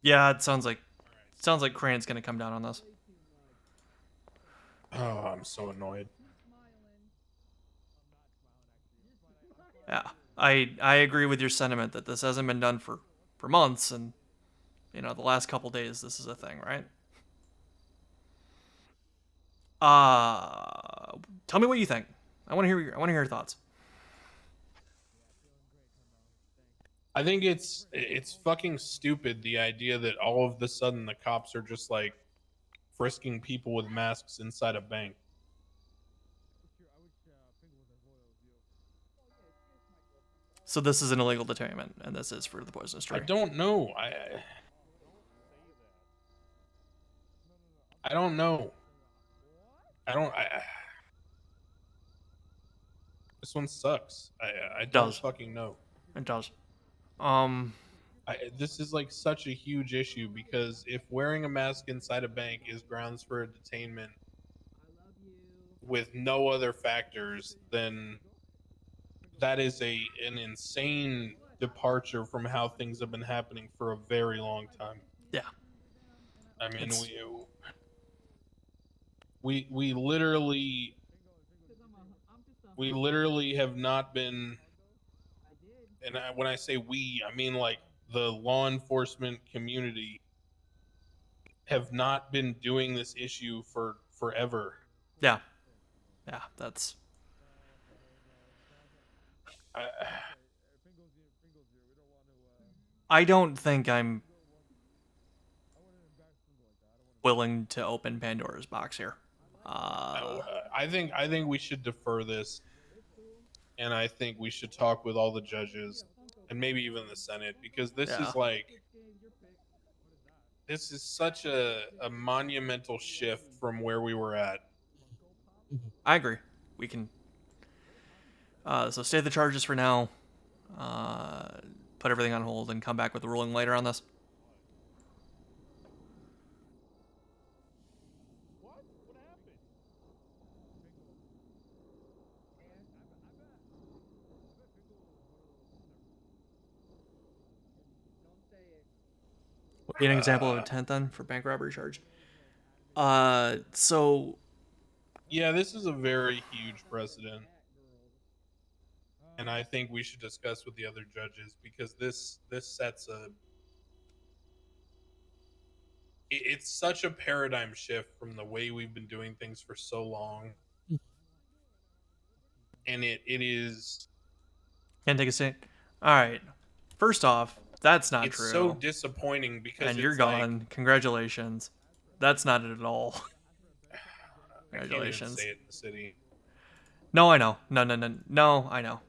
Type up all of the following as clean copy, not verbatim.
Yeah, it sounds like Crane's gonna come down on this. Oh, I'm so annoyed. Yeah, I agree with your sentiment that this hasn't been done for months, and you know the last couple days this is a thing, right? Tell me what you think. I want to hear your thoughts. I think it's fucking stupid, the idea that all of the sudden the cops are just like frisking people with masks inside a bank. So this is an illegal detainment, and this is for the poisonous I tree. don't know. I don't know. I don't. This one sucks. I It don't does. fucking know. It does. This is like such a huge issue because if wearing a mask inside a bank is grounds for a detainment with no other factors, then that is an insane departure from how things have been happening for a very long time. Yeah. I mean, It's we literally have not been, and when I say we, I mean like the law enforcement community have not been doing this issue for forever. yeah. Yeah, that's I, I don't think I'm willing to open Pandora's box here. I think we should defer this, and I think we should talk with all the judges and maybe even the Senate, because Yeah. this is such a monumental shift from where we were at. I agree. We can so stay the charges for now. Uh, put everything on hold and come back with a ruling later on this. Be an example of intent then for bank robbery charge. So Yeah, this is a very huge precedent, and I think we should discuss with the other judges, because this sets a it's such a paradigm shift from the way we've been doing things for so long, and it is can't take a seat. All right. First off, that's not it's so true, disappointing because and you're it's like gone. Congratulations. That's not it at all. I can't even Congratulations. say it in the city. No, I know. No, I know.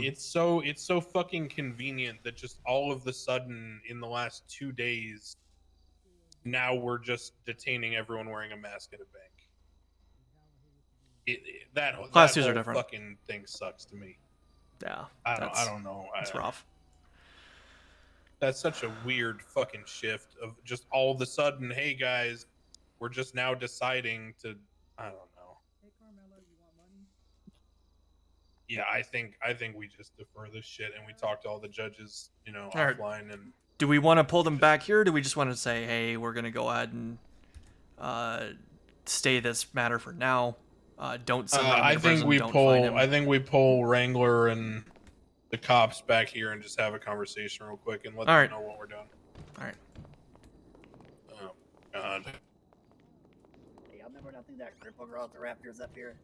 It's so fucking convenient that just all of the sudden in the last 2 days, now we're just detaining everyone wearing a mask in a bank. Class That twos are whole different. fucking thing sucks to me. Yeah, I don't know. It's rough. That's such a weird fucking shift of just all of a sudden, hey guys, we're just now deciding to. I don't know. Yeah, I think we just defer this shit and we talk to all the judges, All right. offline. And Do we want to pull them back here? Or do we just want to say, hey, we're gonna go ahead and stay this matter for now? Don't send them to prison. Don't find him. I think we pull Wrangler and the cops back here and just have a conversation real quick and let All them right. know what we're doing. All right. Oh God. Hey, y'all remember nothing that cripple girl with the raptors up here?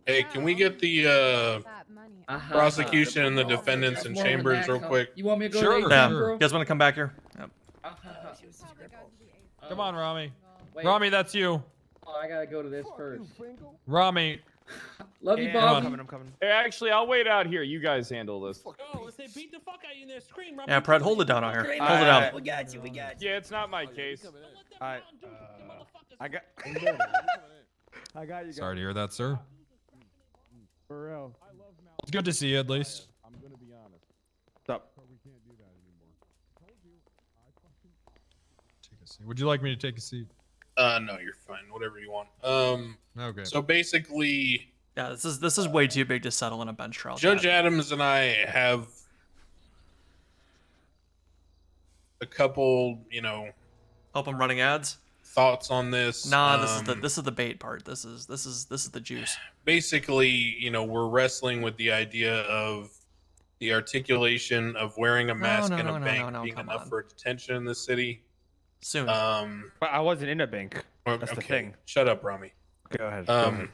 Hey, can we get the prosecution and the defendants in chambers real quick? You want me to go Sure, to Yeah. girl? You guys want to come back here? Yep. She was just crippled. Come on, Rami. Wait, Rami, that's you. oh, I gotta go to this first. Rami. Love you, Yeah, Bobby. I'm coming. Hey, actually, I'll wait out here. You guys handle this. Oh, if they beat the fuck out of you in there, scream. Yeah, Brett, hold it down out here. Scream Hold it out. down. We got you. We got you. Yeah, it's not my case. I got. I got you guys. Sorry to hear that, sir. For real. It's good to see you, at least. I'm gonna be honest. Stop. We can't do that anymore. Take a seat. Would you like me to take a seat? No, you're fine. Whatever you want. Okay. So basically, Yeah, this is way too big to settle in a bench trial. Judge chat. Adams and I have a couple, Hope I'm running ads. thoughts on this. Nah, this is the bait part. This is the juice. Basically, we're wrestling with the idea of the articulation of wearing a mask in a bank being come enough on. for detention in the city. Soon. But I wasn't in a bank. That's the thing. Shut up, Rami. Go ahead.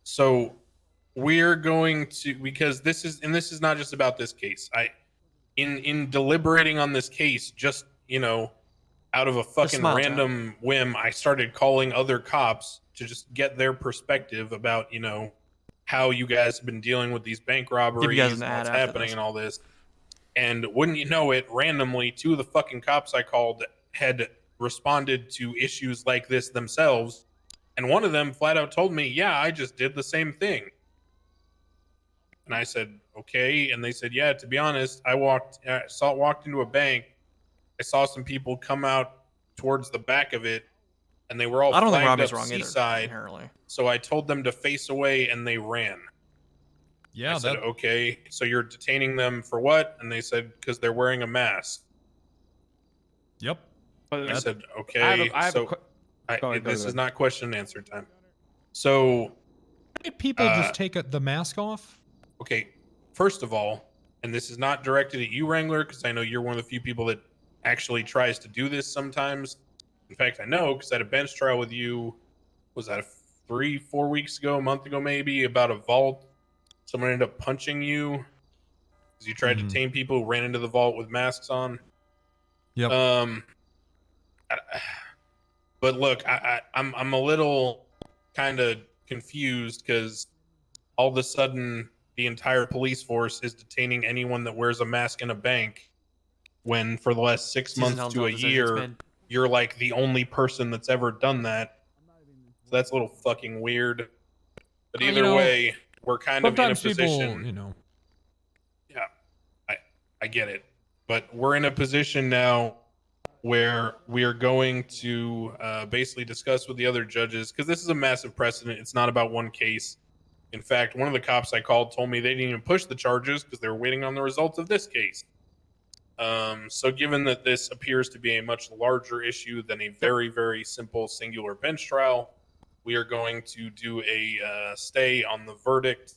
So we're going to, because this is not just about this case. In deliberating on this case, just out of a fucking smile, random whim, I started calling other cops to just get their perspective about how you guys have been dealing with these bank robberies, an and ad what's after happening, this. and all this. And wouldn't you know it, randomly, 2 of the fucking cops I called had responded to issues like this themselves, and one of them flat out told me, "Yeah, I just did the same thing." And I said, "Okay." And they said, "Yeah, to be honest, I walked into a bank. I saw some people come out towards the back of it, and they were all I don't think flagged Robbie's up wrong either. seaside. Inherently. So I told them to face away, and they ran." Yeah, I said, "Okay, so you're detaining them for what?" And they said, "Because they're wearing a mask." Yep. I said, "Okay." This is not question and answer time. So Did people just take the mask off? okay, first of all, and this is not directed at you, Wrangler, because I know you're one of the few people that actually tries to do this sometimes. In fact, I know because I had a bench trial with you. Was that 3-4 weeks ago, a month ago, maybe, about a vault? Someone ended up punching you because you tried to detain people who ran into the vault with masks on. Yep. But look, I'm a little kind of confused because all of a sudden the entire police force is detaining anyone that wears a mask in a bank, when for the last 6 months to a year you're like the only person that's ever done that. So that's a little fucking weird. But either way, we're kind of in a position. People, Yeah, I get it, but we're in a position now where we are going to basically discuss with the other judges, because this is a massive precedent. It's not about one case. In fact, one of the cops I called told me they didn't even push the charges because they were waiting on the results of this case. So given that this appears to be a much larger issue than a very, very simple singular bench trial, we are going to do a stay on the verdict.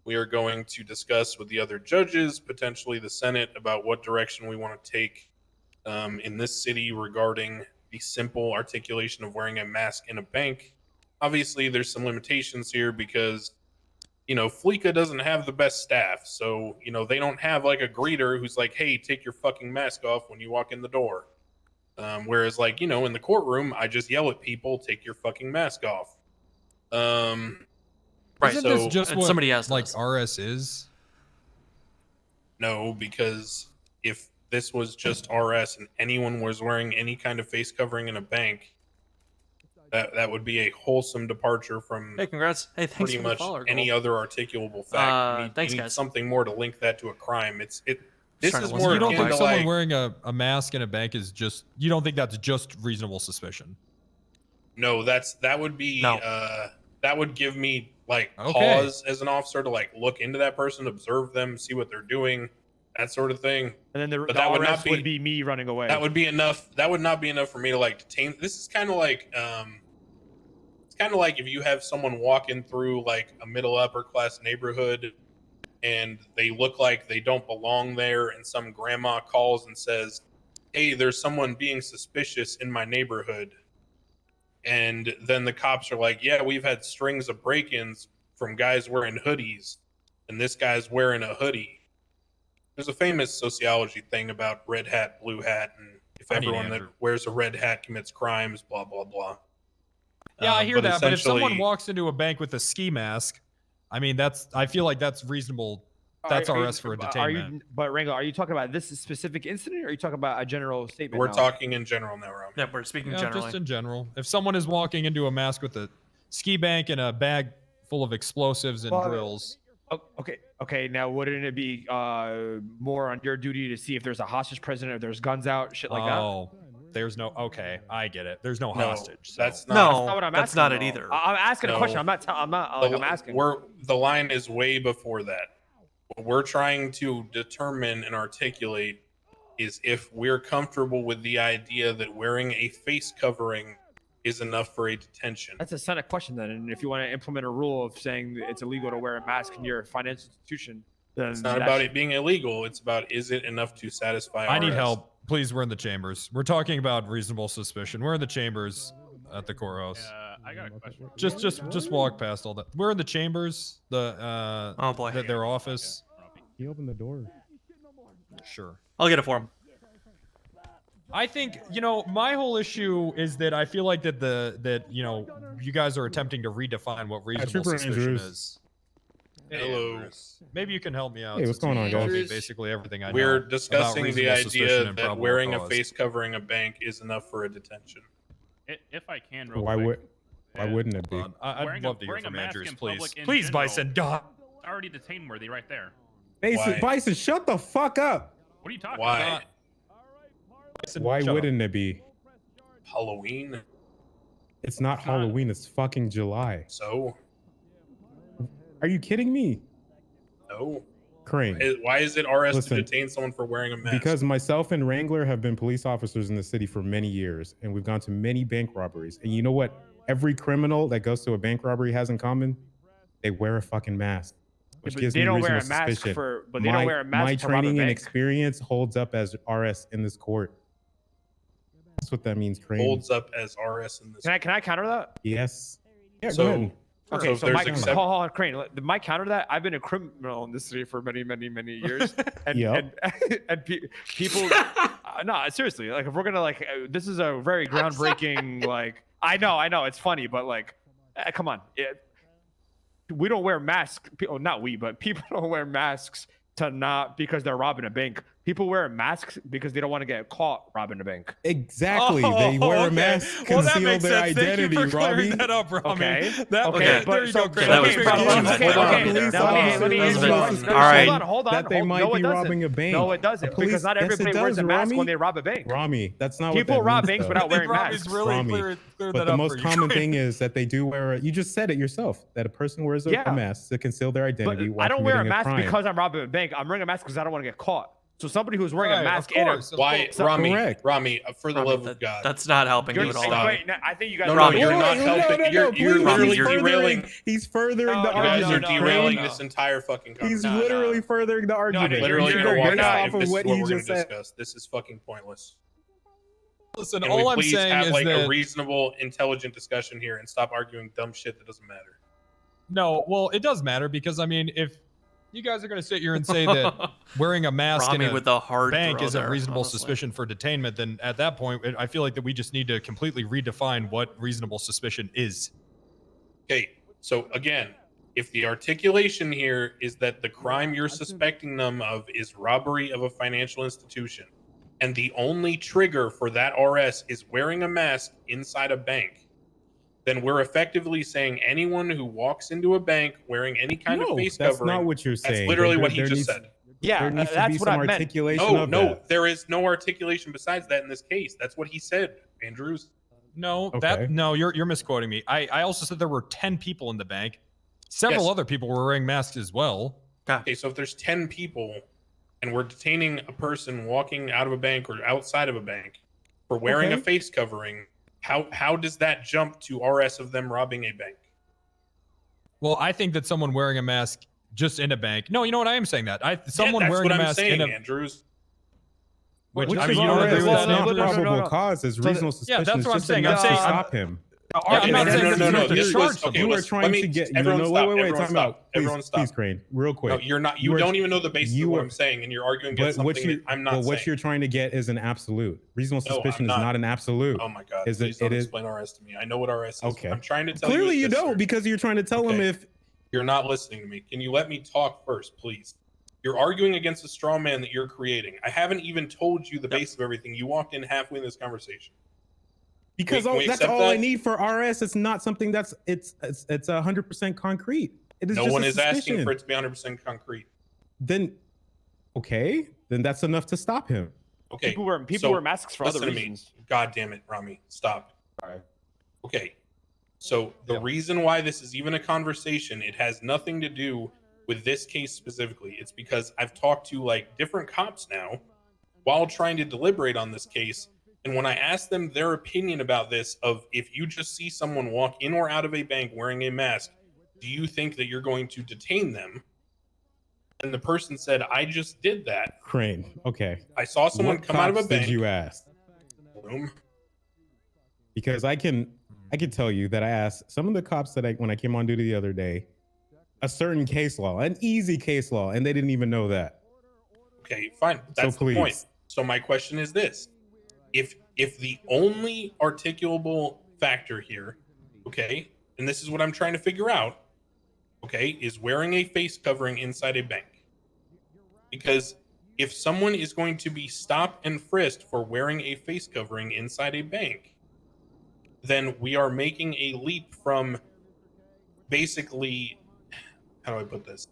We are going to discuss with the other judges, potentially the Senate, about what direction we want to take in this city regarding the simple articulation of wearing a mask in a bank. Obviously, there's some limitations here because, Fleeka doesn't have the best staff. So, they don't have like a greeter who's like, "Hey, take your fucking mask off when you walk in the door." Whereas, like, in the courtroom, I just yell at people, "Take your fucking mask off." Right. Isn't So this just what somebody asked like us. RS is? No, because if this was just RS and anyone was wearing any kind of face covering in a bank, that would be a wholesome departure from Hey, congrats. Hey, thanks pretty for the much follow, any other articulable fact. Thanks, you need guys. something more to link that to a crime. This trying is to more You don't akin think to someone like, wearing a mask in a bank is just? You don't think that's just reasonable suspicion? no, that would be No. that would give me like Okay. pause as an officer to like look into that person, observe them, see what they're doing, that sort of thing. And then the that would RS not would be me running away. That would be enough. That would not be enough for me to like detain. This is kind of like it's kind of like if you have someone walking through like a middle upper class neighborhood and they look like they don't belong there, and some grandma calls and says, "Hey, there's someone being suspicious in my neighborhood." And then the cops are like, "Yeah, we've had strings of break-ins from guys wearing hoodies, and this guy's wearing a hoodie." There's a famous sociology thing about red hat, blue hat, and if everyone that wears a red hat commits crimes, blah, blah, blah. Yeah, I hear that. But if someone essentially- walks into a bank with a ski mask, I mean, I feel like that's reasonable. That's RS for a detainment. But Rango, are you talking about this specific incident, or are you talking about a general statement? We're now? talking in general now, Rob. Yeah, we're speaking generally. Just in general. If someone is walking into a mask with a ski bank and a bag full of explosives and drills. Oh, okay. Now, wouldn't it be more on your duty to see if there's a hostage present, if there's guns out, shit like that? Oh, there's no. Okay, I get it. There's no hostage. So. That's not. No, That's not what I'm that's asking, not it though. either. I'm asking a No. question. I'm not I'm asking. The line is way before that. What we're trying to determine and articulate is if we're comfortable with the idea that wearing a face covering is enough for a detention. That's a Senate question then. And if you want to implement a rule of saying that it's illegal to wear a mask in your financial institution, then It's not about it being illegal. It's about, is it enough to satisfy I need RS? help. Please, we're in the chambers. We're talking about reasonable suspicion. We're in the chambers at the courthouse. I got a question. Just walk past all that. We're in the chambers. Oh boy. Their office. He opened the door. Sure. I'll get it for him. I think, you know, my whole issue is that I feel like that you guys are attempting to redefine what reasonable Trooper suspicion Andrews. is. Hello. Maybe you can help me out. Hey, what's since you going on, told me guys? basically everything I know. We're about discussing the reasonable suspicion idea and that probable wearing a cause. face covering a bank is enough for a detention. If I can, real Why quick. would? Why wouldn't it be? I'd Wearing love to hear wearing from a mask Andrews, in please. public in Please, general, Bison, God. it's already detain worthy right there. Why? Bison, shut the fuck up. What are you talking Why? about? Bison, Why shut up. wouldn't it be? Halloween? It's not not. Halloween. It's fucking July. So? Are you kidding me? No. Crane. Why is it RS Listen, to detain someone for wearing a mask? Because myself and Wrangler have been police officers in the city for many years, and we've gone to many bank robberies. And you know what? Every criminal that goes to a bank robbery has in common? They wear a fucking mask, which but gives they me don't wear reasonable a mask suspicion. for, but they don't wear a mask My to rob a training and bank. experience holds up as RS in this court. That's what that means, Crane. holds up as RS in this. Can I counter that? Yes. Yeah, So- go ahead. Okay, if so there's Mike, except- hold on, Crane. My counter to that, I've been a criminal in this city for many, many, many years, and Yep. and people, no, seriously, like if we're gonna this is a very groundbreaking, like I know, it's funny, but like, come on, we don't wear masks. Not we, but people don't wear masks to not because they're robbing a bank. People wear masks because they don't want to get caught robbing a bank. Exactly. They wear a mask, conceal that makes their sense. identity, Thank you for Robbie. clearing that up, Rami. Okay. That, Okay, there you go, Chris. that was Okay, pretty Robbie, good. okay, Hold on. okay. Police Now, let me officers answer All this. right. Hold on. that they might no, be it doesn't. robbing a bank. No, it doesn't. A police- Because not yes, everybody it wears does, a mask Rami. when they rob a bank. Rami, that's not People what that rob means, banks though. without wearing Robbie's masks. really Rami. clear But that the up most for you. common thing is that they do wear. You just said it yourself that a person wears a Yeah. mask to conceal their But identity. while I don't wear a committing mask crime. because I'm robbing a bank. I'm wearing a mask because I don't want to get caught. So somebody who's wearing Right, a mask of in a course, of Why, course. Rami? Correct. Rami, for the love of God. That's not helping You're you at just, all. wait, no, I think you guys. No, Rami, you're you're not helping. You're please, literally he's furthering- derailing. He's furthering No, the you You guys argument. are derailing no. this entire fucking He's conversation. literally furthering the argument. no, Literally you're- gonna you're walk not- out off if of this is what what you we're going just to said. discuss. This is fucking pointless. Listen, Can all we I'm please saying have is like that a reasonable, intelligent discussion here and stop arguing dumb shit that doesn't matter? no, well, it does matter because I mean, if you guys are going to sit here and say that wearing a mask Rami in a with the hard bank throw isn't there, reasonable honestly. suspicion for detainment, then at that point, I feel like that we just need to completely redefine what reasonable suspicion is. Okay, so again, if the articulation here is that the crime you're suspecting them of is robbery of a financial institution, and the only trigger for that RS is wearing a mask inside a bank, then we're effectively saying anyone who walks into a bank wearing any kind of face that's covering. not what you're saying. That's literally There- what he there just needs- said. Yeah, there needs to that's be what some I meant. articulation No, of no, that. there is no articulation besides that in this case. That's what he said, Andrews. No, Okay. you're misquoting me. I also said there were 10 people in the bank. Several Yes. other people were wearing masks as well. Okay, so if there's 10 people and we're detaining a person walking out of a bank or outside of a bank for wearing a Okay. face covering, how does that jump to RS of them robbing a bank? Well, I think that someone wearing a mask just in a bank. No, you know what? I am saying that. Someone that's wearing what a I'm mask saying, in a. Andrews. Which, Which I is mean, you don't RS, agree with it's that, not Andrew? probable cause. It's reasonable suspicion. that's It's what I'm just saying. enough I'm to saying- stop him. Yeah, I'm not no, saying no, that no, you no. have to This charge was someone. You are let's- trying let me- to get. everyone no, stop, wait, everyone time stop, out. Please, everyone stop. please, Crane, real quick. No, you're not. You are- don't even know the basis you of what are- I'm saying, and you're arguing But against what something you, that I'm not but what saying. you're trying to get is an absolute. Reasonable No, I'm suspicion is not. not an absolute. Oh my god! Is it- Please don't it is- explain RS to me. I know what RS is. Okay. I'm trying to tell Clearly, you. you is this, don't sir. because you're trying to tell him Okay. if. You're not listening to me. Can you let me talk first, please? You're arguing against a straw man that you're creating. I haven't even told you the base of everything. You walked in halfway in this conversation. Because Can we that's accept all I that? need for RS. It's not something that's it's 100% concrete. It is No just one a is asking suspicion. for it to be 100% concrete. Then, okay, then that's enough to stop him. Okay. People wear masks for other listen to me. reasons. God damn it, Rami. Stop. Alright. Okay. So the reason why this is even a conversation, it has nothing to do with this case specifically. It's because I've talked to like different cops now while trying to deliberate on this case. And when I asked them their opinion about this, of if you just see someone walk in or out of a bank wearing a mask, do you think that you're going to detain them? And the person said, I just did that. Crane. Okay. I saw someone What come out of a cops bank. did you ask? Boom. Because I can tell you that I asked some of the cops that when I came on duty the other day, a certain case law, an easy case law, and they didn't even know that. Okay, fine. That's So the point. please. So my question is this: if the only articulable factor here, okay, and this is what I'm trying to figure out, okay, is wearing a face covering inside a bank. Because if someone is going to be stopped and frisked for wearing a face covering inside a bank, then we are making a leap from basically, how do I put this?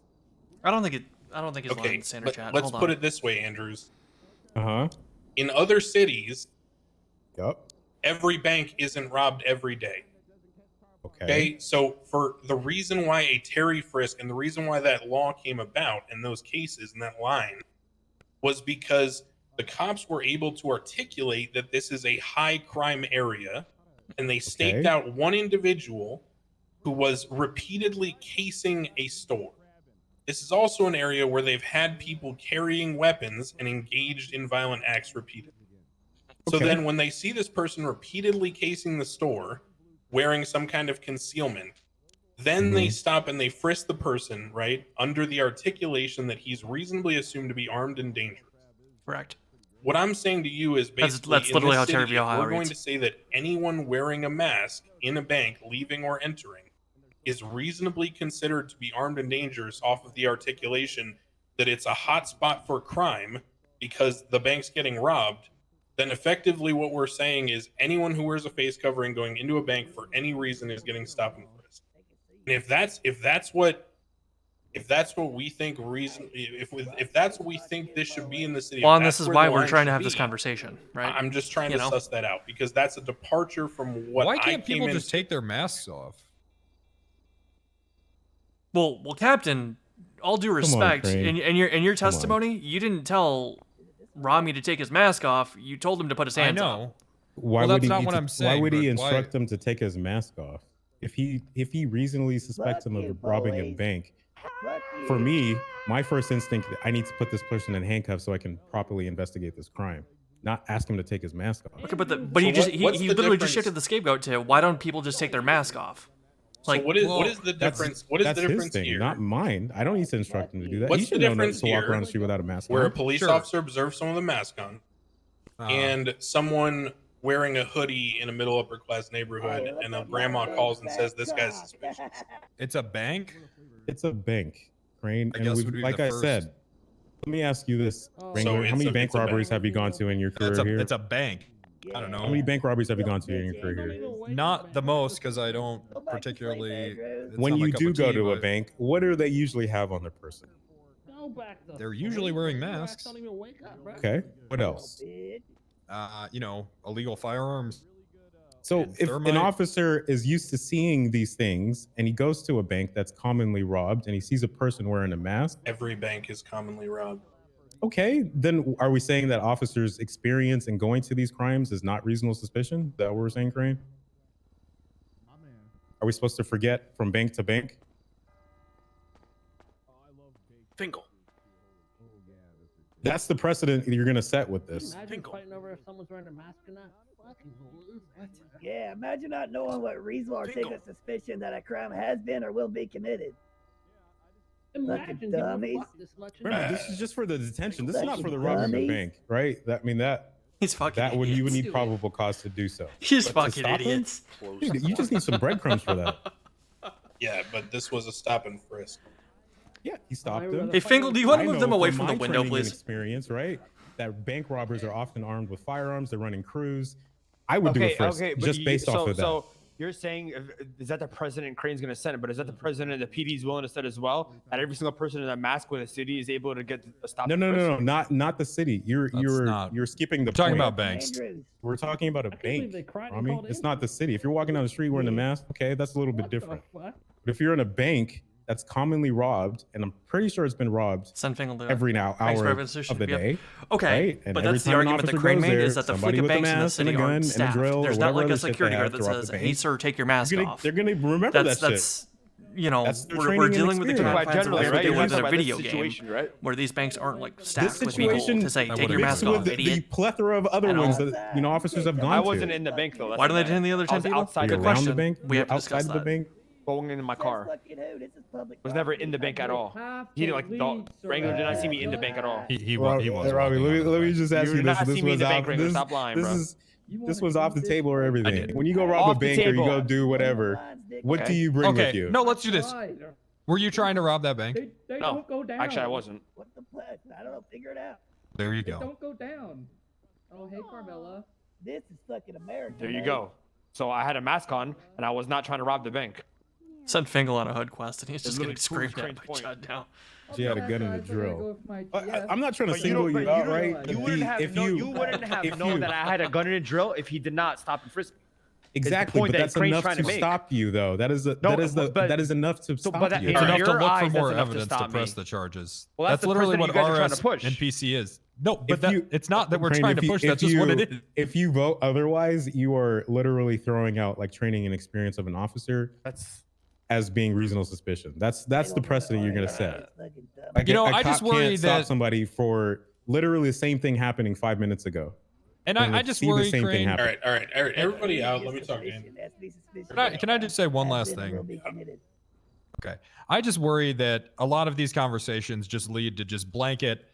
I don't think it's allowed Okay, in standard chat. let's Hold on. put it this way, Andrews. Uh-huh. In other cities, Yep. every bank isn't robbed every day. Okay, so for the reason why a Terry frisk and the reason why that law came about in those cases and that line was because the cops were able to articulate that this is a high crime area, and they staked Okay. out one individual who was repeatedly casing a store. This is also an area where they've had people carrying weapons and engaged in violent acts repeatedly. So Okay. then when they see this person repeatedly casing the store, wearing some kind of concealment, then they stop and they frisk the person, right, under the articulation that he's reasonably assumed to be armed and dangerous. Correct. What I'm saying to you is basically That's literally in how this Terry city, v. if Ohio we're going reads. to say that anyone wearing a mask in a bank, leaving or entering, is reasonably considered to be armed and dangerous off of the articulation that it's a hot spot for crime because the bank's getting robbed, then effectively what we're saying is anyone who wears a face covering going into a bank for any reason is getting stopped and frisked. And if that's what we think if that's what we think this should be in the city, Well, if and this that's is where why the we're line trying to should have this be, conversation, right? I'm just trying You to know? suss that out because that's a departure from what Why I can't came people in. just take their masks off? Well, Captain, all due on, respect, Crane. in your Come on. testimony, you didn't tell Rami to take his mask off. You told him to put his I hands know. up. Why Well, would that's he not need what to- I'm saying, Why would he but why- instruct him to take his mask off? If he reasonably suspects Fuck him you, of robbing a boys. bank, Fuck you. for me, my first instinct, I need to put this person in handcuffs so I can properly investigate this crime, not ask him to take his mask off. Okay, but So he what's the literally just difference? shifted the scapegoat to why don't people just take their mask off? Like, So what is well, the difference? What is That's the his difference thing, here? not mine. I don't need to instruct him to do that. What's He should the know not difference to walk here around the street without a mask where a on. police Sure. officer observes someone with a mask on and someone wearing a hoodie in a middle upper class neighborhood and a grandma calls and says this guy's suspicious. It's a bank? It's a bank, Crane. I And guess we've, would be like the I first. said, let me ask you this, Wrangler. it's How many a- bank it's a bank. robberies have you gone to in your career here? It's a bank. I don't know. How many bank robberies have you gone to in your career here? Not the most, because I don't particularly. it's When not my you cup do of go tea, to a but bank, what do they usually have on their person? They're usually wearing masks. Okay. What else? Illegal firearms. So And if an thermite. officer is used to seeing these things and he goes to a bank that's commonly robbed and he sees a person wearing a mask, Every bank is commonly robbed. okay, then are we saying that officers' experience in going to these crimes is not reasonable suspicion? Is that what we're saying, Crane? Are we supposed to forget from bank to bank? Finkel. That's the precedent that you're going to set with this. Imagine fighting over if someone's wearing a mask or not. Fucking what? Yeah, imagine not knowing what reasonable or taking suspicion that a crime has been or will be committed. Imagine Fucking giving a dummies. fuck this much. Remember, this is just for the detention. This is not for the Fucking robbing the dummies. bank, right? he's fucking That would you would idiots. need probable cause to do so. He's But to fucking stop him? idiots. Dude, you just need some breadcrumbs for that. Yeah, but this was a stop and frisk. Yeah, he stopped him. Hey, Fingal, do you want to I move them know away from the my window, training and please? Experience, right? That bank robbers are often armed with firearms. They're running crews. I would do a frisk but just based off of that. So you're saying is that the president Crane's going to send it, but is that the president the PD's willing to set as well? That every single person in a mask with a city is able to get a stop. No, not the city. You're skipping the We're talking point. about banks. Andrews. We're talking about a can't believe bank. they cried and Rami. called It's in. not the city. If you're walking down the street wearing a mask, okay, that's a little bit What the different. fuck? But if you're in a bank that's commonly robbed, and I'm pretty sure it's been robbed Sunfingle did. every hour Thanks for of evidence. the Yep. day. Okay, right? And but every that's the time an argument that officer Crane goes made there, is that the somebody fleet of with a banks in the mask and city a gun aren't and a staffed. drill There's or not whatever like a other shit security they guard have that to rob the says, bank. "Hey, sir, take your mask off." They're gonna remember that shit. That's you know, That's their we're training and dealing with the experience. Quite confines of generally, what right? we You're deal with in talking a about video this game, situation, right? where these banks aren't like This staffed with people situation to say, I "Take your wouldn't mask agree off, with the idiot." plethora of other I ones don't- that officers have gone I to. wasn't in the bank though. Why do they detain the other I 10 was people? outside You're Good the around question. the bank. We You're have to discuss outside of the that. bank. going in my car. Was never in the bank at all. Have He to didn't like leave, Wrangler did not sir. see me in the bank at all. He Robbie, was. Robbie, let me just ask You you did this. not This see me in was the bank, off. Wrangler. This Stop lying, this bro. is this was off the table or everything. did. When you go rob Off a the bank or you table. go do whatever, what do Okay. you bring with Okay, you? no, let's do this. Right. Were you trying to rob that bank? They No, don't go down. Actually, I wasn't. What the fuck? I don't know. Figure it out. There you They go. don't go down. Oh, hey, Carmela. This is fucking America. There you mate. go. So I had a mask on, and I was not trying to rob the bank. Sent Fingal on a HUD quest, and he's It's just getting literally screamed at Crane's by point. Judd now. She had a gun and a I gotta drill. go with my I'm not trying to But single you out, right? You But wouldn't have if known, you you wouldn't have if known you- that I had a gun and a drill if he did not stop and frisk me. exactly, point but that that's Crane's enough trying to to make. stop you, though. That is No, but- that is enough to so, stop but that- you. It's In enough to your look eyes, for that's more enough to evidence to stop press me. the charges. Well, that's the literally precedent what you guys are trying to RS push. and PC is. No, but If you- it's not that we're Crane, trying to if you- push. if That's just what it you- is. If you vote otherwise, you are literally throwing out like training and experience of an officer That's as being reasonable suspicion. That's the precedent you're gonna set. Like You know, a I just cop worry can't stop that- somebody for literally the same thing happening 5 minutes ago. And And I let's just see the worry, same thing Crane. happen. All right. Everybody out. Let me talk to Andy. Can I just say one last thing? Okay. I just worry that a lot of these conversations just lead to just blanket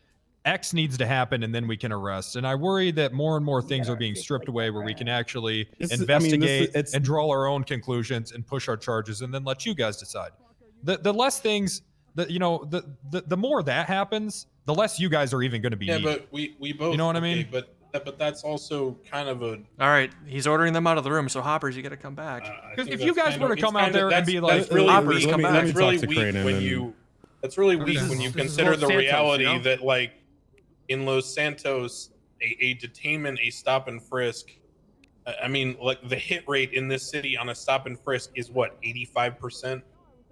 X needs to happen and then we can arrest. And I worry that more and more things are being stripped away where we can actually investigate and draw our own conclusions and push our charges and then let you guys decide. The less things that, you know, the more that happens, the less you guys are even going to be Yeah, needed. but we both. You know what I okay, mean? But that's also kind of a. All right, he's ordering them out of the room, so Hoppers, you got to come back. I Because think if you that's guys kind were of- to come it's out kind of- there and that's- be like, that's really Hoppers, weak. come back. That's really Let me talk to weak Crane and when then- you. That's really weak This when is- you this is consider Los the Santos, reality you know? that, like, in Los Santos, a detainment, a stop and frisk. I mean, like the hit rate in this city on a stop and frisk is what 85%.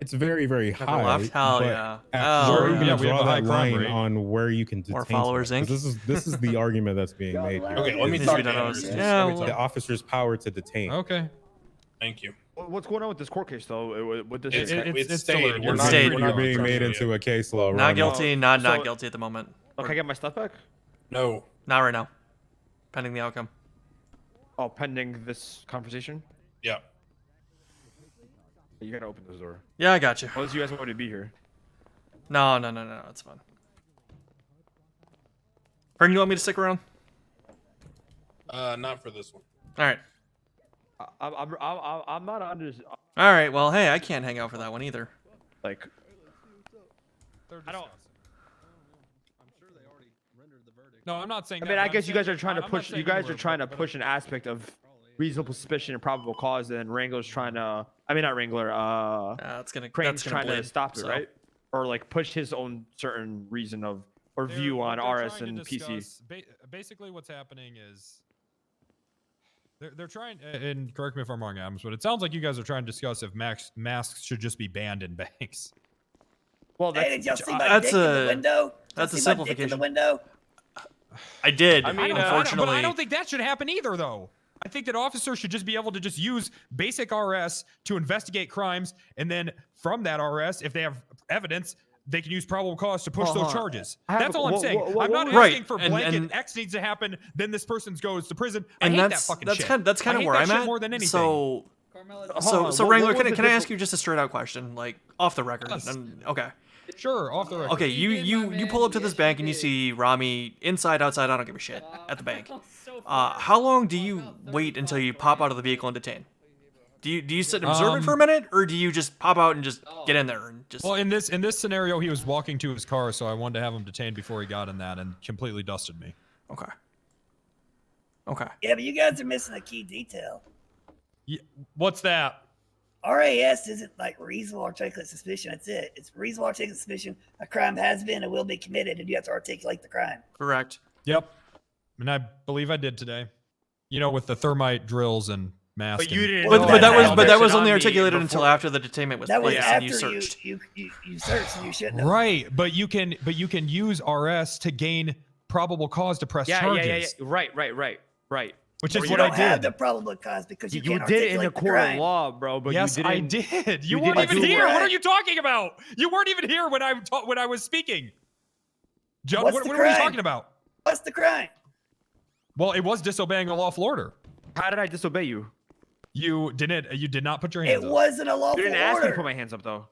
It's very, very Never high. left? Hell but yeah. Where Hell are you yeah. going Yeah, to we have draw a high that crime line rate. on where you can detain More followers, someone? Inc. 'Cause this is the argument that's being made here. Okay, let me Needs talk to to be done Andrew. on- Let me Yeah, talk. The officer's power to detain. Okay. Thank you. what's going on with this court case though? With this, It's, it's it's still stayed. a- We're it's not, stayed. we're We're not being charging made you into yet. a case law. Not Ron. guilty, not So- guilty at the moment. can I get my stuff back? No. Not right now. Pending the outcome. Oh, pending this conversation. Yeah. You gotta open this door. Yeah, I got you. Unless you guys want me to be here. No, it's fine. Fern, you want me to stick around? Not for this one. All right. I'm not under. All right. Well, hey, I can't hang out for that one either. Like, I don't. No, I'm not saying. I that, mean, but I I'm guys saying- are trying to I'm not push. saying You guys were, are trying to but- push an aspect of reasonable suspicion and probable cause, and Wrangler's trying to. I mean, not Wrangler. That's gonna. Crane's That's gonna trying bleed, to stop it, so. right? Or like push his own certain reason of or They're- view what on they're RS trying to and PC. discuss- basically, what's happening is they're trying. And correct me if I'm wrong, Adams, but it sounds like you guys are trying to discuss if masks should just be banned in banks. Well, Hey, did y'all see my that's dick in the a- window? that's a Y'all see my dick in the simplification. window? I did. I mean, unfortunately. but I don't think that should happen either, though. I think that officers should just be able to just use basic RS to investigate crimes, and then from that RS, if they have evidence, they can use probable cause to push Hold those on. charges. I have That's a- all I'm wha- saying. wha- wha- I'm not Right, asking for and- blanket and- X needs to happen, then this person goes to prison. and I hate that's that fucking that's shit. kind of I hate where that I'm shit at. more than anything. So Hold so on, so what- Wrangler, what was can the I differ- ask you just a straight out question, like off the record? Yes. Okay. Sure, off the record. Okay, you pull up to this bank and you see Rami inside, outside. I don't give a shit at the bank. How long do you wait until you pop out of the vehicle and detain? Do you sit and observe it for a minute, or do you just pop out and just get in there and just? Well, in this scenario, he was walking to his car, so I wanted to have him detained before he got in that, and completely dusted me. Okay. Okay. Yeah, but you guys are missing a key detail. What's that? RAS isn't like reasonable articulate suspicion. That's it. It's reasonable articulate suspicion. A crime has been and will be committed, and you have to articulate the crime. Correct. Yep. And I believe I did today. You know, with the thermite drills and mask. But you didn't. But, know but that was had but that was on only me articulated until before- after the detainment was That was placed and after you searched. you searched and you shouldn't have. Right, but you can use RS to gain probable cause to press Yeah, charges. yeah. Right. Which Well, is you what I don't have the did. probable cause because you You can't did it in articulate the the court crime. of law, bro. But Yes, you I didn't. did. you You weren't didn't even do here. it. What are you talking about? You weren't even here when I was speaking. John, What's what the were you crime? talking about? What's the crime? Well, it was disobeying a lawful order. How did I disobey you? You did not put your hands It up. wasn't a lawful You didn't ask me to order. put my hands up, though.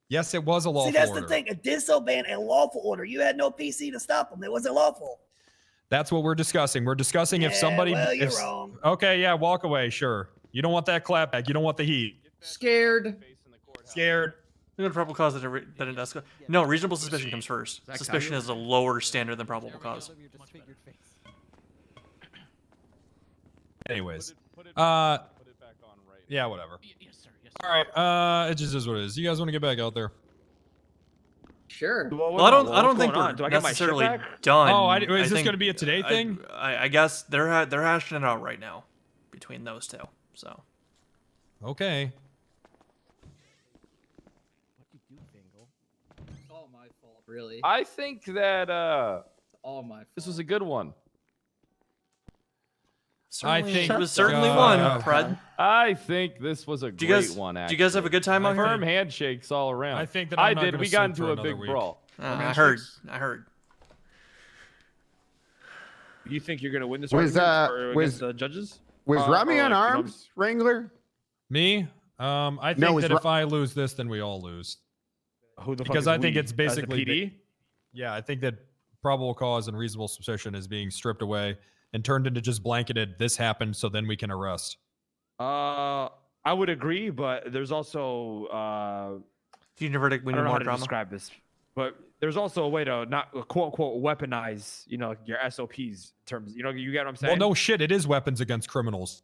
Yes, it was a lawful See, that's order. the thing. Disobeying a lawful order. You had no PC to stop them. It wasn't lawful. That's what we're discussing. We're discussing if Yeah, somebody. well, you're if, wrong. Okay, yeah, walk away. Sure. You don't want that clapback. You don't want the heat. Scared. Scared. No probable cause that it escalates. No, reasonable suspicion comes first. Suspicion is a lower standard than probable cause. Anyways, yeah, whatever. All right, it just is what it is. You guys want to get back out there? Sure. Well, I don't think we're Do I get my shit necessarily back? done. Oh, I is this think- going to be a today thing? I guess they're hashing it out right now between those two. So Okay. It's all my fault, really. I think that It's all my fault. this was a good one. certainly, think- it was certainly Shut one. up. Fred, I think this was a do great you guys one. do Actually. you guys have a good time out Firm here? handshakes all around. I think that I I'm not did. gonna We got sleep for into a another big week. brawl. I heard. You think you're gonna win this Was, argument or was- against the judges? Was Rami or on like, you know, arms, Wrangler? Me? I think No, it's that if I lose this, then we all lose. Who the fuck Because is I think we? it's As the basically PD. Yeah, I think that probable cause and reasonable suspicion is being stripped away and turned into just blanketed. This happened, so then we can arrest. I would agree, but there's also Junior verdict. We I need don't know how more to drama. describe this, but there's also a way to not quote unquote weaponize, your SOPs in terms. You get what I'm saying? Well, no shit. It is weapons against criminals.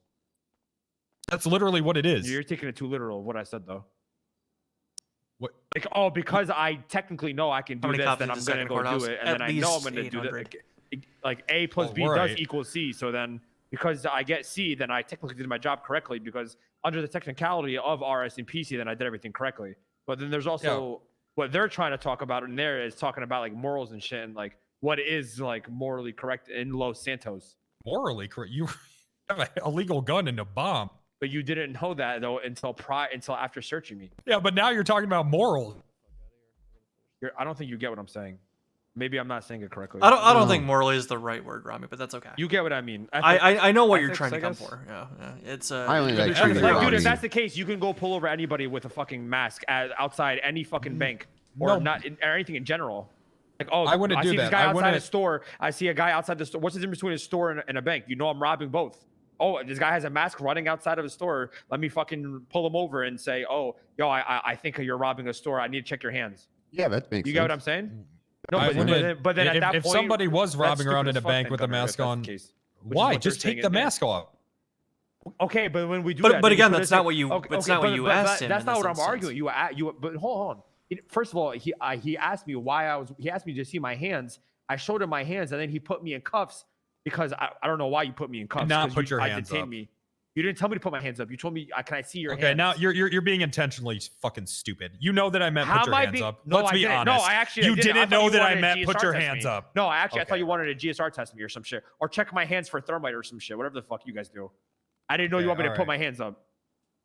That's literally what it is. You're taking it too literal. What I said though. What? Like, because I technically know I can How do many this, cops then is I'm the gonna second go courthouse? do it, and At then I know I'm least gonna do that. 800. Like A plus Well, B does right. equal C. So then, because I get C, then I technically did my job correctly. Because under the technicality of RS and PC, then I did everything correctly. But then there's also what they're trying to talk about in there is talking about like morals and shit, and like what is like morally correct in Los Santos. Morally correct. You have an illegal gun and a bomb. But you didn't know that though until after searching me. Yeah, but now you're talking about moral. I don't think you get what I'm saying. Maybe I'm not saying it correctly. I don't think morally is the right word, Rami, but that's okay. You get what I mean. I know what you're ethics, trying to I come guess. for. Yeah. It's I only it like could be treating tricky. Like, dude, Rami. if that's the case, you can go pull over anybody with a fucking mask outside any fucking bank or No. not or anything in general. Like, oh, I wouldn't do see that. this guy I outside a wouldn't- store. I see a guy outside the store. What's the difference between a store and a bank? You know, I'm robbing both. Oh, this guy has a mask running outside of a store. Let me fucking pull him over and say, oh, yo, I think you're robbing a store. I need to check your hands. Yeah, that makes You sense. get what I'm saying? No, I but wouldn't- then at if- that if point, somebody was that's robbing around stupid in as a fuck bank then, with a Governor, if mask that's the on, case. Which is why? what they're Just saying take the in there. mask off. Okay, but when we do But- that, but then again, put that's it not in- what you- okay, that's okay, not what but- you but asked him That's in not this what I'm instance. arguing. But hold on. First of all, he asked me why he asked me to see my hands. I showed him my hands, and then he put me in cuffs because I don't know why you put me in cuffs. not 'cause put your I hands detained up. me. You didn't tell me to put my hands up. You told me, can I see your hands? Okay, now you're being intentionally fucking stupid. You know that I meant How put your am I hands being- up. No, Let's I be didn't. honest. No, I actually you didn't. didn't thought know you that I wanted to meant put GSR your test hands me. up. No, I thought Okay. you wanted to GSR test me or some shit, or check my hands for thermite or some shit, whatever the fuck you guys do. I didn't know Okay, you want me to all put right. my hands up.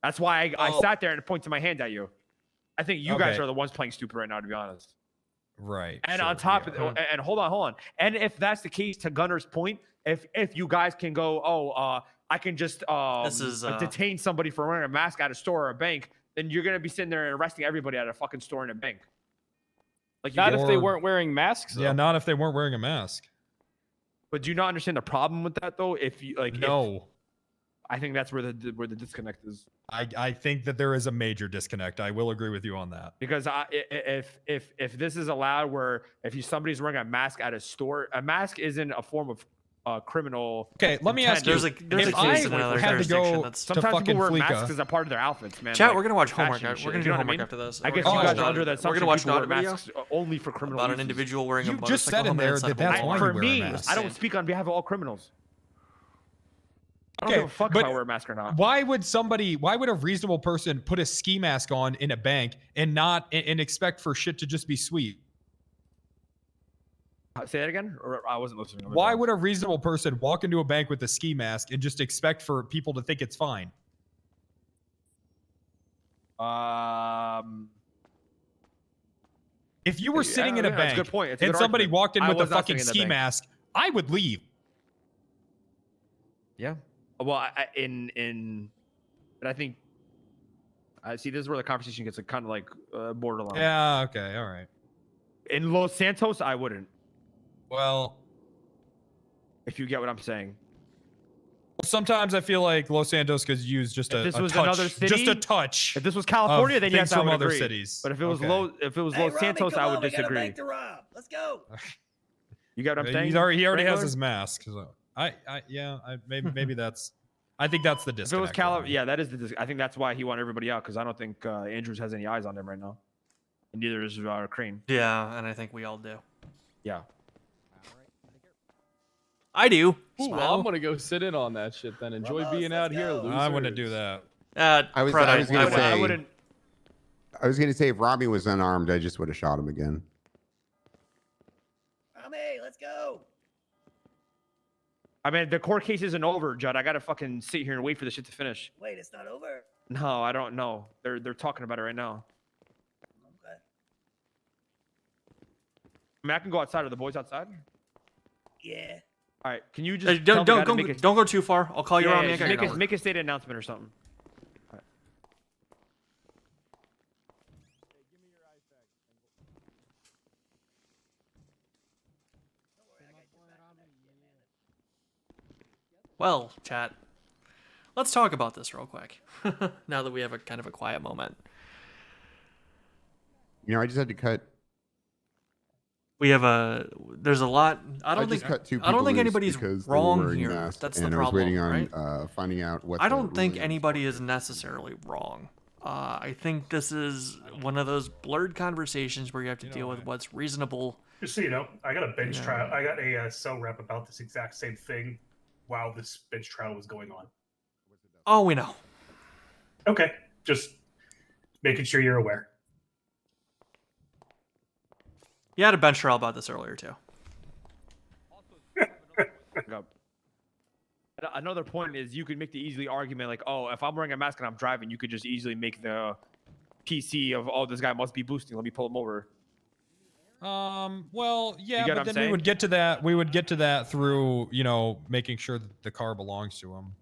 That's why I Oh. sat there and pointed my hand at you. I think you guys Okay. are the ones playing stupid right now, to be honest. Right. And sure, on top we of are. and hold on. And if that's the case, to Gunner's point, if you guys can go, I can just This is, detain somebody for wearing a mask at a store or a bank, then you're gonna be sitting there and arresting everybody at a fucking store and a bank. Like, Not get- if they Or- weren't wearing masks. Yeah, though. not if they weren't wearing a mask. but do you not understand the problem with that though? If you like, No. I think that's where the disconnect is. I think that there is a major disconnect. I will agree with you on that. Because if this is allowed, where if somebody's wearing a mask at a store, a mask isn't a form of criminal. Okay, let me ask you. There's a if case in I another had to jurisdiction go that's- to Sometimes fucking people wear Fleeka, masks as a part of their outfits, man. Chat, like we're gonna watch fashion homework. and shit, We're gonna you do know what I homework mean? after this. I guess We're you gonna guys watch are under that We're assumption gonna watch people an wear audio masks only for criminal about an reasons. individual wearing a You just motorcycle said in helmet there inside that of a that's mall. why For you wear a me, mask. I don't speak on behalf of all criminals. I don't give a fuck if but I wear a mask or not. why would a reasonable person put a ski mask on in a bank and expect for shit to just be sweet? Say that again? Or I wasn't listening. Why would a reasonable person walk into a bank with a ski mask and just expect for people to think it's fine? If you were sitting in a that's bank a good point. It's a and good somebody argument. walked in I with a was not fucking sitting in the ski bank. mask, I would leave. Yeah. Well, but I think I see this is where the conversation gets kind of like borderline. Yeah, okay, all right. In Los Santos, I wouldn't. Well, if you get what I'm saying. Sometimes I feel like Los Santos could use just If a this was touch, another city, just a touch. If this was California, then things yes, I from would other agree. cities. But if it was Okay. Los Hey, Robbie, Santos, come I on, would we got a disagree. bank to rob. Let's go. You get what I'm saying? He already has Wrangler? his mask. So maybe that's. I think that's the If it was disconnect. yeah, that is I think that's why he wanted everybody out because I don't think Andrews has any eyes on him right now, and neither does Crane. Yeah, and I think we all do. Yeah. I do. Ooh, well, Smile. I'm gonna go sit in on that shit then. Enjoy Ramos, being out let's here. go. Losers. I wouldn't do that. I was Fred, gonna say- I wouldn't. I was going to say if Robbie was unarmed, I just would have shot him again. Robbie, let's go. I mean, the court case isn't over, Judd. I gotta fucking sit here and wait for the shit to finish. Wait, it's not over. No, I don't know. They're talking about it right now. Okay. I mean, I can go outside. Are the boys outside? Yeah. All right. Can you just Hey, tell don't the guy to make don't go too far. I'll call you around. just make a state announcement or something. All right. Well, chat. Let's talk about this real quick. Now that we have a kind of a quiet moment. You know, I just had to cut. We have there's a lot. I don't just think cut two I don't people think loose anybody's because they were wrong wearing here. masks, That's the and I was problem, waiting on right? finding out what. I the don't think ruling anybody is necessarily wrong. I think this is one of those blurred conversations where you have to deal with what's reasonable. Just so you know, I got a bench Yeah. trial. I got a cell rep about this exact same thing while this bench trial was going on. Oh, we know. Okay, just making sure you're aware. You had a bench trial about this earlier too. Another point is you could make the easily argument like, oh, if I'm wearing a mask and I'm driving, you could just easily make the PC of, oh, this guy must be boosting. Let me pull him over. Well, yeah, get what but I'm then saying? we would get to that. We would get to that through, making sure that the car belongs to him,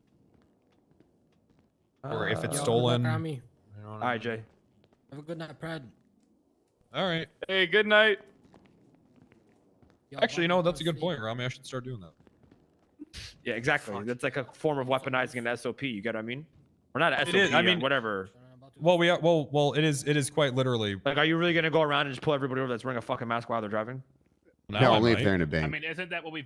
or if it's stolen. All right, Jay. Have a good night, Brad. All right. Hey, good night. Actually, that's a good point, Rami. I should start doing that. Yeah, exactly. That's like a form of weaponizing an SOP. You get what I mean? Or not an SOP. is, I mean- whatever. Well, it is quite literally. Like, are you really gonna go around and just pull everybody over that's wearing a fucking mask while they're driving? No, only if they're in a I bank. mean, isn't that what we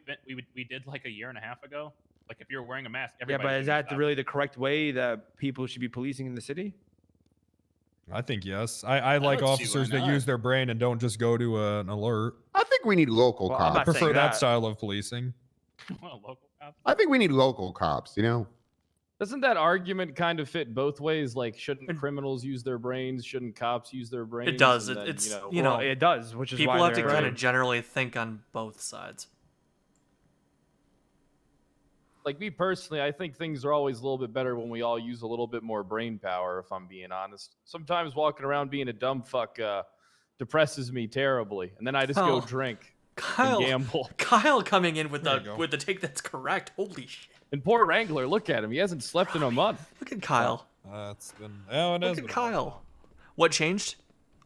did like a year and a half ago? Like, if you're wearing a mask, Yeah, everybody but should is be that stopped. really the correct way that people should be policing in the city? I think yes. I like don't see officers why that not. use their brain and don't just go to an alert. I think we need local Well, I'm cops. not I prefer saying that that. style of policing. Well, local cops. I think we need local cops. Doesn't that argument kind of fit both ways? Like, shouldn't criminals use their brains? Shouldn't cops use their brains? It does. And then, It's Well, it does, which is people why have to they're- kind of generally think on both sides. like me personally, I think things are always a little bit better when we all use a little bit more brain power, if I'm being honest. Sometimes walking around being a dumb fuck depresses me terribly. And then I just go Oh, drink Kyle, and gamble. Kyle coming in with There you the go. with the take that's correct. Holy shit! And poor Wrangler, look at him. He hasn't slept in a month. Look at Kyle. It's been. Oh, it has Look been at a Kyle. What changed?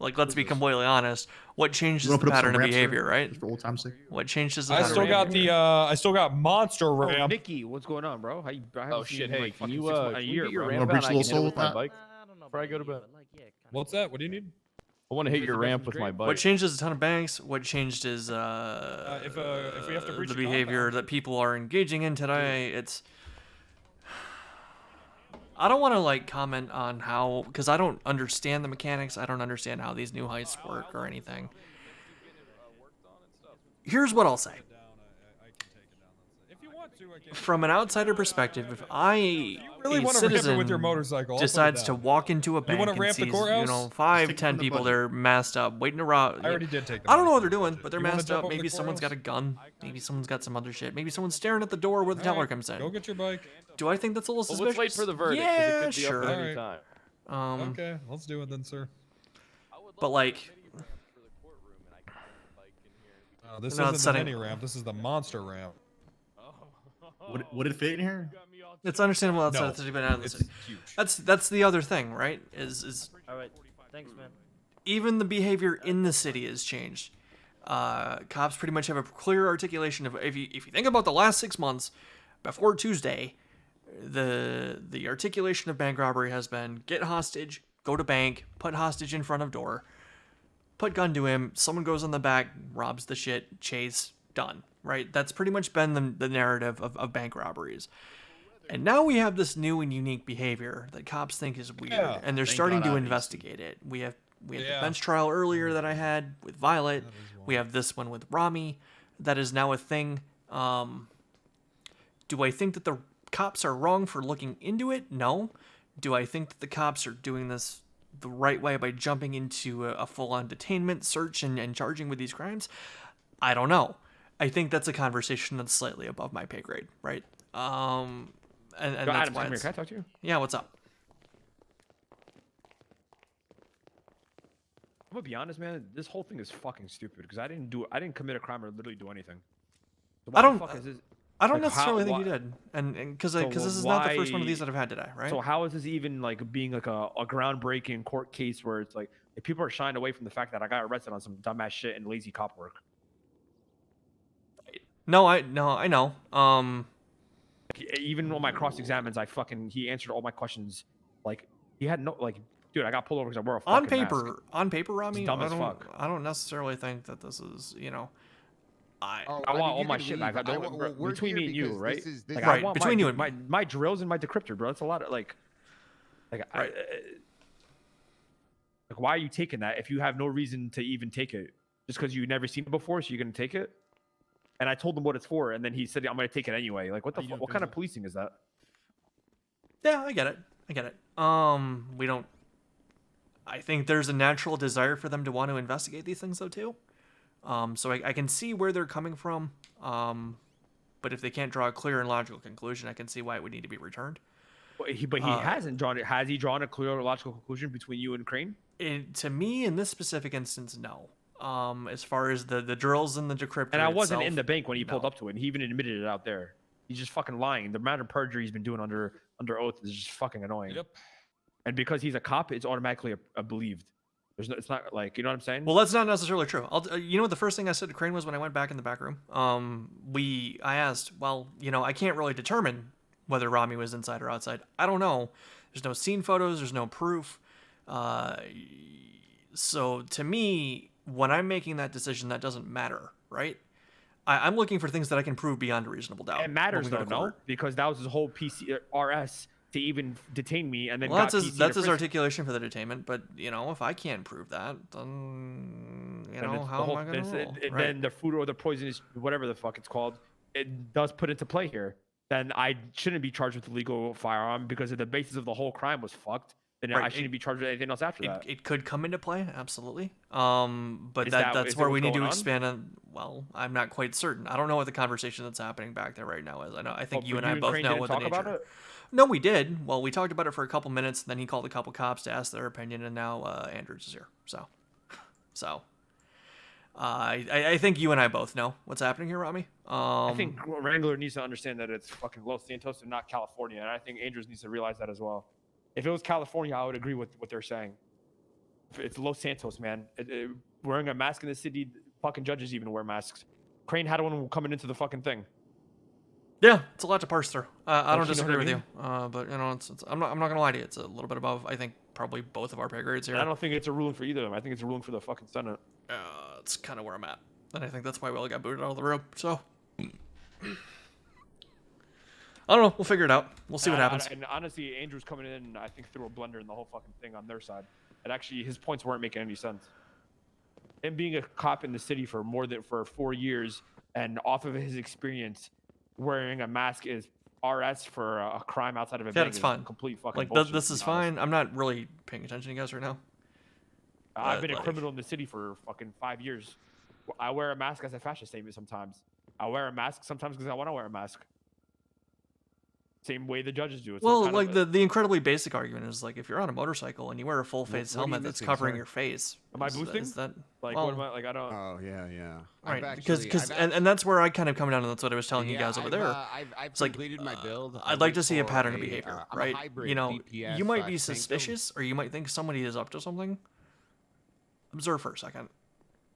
Like, let's be completely honest. What changed is You the wanna put up some pattern of ramps here? behavior, right? Just for old time's sake. What changed is the I pattern still of got behavior. I still got monster Oh, ramp. Nikki, what's going on, bro? I haven't Oh seen shit! you in, Hey, like, can fucking you 6 months, a can year, you get your bro. ramp Wanna out? breach I a can little hit it soul with with my that? bike before I go to bed. What's that? What do you need? I want to hit your ramp with my bike. What changed is a ton of banks. What changed is If we have to breach the a behavior compound. that people are engaging in today. It's. I don't want to like comment on how, because I don't understand the mechanics. I don't understand how these new heists work or anything. Here's what I'll say. from an outsider perspective, if I really a want to ramp it citizen with your motorcycle, I'll put it decides to down. walk into a You bank wanna and ramp the sees, courthouse? 5, Take it 10 from the people budget. they're masked up, waiting to rob. I already did take the I don't know money what they're from the doing, budget. but they're You wanna masked jump up. over the Maybe someone's got a courthouse? gun. Maybe someone's got some other shit. Maybe someone's staring at the door where the teller Alright, comes in. Go get your bike. Do I think that's a little Well, suspicious? let's wait for the verdict. 'Cause Yeah, it could be up sure. at any time. Okay, let's do it then, sir. But like, This No, isn't it's the setting- mini ramp. This is the monster ramp. Would it fit in here? it's understandable outside No, of the city, but not in the it's city. huge. That's the other thing, right? Is All right. Thanks, man. even the behavior in the city has changed. Cops pretty much have a clear articulation of if you think about the last 6 months before Tuesday, the articulation of bank robbery has been get hostage, go to bank, put hostage in front of door, put gun to him, someone goes on the back, robs the shit, chase, done. Right? That's pretty much been the narrative of bank robberies. And now we have this new and unique behavior that cops think is weird, Yeah. and they're Thank starting God to I- investigate it. We have the Yeah. bench trial earlier that I had with Violet. We have this one with Rami. That is now a thing. Do I think that the cops are wrong for looking into it? No. Do I think that the cops are doing this the right way by jumping into a full-on detainment search and charging with these crimes? I don't know. I think that's a conversation that's slightly above my pay grade, right? And Yo, that's Adam, why come here. it's, Can I talk to you? yeah, what's up? I'm gonna be honest, man. This whole thing is fucking stupid because I didn't commit a crime or literally do anything. So why I don't- The fuck is this? I don't Like, necessarily how- think you why- did, and because So this is not the first one of why- these that I've had today, right? So how is this even like being like a groundbreaking court case where it's like if people are shying away from the fact that I got arrested on some dumbass shit and lazy cop work? No, I know. Even on my cross examines, he answered all my questions. Like he had no like, dude, I got pulled over because I wore a on fucking paper, mask. Rami, dumb I as don't, fuck. I don't necessarily think that this is, I Oh, I mean, want all you my can shit leave. back. We're Between here me and you, because right? this is- Like, Right, I want between you and my drills and my decryptor, bro. That's a lot of like Right. like why are you taking that if you have no reason to even take it? Just because you've never seen it before, so you're gonna take it? And I told him what it's for, and then he said I'm gonna take it anyway. Like what the fuck? What kind of policing is that? Yeah, I get it. We don't. I think there's a natural desire for them to want to investigate these things, though, too. So I can see where they're coming from. But if they can't draw a clear and logical conclusion, I can see why it would need to be returned. But he hasn't drawn it. Has he drawn a clear logical conclusion between you and Crane? To me, in this specific instance, no. As far as the drills and the decryptor, And I wasn't itself, in the bank when he pulled no. up to it, and he even admitted it out there. He's just fucking lying. The amount of perjury he's been doing under oath is just fucking annoying. Yep. And because he's a cop, it's automatically a believed. It's not like, you know what I'm saying? Well, that's not necessarily true. You know what the first thing I said to Crane was when I went back in the back room? I asked, well, I can't really determine whether Rami was inside or outside. I don't know. There's no scene photos. There's no proof. So to me, when I'm making that decision, that doesn't matter, right? I'm looking for things that I can prove beyond a reasonable doubt. It matters when we go though, to no? court. Because that was his whole PCRS to even detain me, and then Well, got that's PC his, that's to his prison. articulation for the detainment. But if I can't prove that, then And it's how the whole, am I going to it's- rule? it- Right. Then the food or the poisonous, whatever the fuck it's called, it does put into play here. Then I shouldn't be charged with illegal firearm because of the basis of the whole crime was fucked. Then I Right, shouldn't be charged with anything else after that. It could come into play, absolutely. But Is that- that's is that where we what's need to going on? expand on. Well, I'm not quite certain. I don't know what the conversation that's happening back there right now is. I think Oh, you but and I both Crane know didn't what the talk about nature. it? No, we did. Well, we talked about it for a couple minutes, then he called a couple cops to ask their opinion, and now Andrews is here. So, I think you and I both know what's happening here, Rami. I think Wrangler needs to understand that it's fucking Los Santos and not California, and I think Andrews needs to realize that as well. If it was California, I would agree with what they're saying. If it's Los Santos, man. Wearing a mask in the city, fucking judges even wear masks. Crane had one coming into the fucking thing. Yeah, it's a lot to parse through. I don't Don't you know disagree what I with you. But it's I'm not gonna lie to you. It's a little bit above. I think probably both of our pay grades here. And I don't think it's a ruling for either of them. I think it's a ruling for the fucking Senate. It's kind of where I'm at, and I think that's why we all got booted out of the room. So. I don't know. We'll figure it out. We'll see what happens. And honestly, Andrews coming in, I think, threw a blender in the whole fucking thing on their side. And actually, his points weren't making any sense. Him being a cop in the city for 4 years, and off of his experience, wearing a mask is RS for a crime outside of a Yeah, bank that's is fine. complete fucking Like bullshit. this to is be honest. fine. I'm not really paying attention to you guys right now. I've been a like- criminal in the city for fucking 5 years. I wear a mask as a fashion statement sometimes. I wear a mask sometimes because I want to wear a mask. Same way the judges do it. So Well, kind like of, the incredibly basic argument is like if you're on a motorcycle and you wear a full face what are you helmet that's missing, covering sir? your face. Am I is- boosting? Is that like well, what am I like? I don't. Oh yeah, yeah. right? I've Because actually- and that's where I kind of come down, and that's what I was telling you Yeah, guys over there. I've It's like, completed my build. I'd like to see a for pattern of behavior, I'm a right? hybrid You know, DPS you might be / Sanctum. suspicious, or you might think somebody is up to something. Observe for a second.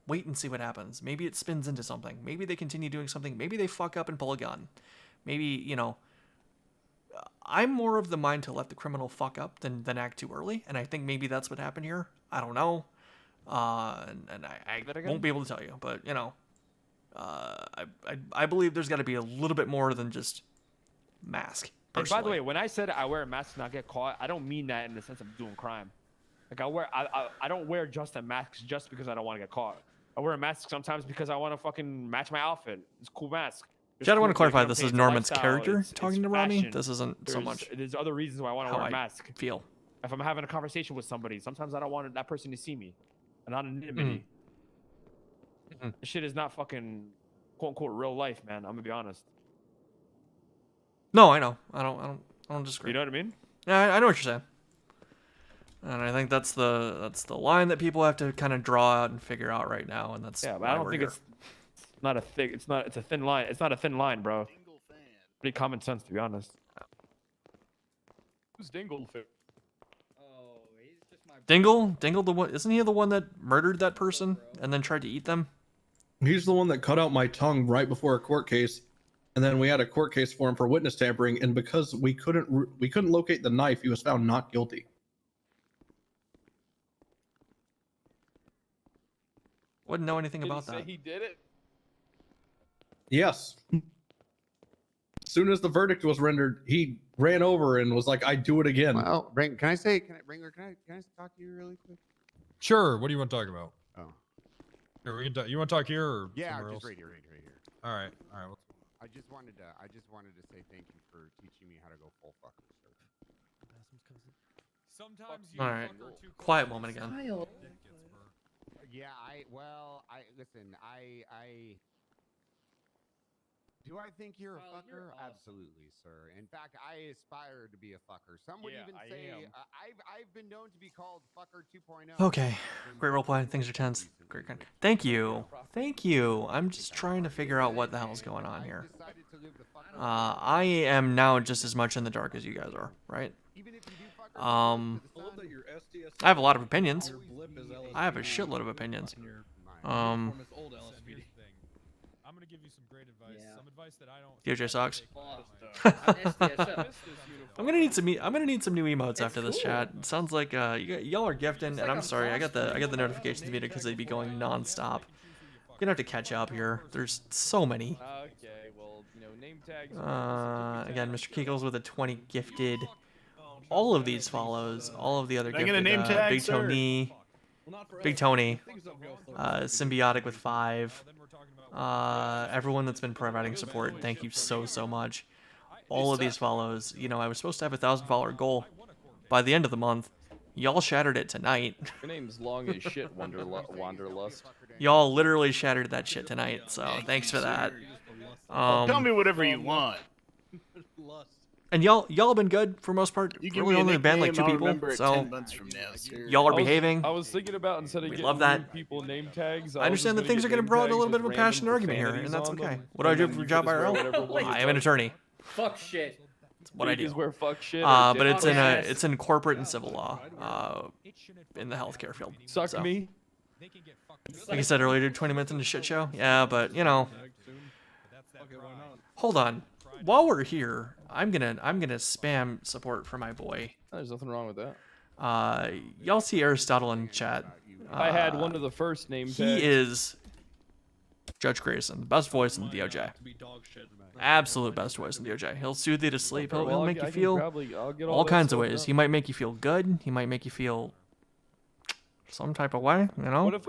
Wait and see what happens. Maybe it spins into something. Maybe they continue doing something. Maybe they fuck up and pull a gun. Maybe, you know, I'm more of the mind to let the criminal fuck up than act too early, and I think maybe that's what happened here. I don't know, and I won't be able to tell you, but you know, I believe there's got to be a little bit more than just mask. And by the personally. way, when I said I wear a mask to not get caught, I don't mean that in the sense of doing crime. Like I don't wear just a mask just because I don't want to get caught. I wear a mask sometimes because I want to fucking match my outfit. It's a cool mask. See, I don't want to Cool, clarify you know this what I'm is saying? It's a Norman's lifestyle, character it's talking to Rami. fashion. This isn't so much There's other reasons why I want to how wear a I mask. feel. If I'm having a conversation with somebody, sometimes I don't want that person to see me, and not anonymity. This shit is not fucking quote unquote real life, man. I'm gonna be honest. No, I know. I don't disagree. You know what I mean? Yeah, I know what you're saying. And I think that's the line that people have to kind of draw out and figure out right now, and that's Yeah, but why I don't we're think here. it's not a thick. It's not. It's a thin line. It's not a thin line, bro. Pretty common sense, to be honest. Who's Dinglefit? Oh, he's just my. Dingle, the one, isn't he the one that murdered that person and then tried to eat them? He's the one that cut out my tongue right before a court case, and then we had a court case for him for witness tampering, and because we couldn't locate the knife, he was found not guilty. Wouldn't know anything Did about he say that. he did it? Yes. As soon as the verdict was rendered, he ran over and was like, "I do it again." Well, can I talk to you really quick? Sure. What do you want to talk about? Oh. Here, we can talk, you want to talk here or Yeah, somewhere just else? right here. All right. All right. I just wanted to say thank you for teaching me how to go full fucker. Sometimes All right. Quiet moment again. Yeah, listen, do I think you're a fucker? awesome. Absolutely, sir. In fact, I aspire to be a fucker. Some would even say I've been known to be called fucker 2.0. Okay. Great roleplay. Things are tense. Great. Thank you. Thank you. I'm just trying to figure out what the hell's going on here. I am now just as much in the dark as you guys are, right? I have a lot of opinions. I have a shitload of opinions. I'm gonna give you some great advice. Some advice that I don't. DOJ sucks. I'm gonna need some new emotes after this chat. It sounds like y'all are gifting, and I'm sorry. I got the notifications muted because they'd be going nonstop. I'm gonna have to catch up here. There's so many. Okay, well, you know, name tags. Again, Mr. Kegels with a 20 gifted. All of these follows. All of the other Can I get a gifted. name tag, Big sir? Tony. Big Tony. Symbiotic with 5. Everyone that's been providing support, thank you so much. All of these follows. You know, I was supposed to have a 1,000-follower goal by the end of the month. Y'all shattered it tonight. Your name's long as shit, Wanderlust. Y'all literally shattered that shit tonight, so thanks for that. Tell me whatever you want. And y'all been good for most part. You give Really me a only banned like 2 nickname, I'll people, remember it so 10 months from now, sir. y'all are behaving. I was thinking about instead of We getting love that. new people name tags. I understand that things are going to brought a little bit of a passionate argument here, and that's okay. What do I do for job IRL? I am an attorney. Fuck shit. That's what I do. Is where fuck shit. But it's in corporate and civil law, in the healthcare field. Suck So, me. like I said earlier, dude, 20 minutes into shit show. Yeah, but you know. Hold on. While we're here, I'm gonna spam support for my boy. There's nothing wrong with that. Y'all see Aristotle in chat. I had one of the first name tags. He is Judge Grayson, the best voice in the DOJ. Absolute best voice in the DOJ. He'll soothe you to sleep. He'll make you feel I'll get all that kinds of stuff ways. done. He might make you feel good. He might make you feel some type of way, you know. What if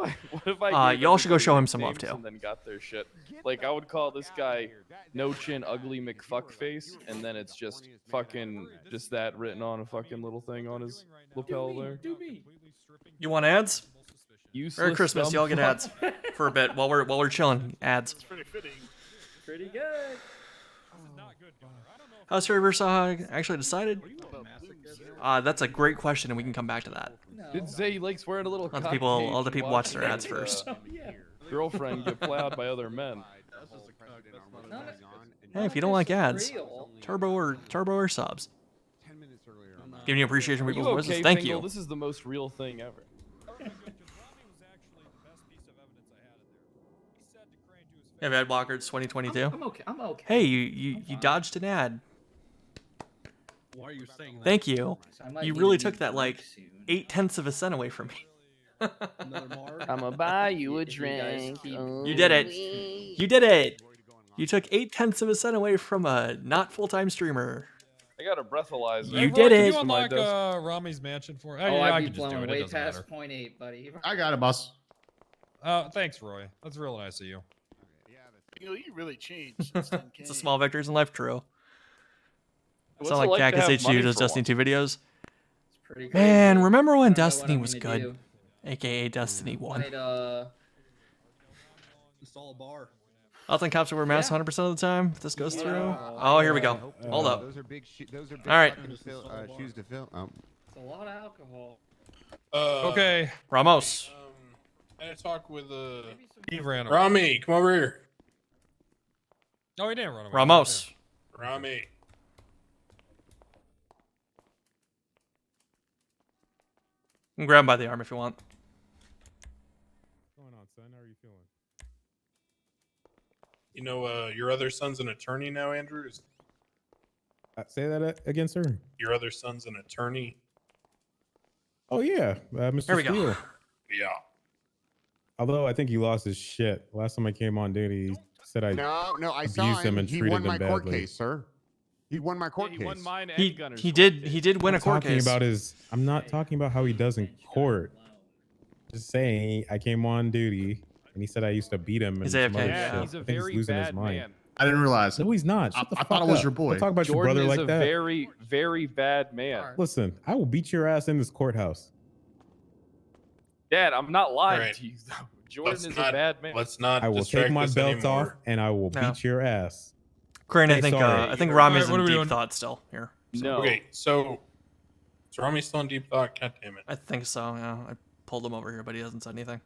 I gave y'all should go everybody show him some love nicknames too. and then got their shit? Like I would call this guy No Chin Ugly McFuckface, and then it's just fucking just that written on a fucking little thing on his lapel there. You want ads? Useless Merry Christmas, dumb y'all get ads fuck. for a bit while we're chilling. Ads. Pretty fitting. Pretty good. How's Fairverse actually decided? That's a great question, and we can come back to that. Did say he likes wearing a little. Let the cock people, cage all the and people watch their watching ads his, first. Girlfriend get plowed by other men. Hey, if you don't like ads, turbo or subs. Giving you appreciation for Are you people's voices. okay, Thank Fingal? you. This is the most real thing ever. Yeah, Ed Walker's 2022. I'm okay. I'm okay. Hey, you dodged an ad. Why are you saying that? Thank you. I might You need really a took new that like drink soon. 0.8 of a cent away from me. I'ma buy you a If you guys drink. keep- You did it. You did it. You took 0.8 of a cent away from a not full-time streamer. I got a breathalyzer. You did Can it. you unlock Rami's mansion for? Oh, yeah, I I'd be can just do blowing it. It way doesn't past matter. 0.8, buddy. I got it, boss. Thanks, Roy. That's real nice of you. You really changed. Since 10K. It's a small victories in life, true. What's Sound it like like to Cactus have H2 money does for Destiny 2 videos. It's pretty Man, crazy. remember when I don't know what Destiny I'm was gonna good? do. AKA Destiny 1. Might, Install a bar. Elton cops wear masks 100% of the time. If this goes through. Oh, here we go. Hold up. Those are big. Those are big All right. fucking shoes to fill. It's a lot of alcohol. Okay. Ramos. I had a talk with He ran away. Rami. Come over here. No, he didn't run away. Ramos. Rami. You can grab him by the arm if you want. What's going on, son? How are you feeling? You know, your other son's an attorney now, Andrew. Say that again, sir. Your other son's an attorney. Oh yeah, Mr. There we go. Steele. Yeah. Although I think he lost his shit. Last time I came on duty, he said I No, I saw abused him him. and He treated won him my court badly. case, sir. He won my court He case. won mine and He Gunner's he court did case. he did win a court talking case. about his. I'm not talking about how he does in court. Just saying, I came on duty and he said I used to beat him. And He's some AFK. other Yeah, shit. he's a I think very losing his bad mind. man. I didn't realize. No, he's not. Shut the I fuck thought it was up. your boy. Don't talk about Jordan your is brother like a that. very, very bad man. Listen, I will beat your ass in this courthouse. Dad, I'm not lying Alright. to you. Though. Jordan Let's is not- a bad man. Let's not I will distract take my this belt anymore. off and I will No. beat your ass. Crane, Hey, sorry. I think All Rami's right, what in are we deep doing? thought still here. No. Okay, so Rami's still in deep thought. God damn it. I think so. Yeah, I pulled him over here, but he hasn't said anything.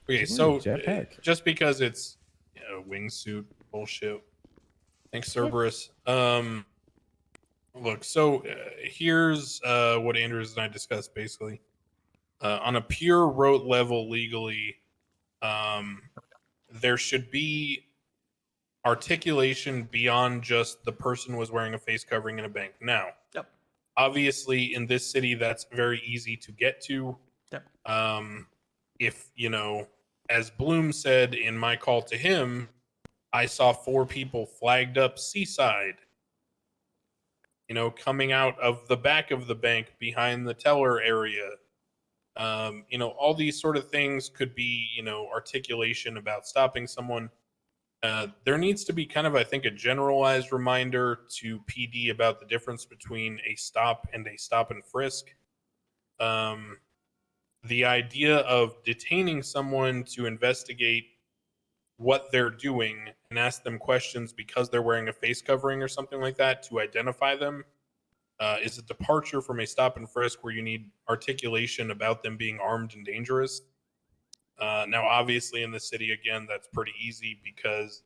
Okay, so jetpack. just because it's wingsuit bullshit. Thanks, Cerberus. Look, so here's what Andrews and I discussed basically. On a pure rote level legally, there should be articulation beyond just the person was wearing a face covering in a bank. Now, Yep. obviously in this city that's very easy to get to. Yep. If, as Bloom said in my call to him, I saw 4 people flagged up seaside, coming out of the back of the bank behind the teller area. All these sort of things could be, articulation about stopping someone. There needs to be kind of, I think, a generalized reminder to PD about the difference between a stop and a stop and frisk. The idea of detaining someone to investigate what they're doing and ask them questions because they're wearing a face covering or something like that to identify them is a departure from a stop and frisk where you need articulation about them being armed and dangerous. Now, obviously, in the city, again, that's pretty easy because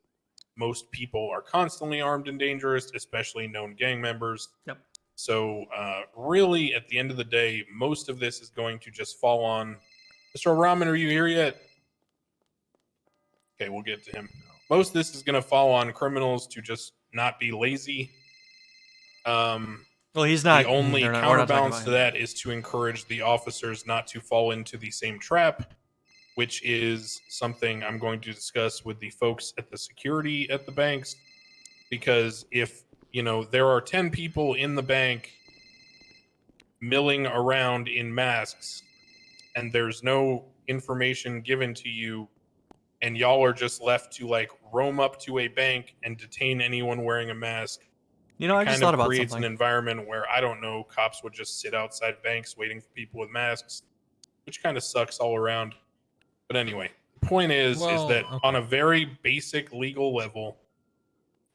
most people are constantly armed and dangerous, especially known gang members. Yep. So, really, at the end of the day, most of this is going to just fall on... Mr. Rahman, are you here yet? Okay, we'll get to him. Most of this is going to fall on criminals to just not be lazy. Well, he's not. The only we're not talking counterbalance about to him. that is to encourage the officers not to fall into the same trap, which is something I'm going to discuss with the folks at the security at the banks. Because if, there are 10 people in the bank milling around in masks, and there's no information given to you, and y'all are just left to like roam up to a bank and detain anyone wearing a mask. You know, I just thought about creates something. an environment where, I don't know, cops would just sit outside banks waiting for people with masks, which kind of sucks all around. But anyway, the point is that on a very basic legal level,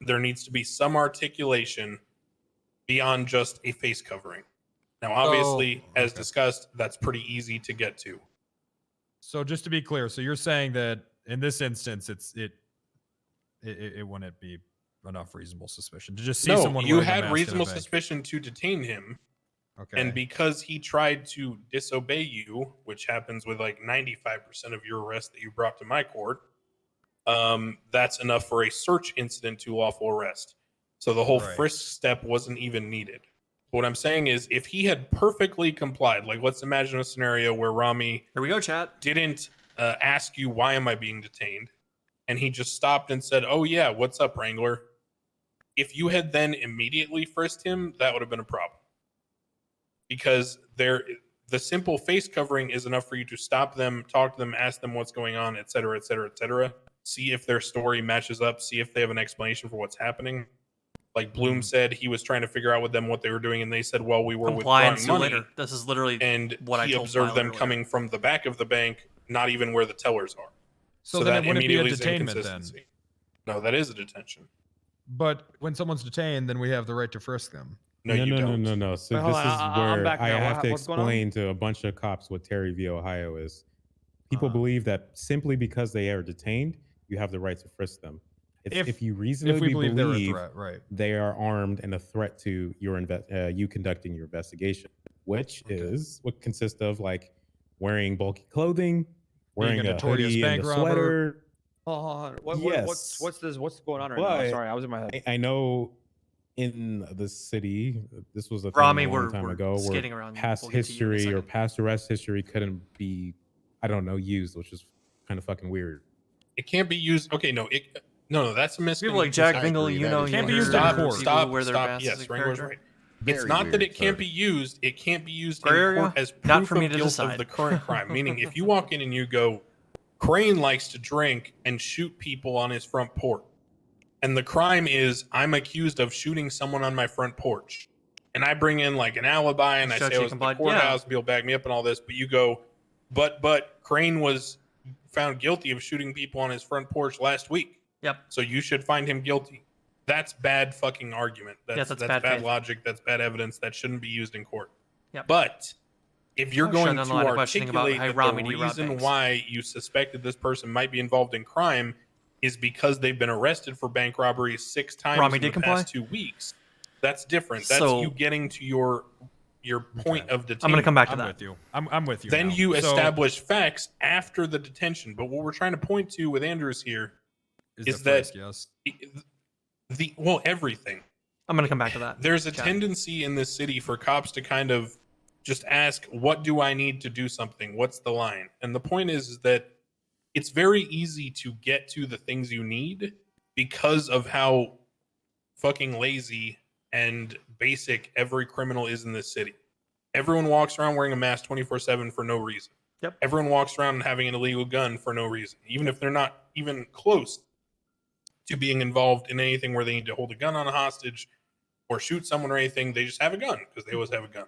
there needs to be some articulation beyond just a face covering. Now, obviously, as discussed, that's pretty easy to get to. So just to be clear, so you're saying that in this instance, it wouldn't be enough reasonable suspicion to just see someone you wearing a had mask reasonable in a bank. suspicion to detain him. Okay. And because he tried to disobey you, which happens with like 95% of your arrests that you brought to my court, that's enough for a search incident to lawful arrest. So the whole frisk step wasn't even needed. What I'm saying is, if he had perfectly complied, like let's imagine a scenario where Rami Here we go, chat. didn't ask you, why am I being detained? And he just stopped and said, oh yeah, what's up, Wrangler? If you had then immediately frisked him, that would have been a problem. Because the simple face covering is enough for you to stop them, talk to them, ask them what's going on, et cetera, et cetera, et cetera. See if their story matches up, see if they have an explanation for what's happening. Like Bloom said, he was trying to figure out with them what they were doing, and they said, well, we were Compliance withdrawing money. later. This is literally and what I he told observed Kyle them earlier. coming from the back of the bank, not even where the tellers are. So then that it wouldn't be a immediately is detainment then. inconsistency. No, that is a detention. But when someone's detained, then we have the right to frisk them. No, you don't. No. So Wait, this hold on, is I'm where back I now. have to What's going on? explain to a bunch of cops what Terry v. Ohio is. People believe that simply because they are detained, you have the right to frisk them. If you reasonably believe they're a believe threat, right. they are armed and a threat to your you conducting your investigation, which is what consists of like wearing bulky clothing, wearing Being a a notorious hoodie and bank a robber. sweater. Oh, Yes. what's this? What's going on right now? Sorry, I was in my head. I know in the city, this was a thing Rami, a long we're time ago, where skating around. past We'll get to you in a history or second. past arrest history couldn't be, I don't know, used, which is kind of fucking weird. It can't be used. Okay, no, that's a People like Jack Vingle, you know, Can't be used in court. people who wear their masks as Yes, a Wrangler's character. right. It's not that it can't be used. It can't be used Gray in area? court as Not proof for me of to guilt decide. of the current crime. Meaning, if you walk in and you go, Crane likes to drink and shoot people on his front porch, and the crime is I'm accused of shooting someone on my front porch, and I bring in like an alibi and I say I was at the courthouse, people back me up and all this, but you go, but Crane was found guilty of shooting people on his front porch last week. Yep. So you should find him guilty. That's bad fucking argument. That's bad faith. logic. That's bad evidence. That shouldn't be used in court. Yep. But if you're I've going shut to down a line of questioning about articulate how that Rami the do rob reason banks. why you suspected this person might be involved in crime is because they've been arrested for bank robbery 6 times Rami in the did comply? past 2 weeks, that's different. That's So- you getting to your point of detention. I'm going to come back to I'm that. with you. I'm with you. Then now. you So, establish facts after the detention. But what we're trying to point to with Andrews here is is the that frisk, yes. everything. I'm going to come back to that. There's a Chat. tendency in this city for cops to kind of just ask, what do I need to do something? What's the line? And the point is that it's very easy to get to the things you need because of how fucking lazy and basic every criminal is in this city. Everyone walks around wearing a mask 24/7 for no reason. Yep. Everyone walks around having an illegal gun for no reason, even if they're not even close to being involved in anything where they need to hold a gun on a hostage or shoot someone or anything. They just have a gun because they always have a gun.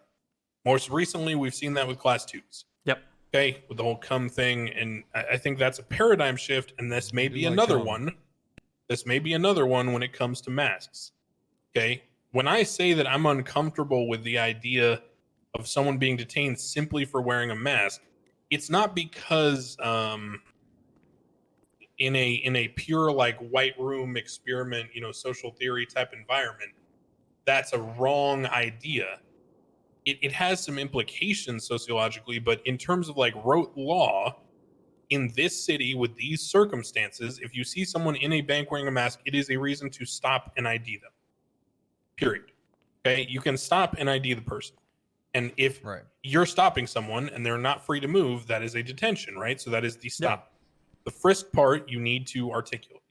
Most recently, we've seen that with class 2s. Yep. Okay, with the whole cum thing, and I think that's a paradigm shift, and this may be another one. This may be another one when it comes to masks. Okay, when I say that I'm uncomfortable with the idea of someone being detained simply for wearing a mask, it's not because in a pure like white room experiment, social theory type environment, that's a wrong idea. It has some implications sociologically, but in terms of like rote law in this city with these circumstances, if you see someone in a bank wearing a mask, it is a reason to stop and ID them. Period. Okay, you can stop and ID the person. And if you're stopping someone and they're not free to move, that is a detention, right? So that is the stop. The frisk part you need to articulate.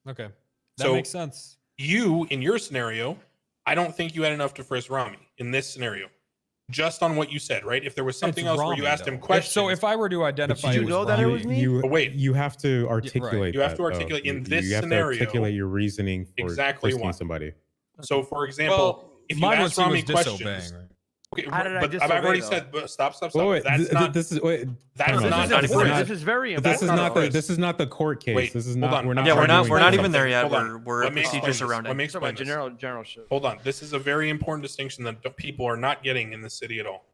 Okay. That makes sense. You, in your scenario, I don't think you had enough to frisk Rami in this scenario. just on what you said, right? If there was something else where you asked him If- questions. So if I were to identify, But it was Rami- But wait, You have to articulate. you have to that, though. articulate in this You have scenario to articulate your reasoning for exactly frisking why. somebody. So, for example, if you mine ask was he Rami was questions, disobeying, right? okay, How did I but I've already disobey, said. But stop. Wait, That's not. this is wait, That's time not. out. This is very But this is important. not the this is not the court case. Wait, this is hold not. on. We're not. Yeah, we're not arguing even there yet. Hold on. We're Let at me procedure explain this. surrounding. Let me explain this. General shit. Hold on. This is a very important distinction that people are not getting in the city at all.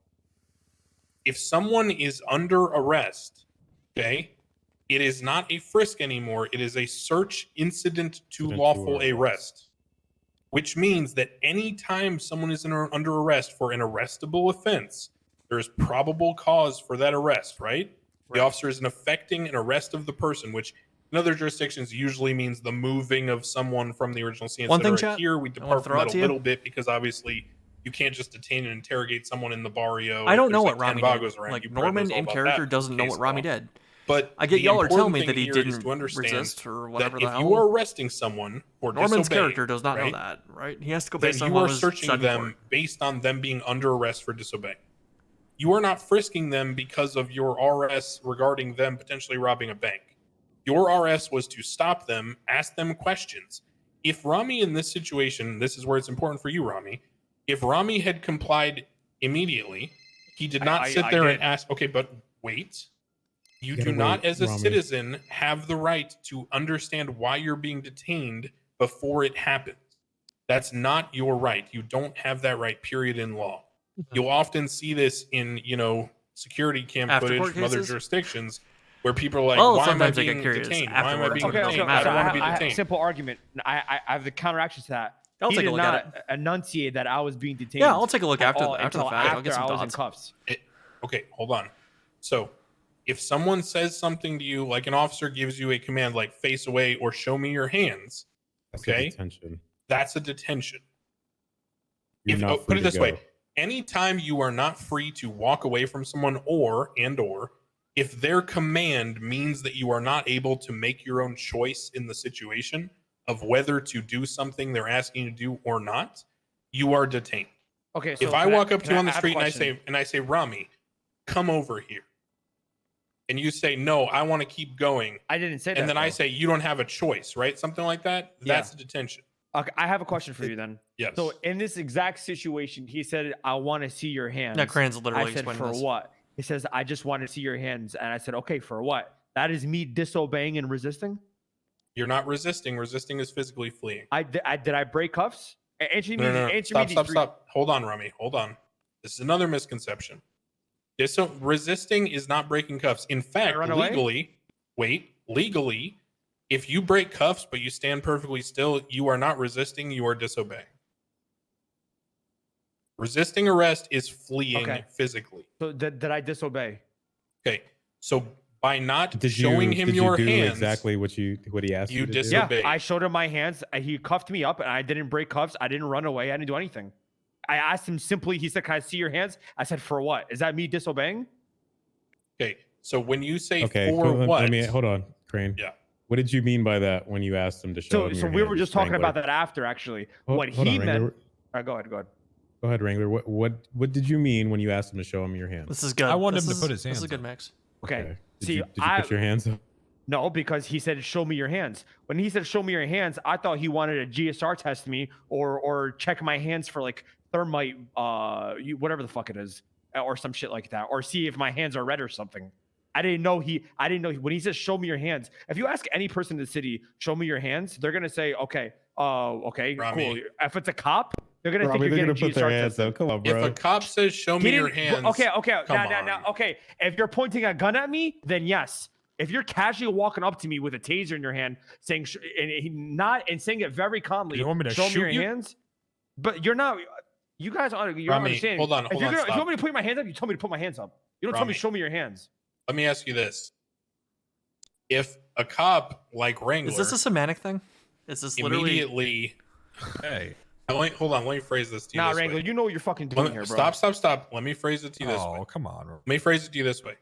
If someone is under arrest, okay, it is not a frisk anymore. It is a search incident to lawful arrest, which means that any time someone is under arrest for an arrestable offense, there is probable cause for that arrest, right? The officer is effecting an arrest of the person, which in other jurisdictions usually means the moving of someone from the original scene. One thing, Chat, chat, here we I wanna depart throw from out that to a you. little bit because obviously you can't just detain and interrogate someone in the barrio. I don't if know there's what like 10 Rami vagos did. around. Like You probably Norman knows all in about character that doesn't know case what Rami law. did. But I get the y'all are telling me important that he thing here is didn't to understand resist or whatever that the if hell. you are arresting someone for Norman's disobeying, character does not right, know that, right? He has to go then based on you what are was searching said in them court. based on them being under arrest for disobeying. You are not frisking them because of your RS regarding them potentially robbing a bank. Your RS was to stop them, ask them questions. If Rami in this situation, this is where it's important for you, Rami. If Rami had complied immediately, he did not sit there and ask, okay, but wait. You do not, as a citizen, have the right to understand why you're being detained before it happens. That's not your right. You don't have that right, period, in law. You'll often see this in, security cam After footage court from other cases? jurisdictions where people are like, Well, why am I sometimes I get being curious detained? Why am I being afterwards. detained? Okay, I don't want to be I have a detained. simple argument. I have the counteraction to that. I'll He take a did look at not enunciate that I was being detained. Yeah, I'll take a look after the until fact. I'll get some after I was in thoughts. cuffs. Okay, hold on. So if someone says something to you, like an officer gives you a command like face away or show me your hands, That's a okay, detention. that's a detention. You're not Put free it to this go. way, anytime you are not free to walk away from someone or if their command means that you are not able to make your own choice in the situation of whether to do something they're asking you to do or not, you are detained. Okay, so If I can walk up to can you on the I have a street and I say, Rami, come over here. And you say, no, I want to keep going. I didn't say that. And then I though. say, you don't have a choice, right? Something like that. Yeah. That's a detention. Okay, I have a question for you then. Yes. So in this exact situation, he said, I want to see your hands. Yeah, Cran's literally I said, explaining for this. what? He says, I just want to see your hands. And I said, okay, for what? That is me disobeying and resisting? You're not resisting. Resisting is physically fleeing. Did I break cuffs? Answer me. No. Answer me these three- Stop. Hold on, Rami. Hold on. This is another misconception. Resisting is not breaking cuffs. In fact, run away? legally, if you break cuffs but you stand perfectly still, you are not resisting, you are disobeying. Resisting arrest is fleeing physically. So did I disobey? Okay. So by not Did showing him your do hands, exactly what he asked you to do? disobeyed. Yeah, I showed him my hands. He cuffed me up, and I didn't break cuffs. I didn't run away. I didn't do anything. I asked him simply. He said, "Can I see your hands?" I said, "For what? Is that me disobeying?" Okay. So when you say Okay, for what? let me hold on, Crane. Yeah. What did you mean by that when you asked him to show him So your we were hands, just talking Wrangler? about that after, actually. What Hold he on, meant. Wrangler. All right, go ahead. Go ahead, Wrangler. What did you mean when you asked him to show him your hands? This is good. I want This him to is- put his hands This is a good up. mix. Okay. Did See, you put your hands up? No, because he said, "Show me your hands." When he said, "Show me your hands," I thought he wanted to GSR test me or check my hands for like thermite, whatever the fuck it is, or some shit like that, or see if my hands are red or something. I didn't know when he says, "Show me your hands." If you ask any person in the city, "Show me your hands," they're gonna say, "Okay, okay, Rami. cool." If it's a cop, they're gonna think Probably you're they're getting gonna put their GSR hands tested. up. Come on, If bro. a cop says, "Show He me your didn't- hands," Okay. come Now. on. Okay. If you're pointing a gun at me, then yes. If you're casually walking up to me with a taser in your hand, saying and saying it very calmly, You want me to show me shoot your you? hands. But you're not. You guys are. You're Rami, understanding. hold on, If you stop. want me to put my hands up, you tell me to put my hands up. You don't tell me Rami. to show me your hands. Let me ask you this: if a cop like Wrangler Is this a semantic thing? Is this literally? immediately, Hey. hold on, let me phrase this to you. Nah, this Wrangler, way. you know what you're fucking doing here, bro. Stop. Let me phrase it to you this way. Oh, come on. Let me phrase it to you this way.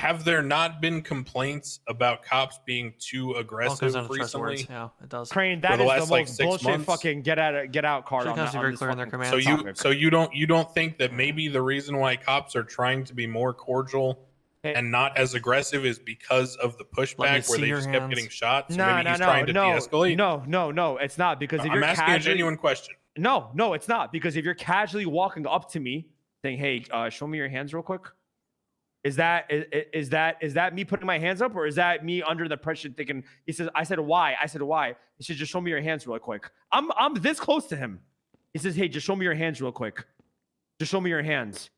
have there not been complaints about cops being too All aggressive comes down to trust recently? words. Yeah, it does. Crane, For that the is last, the like, most 6 bullshit months? fucking get out card Should on, have to be on very this clear in their fucking commands. So topic. you don't think that maybe the reason why cops are trying to be more cordial and not as aggressive is because of the Let me pushback where see they your just kept hands. getting shot? So No, maybe no, he's no, trying to no, de-escalate? no, it's not, because if I'm you're asking a genuine question. No, it's not, because if you're casually walking up to me saying, "Hey, show me your hands real quick," is that me putting my hands up, or is that me under the pressure thinking? He says, "I said why?" He said, "Just show me your hands real quick." I'm this close to him. He says, "Hey, just show me your hands real quick. Just show me your hands."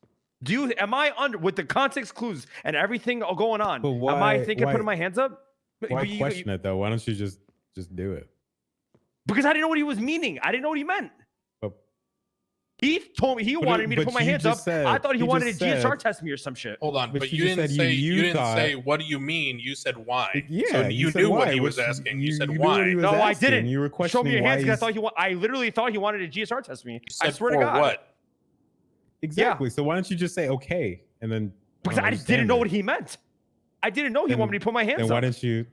Am I under with the context clues and everything going on? But Am I thinking putting my hands up? Why question it though? Why don't you just do it? Because I didn't know what he was meaning. I didn't know what he meant. But, He told me he wanted me to put my hands up. I thought he wanted to GSR test me or some shit. Hold on, but you just didn't said say you didn't thought- say what do you mean? You said why. Yeah, so you you said knew what why, he was which asking. you You said knew why. what he was No, I asking. didn't. You were Show me questioning your why hands, 'cause he's- I literally thought he wanted to GSR test me. You I said swear to for God. what? Exactly. So why don't you just say okay and then? Because I didn't know what he meant. I didn't know he wanted me to put my hands Then up. why didn't you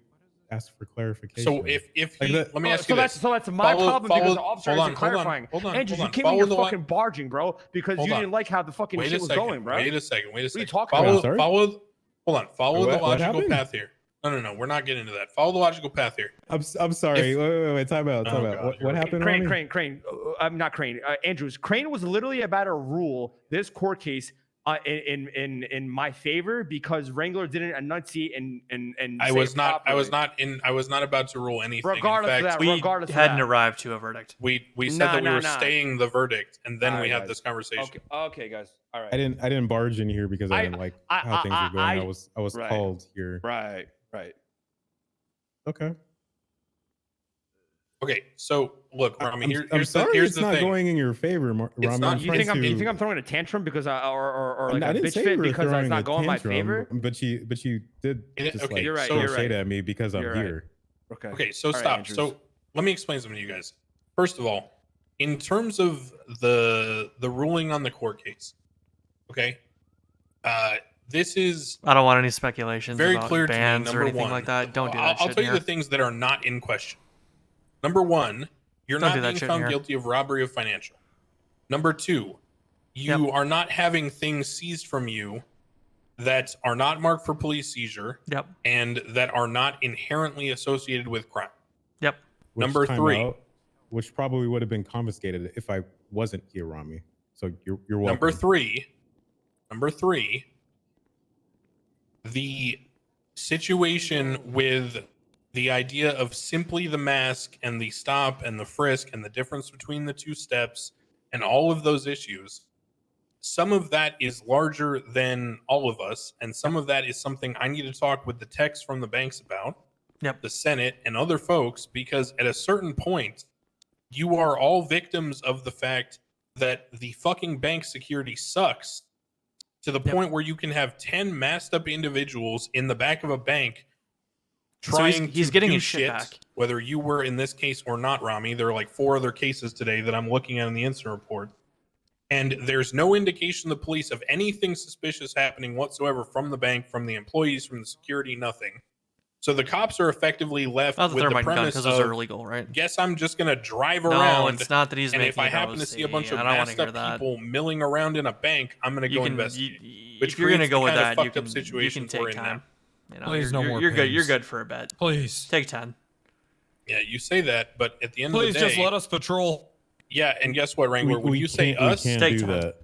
ask for clarification? So if Like he, that- let me ask so you this. that's my problem because the officer hold on, isn't clarifying. Hold on, Andrews, hold you on. came in Follow here the fucking barging, bro, because Hold you on. didn't like how the fucking Wait shit a was second. going, bro. Wait a second. What are you talking Follow, about? sorry? follow. Hold on. Follow the What logical happened? path here. No. We're not getting into that. Follow the logical path here. I'm sorry. If- wait. Time out. Oh, What, God, what happened? Crane, Ronnie? I'm not Crane. Andrews. Crane was literally about to rule this court case in my favor because Wrangler didn't enunciate and I say was it not. I was properly. not. I was not about to rule anything. Regardless in of fact, that, We regardless of hadn't that. arrived to a verdict. we said that we were Nah. staying the verdict, and then All we right, had guys. this conversation. Okay, guys. All right. I didn't barge in here because I didn't like how things were going. I was right. called here. Right. Okay. Okay, so look, Rami. I'm Here's sorry the it's not thing. going in your favor, Rami. not- You think I'm throwing a tantrum because or like I a didn't bitch say fit you were because throwing it's not a going my tantrum, favor? But you did just Okay, like you're right, throw you're shade right. at me because I'm You're right. here. Okay. So All right, stop. Andrews. So let me explain something to you guys. First of all, in terms of the ruling on the court case, okay, this is I don't want any speculations very about clear to me. bans or Number anything one, like that. Don't do that I'll shit tell you here. the things that are not in question. Number one, you're Don't do not that being shit found here. guilty of robbery of financial. Number two, you are not having things seized from you that are not marked for police seizure Yep. and that are not inherently associated with crime. Yep. Number three. Which probably would have been confiscated if I wasn't here, Rami. So you're welcome. Number three, the situation with the idea of simply the mask and the stop and the frisk and the difference between the two steps and all of those issues, some of that is larger than all of us, and some of that is something I need to talk with the techs from the banks about, the Senate and other folks, because at a certain point, you are all victims of the fact that the fucking bank security sucks to the point where you can have 10 masked up individuals in the back of a bank trying he's to getting do his shit back. whether you were in this case or not, Rami. There are like 4 other cases today that I'm looking at in the incident report. And there's no indication to the police of anything suspicious happening whatsoever from the bank, from the employees, from the security, nothing. So the cops are effectively left Not that with they're the making gun premise because those of, are illegal, right? guess I'm just going to drive No, around. it's not that he's and if making I happen to those. see a bunch of I don't wanna masked hear up that. people milling around in a bank, I'm going to go investigate. If you're gonna go with that, you can we're take in time. now. You know, Please, you're, no more you're good. You're pings. good for a bit. Please. Take 10. Yeah, you say that, but at the end Please of the day, just let us patrol. yeah, and guess what, Wrangler? When you say us,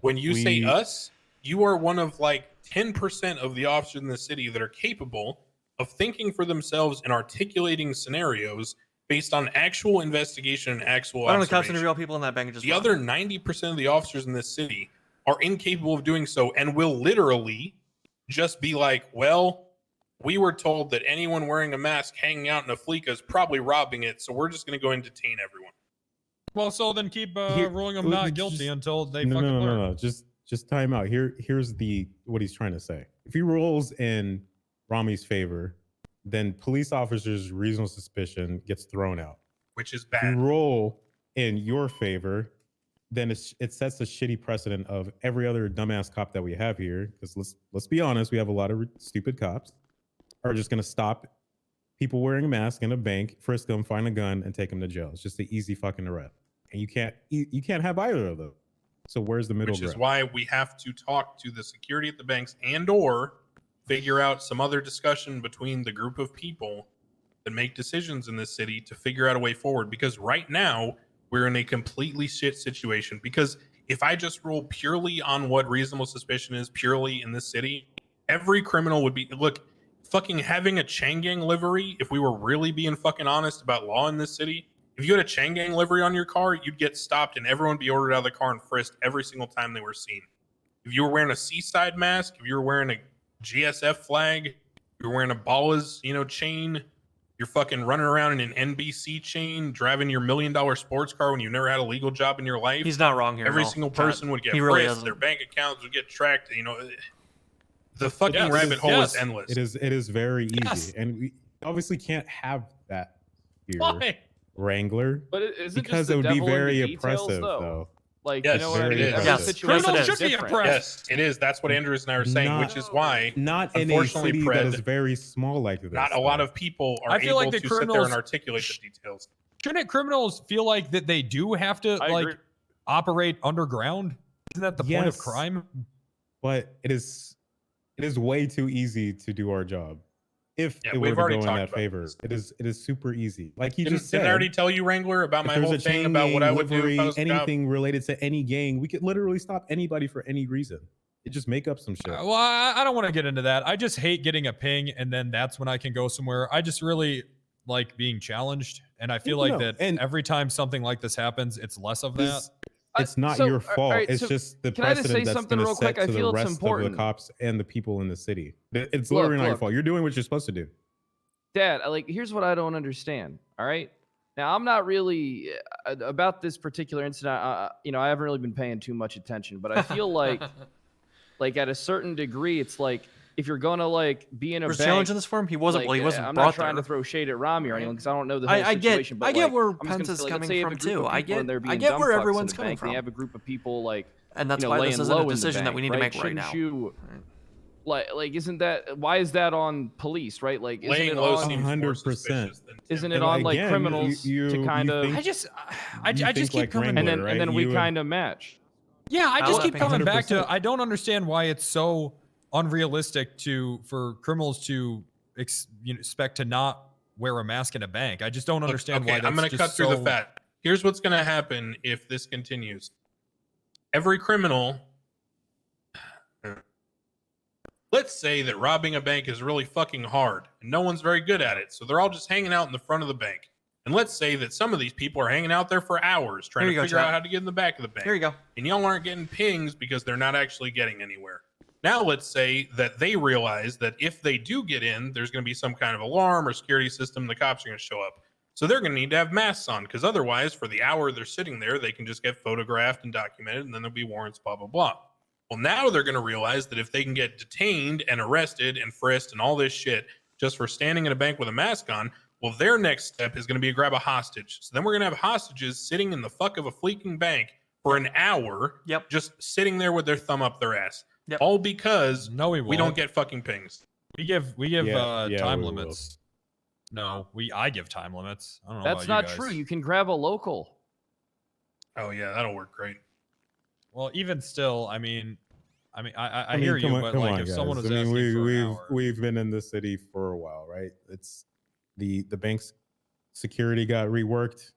when you say us, you are one of like 10% of the officers in the city that are capable of thinking for themselves and articulating scenarios based on actual investigation and actual Why don't the cops observation. interview all people in that bank and just The rob other them? 90% of the officers in this city are incapable of doing so and will literally just be like, well, we were told that anyone wearing a mask hanging out in a fleeca is probably robbing it, so we're just going to go and detain everyone. Well, so then keep ruling them not guilty until they fucking learn. No. Just time out. Here's what he's trying to say. If he rules in Rami's favor, then police officers' reasonable suspicion gets thrown out. Which is If you bad. roll in your favor, then it sets a shitty precedent of every other dumbass cop that we have here. Because let's be honest, we have a lot of stupid cops are just gonna stop people wearing a mask in a bank, frisk them, find a gun, and take them to jail. It's just the easy fucking arrest, and you can't have either of them. So where's the middle Which is ground? why we have to talk to the security at the banks and/or figure out some other discussion between the group of people that make decisions in this city to figure out a way forward. Because right now we're in a completely shit situation. Because if I just rule purely on what reasonable suspicion is purely in this city, every criminal would be fucking having a chain gang livery. If we were really being fucking honest about law in this city, if you had a chain gang livery on your car, you'd get stopped and everyone would be ordered out of the car and frisked every single time they were seen. If you were wearing a Seaside mask, if you were wearing a GSF flag, you're wearing a Ballas, chain, you're fucking running around in an NBC chain, driving your $1 million sports car when you never had a legal job in your life. He's not wrong here. Every no. single person would get He really frisked. Their bank accounts would get tracked. The fucking rabbit hole is endless. It is very easy, and we obviously can't have that here, Why? Wrangler. But is it because just it would the be devil in the very details, oppressive, though? though. Like, Yes, you know what I it mean? is. Every Yes. situation Criminals is should be different. Yes, it is. That's what Andrews and I are saying, which is why, not in a unfortunately, city Pred, that is very small like this. not a lot of people are I feel able like the to sit there criminals and articulate the details. Shouldn't criminals feel like that they do have to agree. operate underground? Isn't that the point of Yes. crime? But it is way too easy to do our job. If Yeah, it were we've to already go in talked that about favor, it is super easy. Like he just said, Didn't I already tell you, Wrangler, about if my there's whole a thing chain about what gang, I would do if I livery, was the cop? anything related to any gang, we could literally stop anybody for any reason. It just make up some shit. Well, I don't want to get into that. I just hate getting a ping and then that's when I can go somewhere. I just really like being challenged. And I feel like that every time something like this happens, it's less of that. It's not So, your fault. alright, it's so just the can I just say precedent that's something going to real set quick? I to the feel it's rest of the important. cops and the people in the city. It's Look, literally not your look. fault. You're doing what you're supposed to do. Dad, here's what I don't understand. All right. Now, I'm not really about this particular incident. I haven't really been paying too much attention, but I feel like at a certain degree, it's like if you're gonna be in a There's bank, challenge in this for him. He wasn't. Well, he wasn't I'm brought not trying there. to throw shade at Rami or anything because I don't know the whole I get. situation. But I get where I'm just gonna Pence is say, let's coming say you have from a group too. of I people and get. they're I being get dumb where fucks in everyone's the coming bank, from. and you have a group of people And that's why laying this is low a in the decision that we bank, need to right? make right now. Shouldn't you, isn't that why is that on police, right? Like, isn't Laying it low on seems more 100%. suspicious than Isn't it And on again, criminals to kind of? I just think keep like coming Wrangler, And right? then we You kind of match. Yeah, I just keep coming back to 100%. I don't understand why it's so unrealistic for criminals to expect to not wear a mask in a bank. I just don't understand why that's I'm going to cut through the fat. Here's what's going to happen if this continues. Every criminal, let's say that robbing a bank is really fucking hard and no one's very good at it. So they're all just hanging out in the front of the bank. And let's say that some of these people are hanging out there for hours trying to figure out how to get in the back of the bank. Here you go. And y'all aren't getting pings because they're not actually getting anywhere. Now let's say that they realize that if they do get in, there's going to be some kind of alarm or security system. The cops are going to show up. So they're going to need to have masks on because otherwise for the hour they're sitting there, they can just get photographed and documented and then there'll be warrants, blah, blah, blah. Well, now they're going to realize that if they can get detained and arrested and frisked and all this shit just for standing in a bank with a mask on, well, their next step is going to be to grab a hostage. So then we're going to have hostages sitting in the fuck of a fleeking bank for an hour, just sitting there with their thumb up their ass. All because we don't get fucking pings. We give Yeah, time we will. limits. No, I give time limits. I don't know That's about not you true. guys. You can grab a local. Oh yeah, that'll work great. Well, even still, I mean, I mean, hear you, come on, but come like on, if guys. someone was I mean, asking for an hour, we've been in this city for a while, right? It's the bank's security got reworked.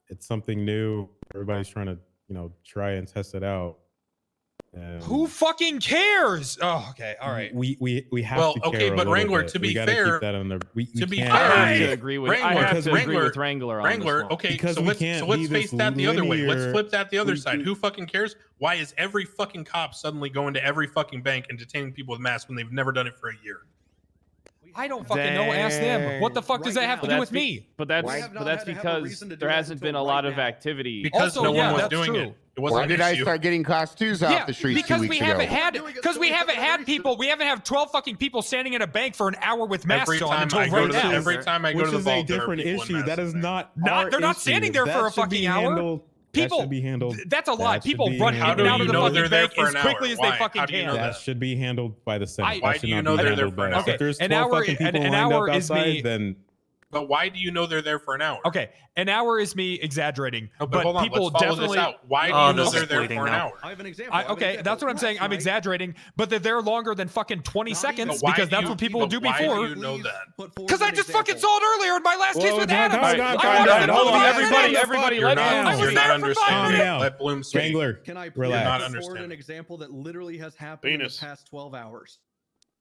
It's something new. Everybody's trying to try and test it out. And who fucking cares? Oh, okay, all right. We have Well, to care okay, a but little Wrangler, bit. to We be gotta fair- keep that on the, we to be can't fair- I Hey, have to agree with Wrangler, I have to agree with Wrangler, Wrangler on this one. okay, Because so we let's can't face be this that the other way. Let's linear- flip that the other we- side. Who fucking cares? Why is every fucking cop suddenly going to every fucking bank and detaining people with masks when they've never done it for a year? I don't fucking know. Ask them. What the fuck does that have to do with me? But that's We have not that's had to have a because reason to do there that hasn't been a until lot right of now. activity. Because Also, no yeah, one was that's doing true. it. It wasn't Why an did I issue. start getting class 2s off the streets 2 because weeks we ago? haven't had people. We haven't had 12 fucking people standing in a bank for an hour with masks Every on time until I go right to now. every time I go which to the is vault, a there are different people in issue. masks That is there. not. Not- our they're not issue. standing there That for a should be fucking hour. handled- People, should be handled. that's a lot. That should People be run in handled. and How out do of you the know fucking they're there bank for as an quickly hour? as they Why? fucking How do you can. know That that? should be handled by the Senate. Why That should do you not know be they're there handled for an by us. hour? If there's An 12 hour- fucking people an lined hour up is outside, me- then But why do you know they're there for an hour? Okay, an hour is me exaggerating, No, but hold on. people Let's follow definitely. this out. Why do Oh, you know this they're is there bleeding for an now. hour? I have an example. Okay, that's what I'm saying. I'm exaggerating, but that they're longer than fucking 20 seconds Why because do that's you- what people but do why before. do you know that? Because I just fucking saw it earlier in my last case with Whoa, Adams. calm down, I calm watched down. it for Hold on, 5 everybody, minutes. everybody, You're let not, Bloom I was you're there not for 5 understanding. minutes. down. Let Bloom speak. Wrangler, Can I relax. not forward understanding. an example that literally has happened Venus. in the past 12 hours?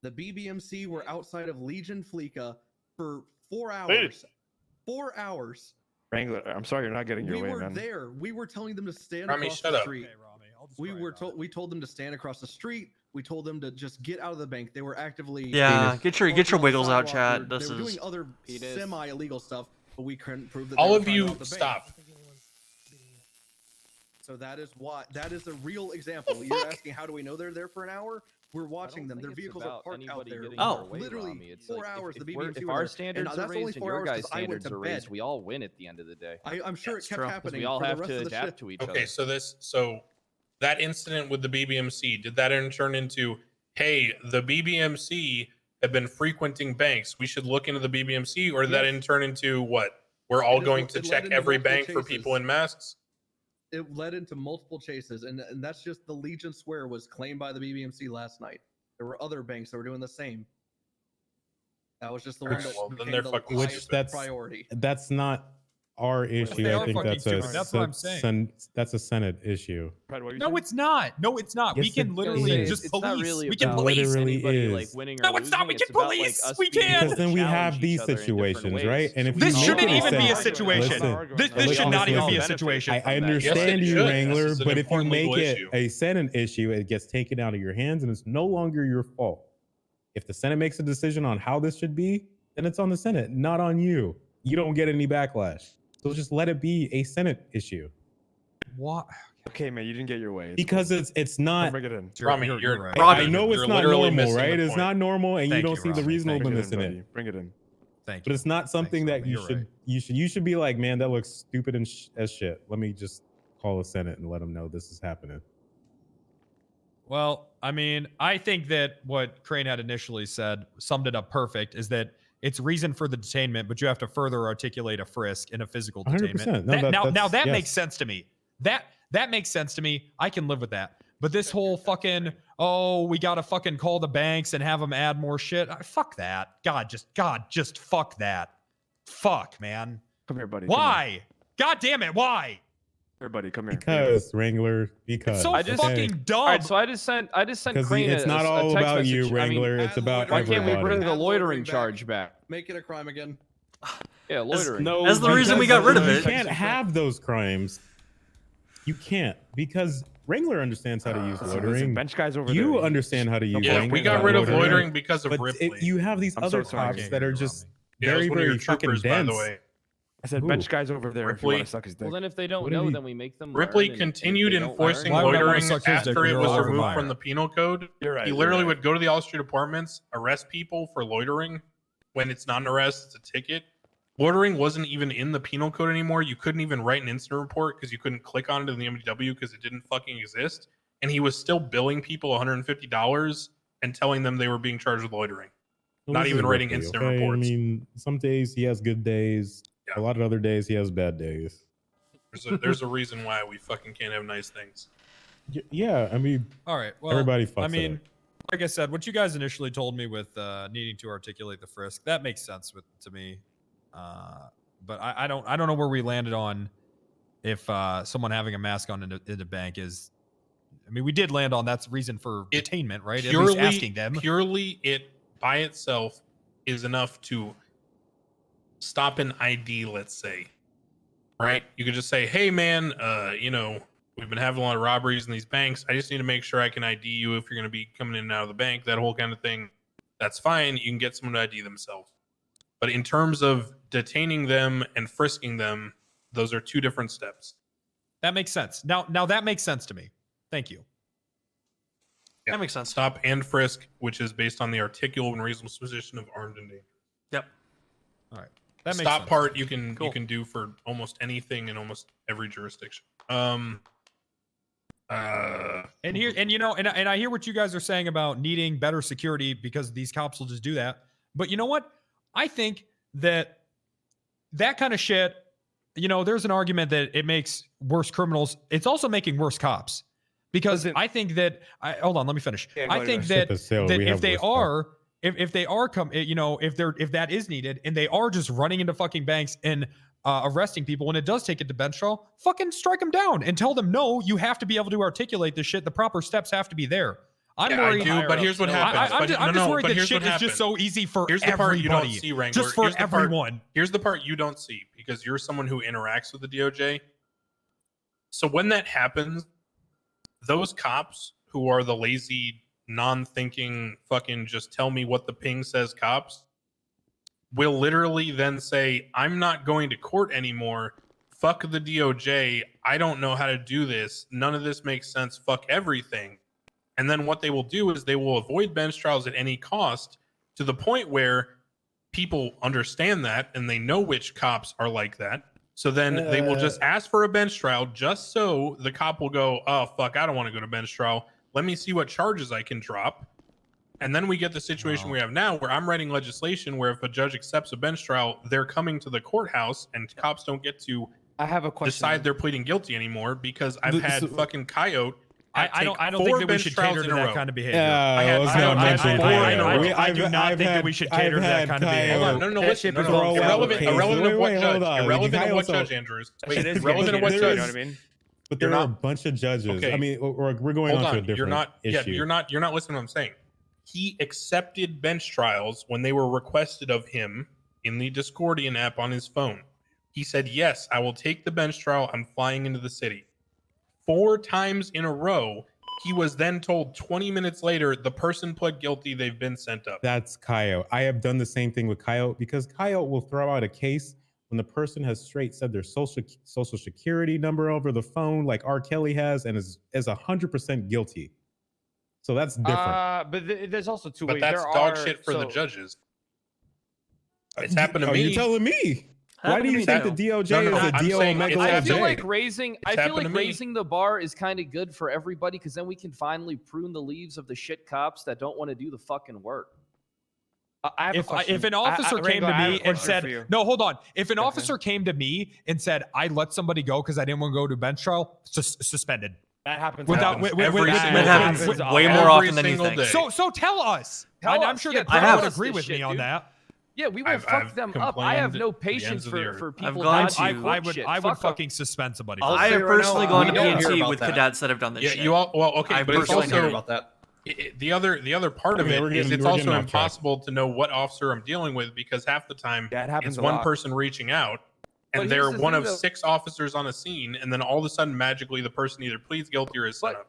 The BBMC were outside of Legion Fleeka for 4 hours. Venus. 4 hours. Wrangler, I'm sorry you're not getting your We way, were man. there. We were telling them to stand Rami, across shut the up. street. We told them to stand across the street. We told them to just get out of the bank. They were actively Yeah, get your parking on the wiggles out, sidewalk. chat. They This were doing is other semi-illegal stuff, but we couldn't prove that. All they were of trying to you, rob the bank. stop. So that is a real example. You're asking how do we know they're there for an hour? We're watching them. Their vehicles are parked out there. Oh. Literally 4 hours. The BBMC If were our there. standards And are that's only raised and 4 your hours guys' 'cause I went standards to are bed. raised, we all win at the end of the day. I'm sure That's it kept true. 'Cause happening. we all for the have rest to of the adapt shift. to each Okay, other. so that incident with the BBMC, did that in turn into, hey, the BBMC have been frequenting banks, we should look into the BBMC, or did that Yes. in turn into what? We're all It going to led check into every multiple bank for people chases. in masks? It led into multiple chases, and that's just the Legion Square was claimed by the BBMC last night. There were other banks that were doing the same. That was just the one Okay, that well, then became they're the fucking highest stupid. priority. That's not our issue. they I are think fucking that's stupid. a That's what I'm saying. that's a Senate issue. Fred, what are you No, saying? it's not. No, it's not. We Yes, can it literally is. just It's police. not really We can about police. Literally anybody like is. winning or No, it's not. losing. We It's can about, police. Like, us We being can. able Because to then we challenge have each these other in different situations, ways. right? And So if we This you all shouldn't make it a even be a Senate- situation. Listen, This should not even be a listen. situation. I from that. understand Yes, it you, should. Wrangler, This is an but if you important make legal it issue. a Senate issue, it gets taken out of your hands and it's no longer your fault. If the Senate makes a decision on how this should be, then it's on the Senate, not on you. You don't get any backlash. So just let it be a Senate issue. What? Okay, man, you didn't get your way. It's Because cool. it's not. Bring it in. Rami, You're you're right. I know you're it's not literally normal, missing the right? It's point. not normal, and Thank you don't you, see the Rami. Thank you. reasonableness in Bring it it. in, buddy. Bring it in. Thank you. But it's not something Thanks, that Rami. you You're should right. you should be like, man, that looks stupid and as shit. Let me just call the Senate and let them know this is happening. Well, I mean, I think that what Crane had initially said summed it up perfect is that it's reason for the detainment, but you have to further articulate a frisk in a physical 100%. detainment. No, Now that yes. makes sense to me. That makes sense to me. I can live with that. But this whole fucking, oh, we got to fucking call the banks and have them add more shit. Fuck that. God, just fuck that. Fuck, man. Come here, buddy. Come Why? God damn it. Why? here, buddy. Come here. Because Wrangler, because It's so fucking dumb. All right, so I just sent because Crane it's not a all text about you, message. Wrangler. It's about why can't we everybody. bring the Add loitering back. charge back? Make it a crime again. Yeah, loitering. No, That's the reason we got rid of you it. can't have those crimes. You can't because Wrangler understands how to use Listen, loitering. bench guys over You there. understand how to use. Yeah, we got rid of loitering because of But Ripley. you have these I'm other so sorry, cops King. that are just Yeah, it was very, one of your very fucking troopers, by dense. the way. I said Who? bench guys over there. If you Ripley. want to suck his dick. Well, then if they don't What did know, he- then we make them. Ripley learn, and continued if they don't enforcing Why would I wanna loitering suck his dick after when it you're was over removed mine? from the penal code. You're right. He you're literally right. would go to the Austria departments, arrest people for loitering when it's not an arrest, it's a ticket. Loitering wasn't even in the penal code anymore. You couldn't even write an incident report because you couldn't click on it in the MDW because it didn't fucking exist. And he was still billing people $150 and telling them they were being charged with loitering. Well, Not this even is writing Ripley, incident okay? reports. I mean, some days he has good days. Yeah. A lot of other days he has bad days. There's a reason why we fucking can't have nice things. Yeah, I mean, All right. Well, everybody fucks I it mean, up. like I said, what you guys initially told me with needing to articulate the frisk, that makes sense to me. But I don't know where we landed on if someone having a mask on in a bank is. I mean, we did land on that's reason for detainment, right? At least asking them. Purely, it by itself is enough to stop an ID. Let's say, right? You could just say, "Hey, man, we've been having a lot of robberies in these banks. I just need to make sure I can ID you if you're going to be coming in and out of the bank." That whole kind of thing. That's fine. You can get someone to ID themselves. But in terms of detaining them and frisking them, those are two different steps. That makes sense. Now that makes sense to me. Thank you. Yeah. That makes sense. Stop and frisk, which is based on the articulable and reasonable suspicion of armed and dangerous. Yep. All right. That makes Stop sense. part you can Cool. do for almost anything in almost every jurisdiction. And here, and you know, and I hear what you guys are saying about needing better security because these cops will just do that. But you know what? I think that kind of shit, you know, there's an argument that it makes worse criminals. It's also making worse cops because I think that hold on, let me finish. I think that if they are, if they are you know, if that is needed and they are just running into fucking banks and arresting people when it does take it to bench trial, fucking strike them down and tell them, no, you have to be able to articulate this shit. The proper steps have to be there. I'm worried. I do, but here's what happens. I'm just worried that shit is just so easy for here's the everybody. Part you don't see, Wrangler. Just for everyone. Here's the part you don't see because you're someone who interacts with the DOJ. So when that happens, those cops who are the lazy, non-thinking, fucking just tell me what the ping says cops will literally then say, I'm not going to court anymore. Fuck the DOJ. I don't know how to do this. None of this makes sense. Fuck everything. And then what they will do is they will avoid bench trials at any cost to the point where people understand that and they know which cops are like that. So then they will just ask for a bench trial just so the cop will go, oh, fuck, I don't want to go to bench trial. Let me see what charges I can drop. And then we get the situation we have now where I'm writing legislation where if a judge accepts a bench trial, they're coming to the courthouse and cops don't get to decide they're pleading guilty anymore because I've had fucking Coyote. I don't think that we should cater to that kind of behavior. I do not think that we should cater to that kind of behavior. Hold on, no, listen. Irrelevant of what judge. Irrelevant of what judge, Andrews. Irrelevant of what judge. You know what I mean? But there are a bunch of judges. Okay. I mean, or we're going on to a different issue. You're not listening to what I'm saying. He accepted bench trials when they were requested of him in the Discordian app on his phone. He said, yes, I will take the bench trial. I'm flying into the city. 4 times in a row, he was then told 20 minutes later, the person pled guilty, they've been sent up. That's Coyote. I have done the same thing with Coyote because Coyote will throw out a case when the person has straight said their social security number over the phone like R. Kelly has and is 100% guilty. So that's different. But there's also two ways. But that's dog shit for the judges. It's happened to me. You're telling me. Why do you think the DOJ is a DO? I feel like raising the bar is kind of good for everybody because then we can finally prune the leaves of the shit cops that don't want to do the fucking work. If an officer came to me and said, no, hold on. If an officer came to me and said, I let somebody go because I didn't want to go to bench trial, suspended. That happens. Happens way more often than you think. So tell us. I'm sure that Pat would agree with me on that. Yeah, we will fuck them up. I have no patience for people. I would fucking suspend somebody. I have personally gone to PNC with cadets that have done this shit. Okay, but it's also about that. The other part of it is it's also impossible to know what officer I'm dealing with because half the time it's one person reaching out and they're one of 6 officers on a scene, and then all of a sudden magically the person either pleads guilty or is set up.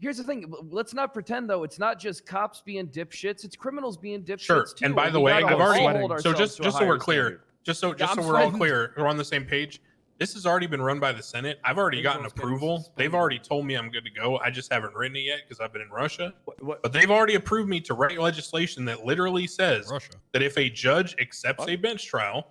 Here's the thing. Let's not pretend though. It's not just cops being dipshits. It's criminals being dipshits sure. too. And by the way, I've already. So just so we're clear, just so we're all clear, we're on the same page. This has already been run by the Senate. I've already gotten approval. They've already told me I'm good to go. I just haven't written it yet because I've been in Russia. But they've already approved me to write legislation that literally says that if a judge accepts a bench trial,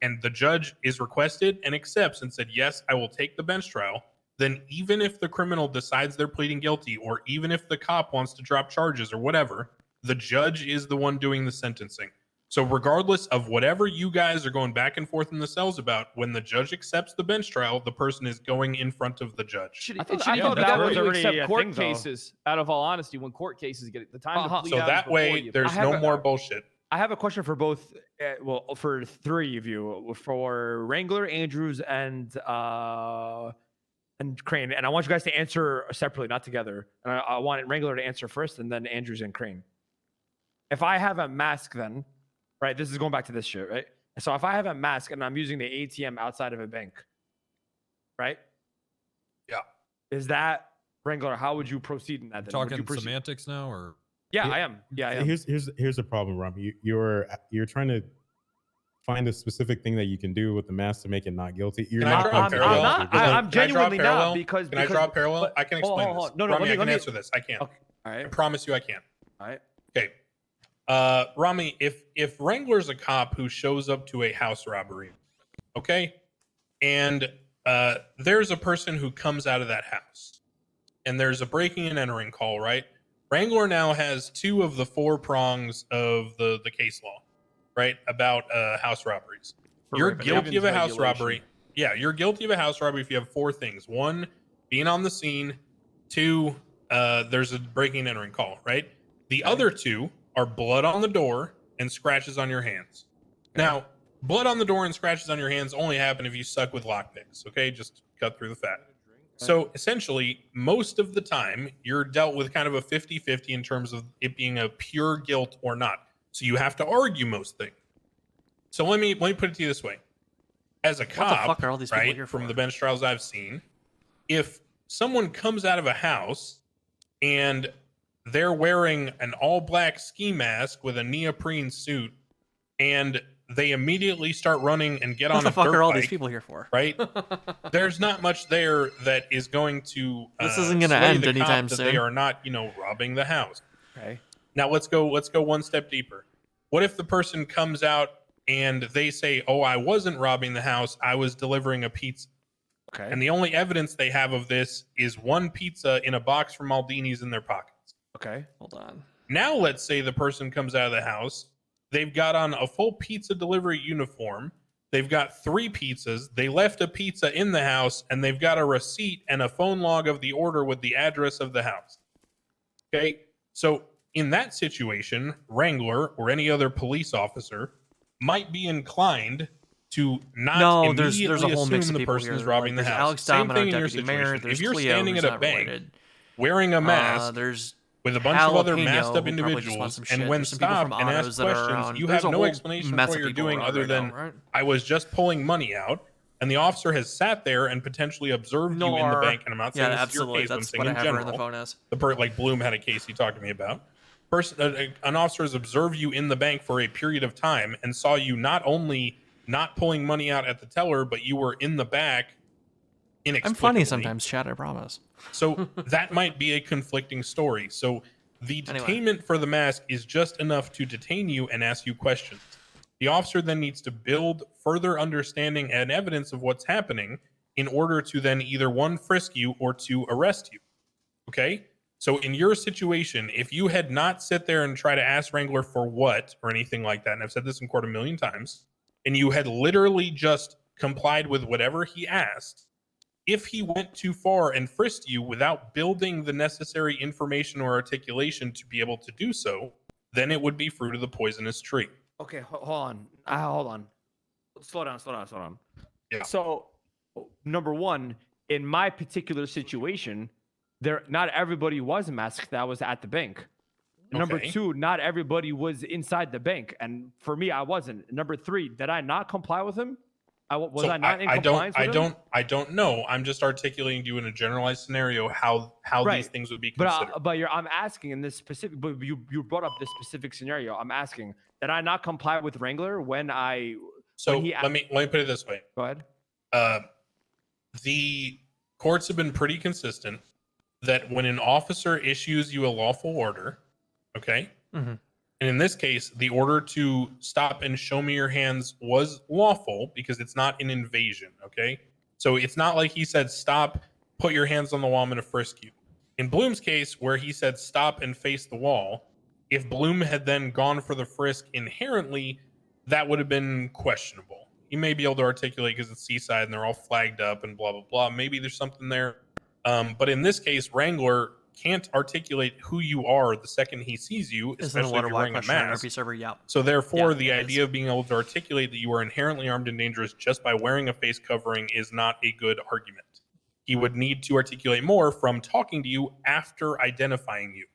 and the judge is requested and accepts and said, yes, I will take the bench trial, then even if the criminal decides they're pleading guilty, or even if the cop wants to drop charges or whatever, the judge is the one doing the sentencing. So regardless of whatever you guys are going back and forth in the cells about, when the judge accepts the bench trial, the person is going in front of the judge. I thought that was already court cases. Out of all honesty, when court cases get the time to plead so that way, there's no more bullshit. I have a question for both, for 3 of you, for Wrangler, Andrews, and Crane, and I want you guys to answer separately, not together. And I want Wrangler to answer first, and then Andrews and Crane. If I have a mask, then, right? This is going back to this shit, right? So if I have a mask and I'm using the ATM outside of a bank, right? Yeah. Is that Wrangler? How would you proceed in that? Then? Talking semantics now, or yeah, I am. Yeah, I am. Here's the problem, Robbie. You're trying to find a specific thing that you can do with the mask to make it not guilty. I'm genuinely not because. Can I draw a parallel? I can explain this. No, Rami, I can answer this. I can. Okay. All right. I promise you I can. All right. Okay. Rami, if Wrangler's a cop who shows up to a house robbery, okay, and there's a person who comes out of that house, and there's a breaking and entering call, right? Wrangler now has 2 of the 4 prongs of the case law, right? About house robberies. You're guilty of a house robbery. Yeah, you're guilty of a house robbery if you have 4 things. 1, being on the scene. 2, there's a breaking and entering call, right? The other 2 are blood on the door and scratches on your hands. Now, blood on the door and scratches on your hands only happen if you suck with lockpicks, okay? Just cut through the fat. So essentially, most of the time, you're dealt with kind of a 50-50 in terms of it being a pure guilt or not. So you have to argue most things. So let me put it to you this way. As a cop, What the fuck are all these people right, here from for? the bench trials I've seen, if someone comes out of a house and they're wearing an all-black ski mask with a neoprene suit and they immediately start running and get What on the a fuck dirt are all bike, these people here for? right? There's not much there that is going to This isn't gonna sway end the anytime cop that soon. they are not, robbing the house. Okay. Now let's go one step deeper. What if the person comes out and they say, "Oh, I wasn't robbing the house. I was delivering a pizza." Okay. And the only evidence they have of this is 1 pizza in a box from Maldini's in their pockets. Okay. Hold on. Now let's say the person comes out of the house. They've got on a full pizza delivery uniform. They've got 3 pizzas. They left a pizza in the house, and they've got a receipt and a phone log of the order with the address of the house. Okay, so in that situation, Wrangler or any other police officer might be inclined to not No, immediately there's a whole assume mix of the people person here. is robbing Like, the there's house. Alex Same Domino, thing in your Deputy Mayor, situation. there's If you're Cleo, standing who's at a not bank related. wearing a mask There's with a bunch of other Jalapeno, masked up who probably just individuals, wants some and shit. when There's some people stopped from and asked autos that are questions, around. you There's have a no whole explanation for mess what of you're people doing around other right than now, right? I was just pulling money out, and the officer has sat there and potentially observed you in the bank. And I'm not saying Yeah, this absolutely. is your case, That's but what I'm I saying in have her general. on the phone as. Like Bloom had a case he talked to me about. An officer has observed you in the bank for a period of time and saw you not only not pulling money out at the teller, but you were in the back I'm inexplicably. funny sometimes, Chad, I promise. So that might be a conflicting story. So the detainment for the mask is just enough to detain you and ask you questions. The officer then needs to build further understanding and evidence of what's happening in order to then either 1, frisk you, or 2, arrest you. Okay? So in your situation, if you had not sit there and try to ask Wrangler for what or anything like that, and I've said this in court a million times, and you had literally just complied with whatever he asked, if he went too far and frisked you without building the necessary information or articulation to be able to do so, then it would be fruit of the poisonous tree. Okay, hold on. Hold on. Slow down. Yeah. So, number 1, in my particular situation, not everybody was masked that was at the bank. Number Okay. 2, not everybody was inside the bank, and for me, I wasn't. Number 3, did I not comply with him? Was I not in compliance with him? I don't know. I'm just articulating to you in a generalized scenario how these things would be considered. But I'm asking in this specific. But you brought up this specific scenario. I'm asking, did I not comply with Wrangler when I? So when he, let me put it this way. Go ahead. The courts have been pretty consistent that when an officer issues you a lawful order, okay, Mm-hmm. and in this case, the order to stop and show me your hands was lawful because it's not an invasion, okay? So it's not like he said, stop, put your hands on the wall, I'm going to frisk you. In Bloom's case, where he said, stop and face the wall, if Bloom had then gone for the frisk inherently, that would have been questionable. You may be able to articulate because it's Seaside and they're all flagged up and blah, blah, blah. Maybe there's something there. But in this case, Wrangler can't articulate who you are the second he sees you, especially if you're wearing a mask. So therefore, the idea of being able to articulate that you are inherently armed and dangerous just by wearing a face covering is not a good argument. He would need to articulate more from talking to you after identifying you.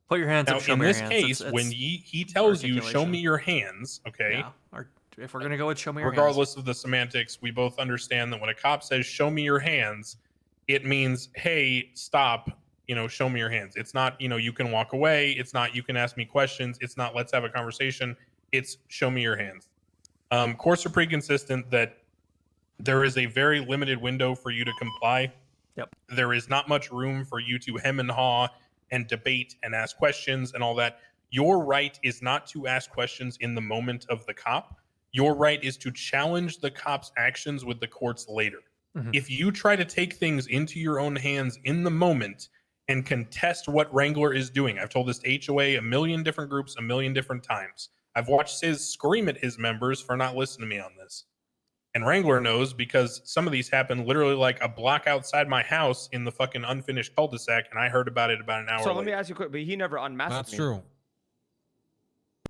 Put your hands now, up, show in me your this hands. case, when he tells you, show me your hands, okay? Yeah. Or if we're going to go with show me your hands. Regardless of the semantics, we both understand that when a cop says, show me your hands, it means, hey, stop, show me your hands. It's not, you can walk away. It's not, you can ask me questions. It's not, let's have a conversation. It's show me your hands. Courts are pretty consistent that there is a very limited window for you to comply. Yep. There is not much room for you to hem and haw and debate and ask questions and all that. Your right is not to ask questions in the moment of the cop. Your right is to challenge the cop's actions with the courts later. If you try to take things into your own hands in the moment and contest what Wrangler is doing, I've told this to HOA a million different groups a million different times. I've watched Sis scream at his members for not listening to me on this. And Wrangler knows because some of these happen literally like a block outside my house in the fucking unfinished cul-de-sac, and I heard about it about an hour So later. let me ask you quick, but he never unmasked That's me. true.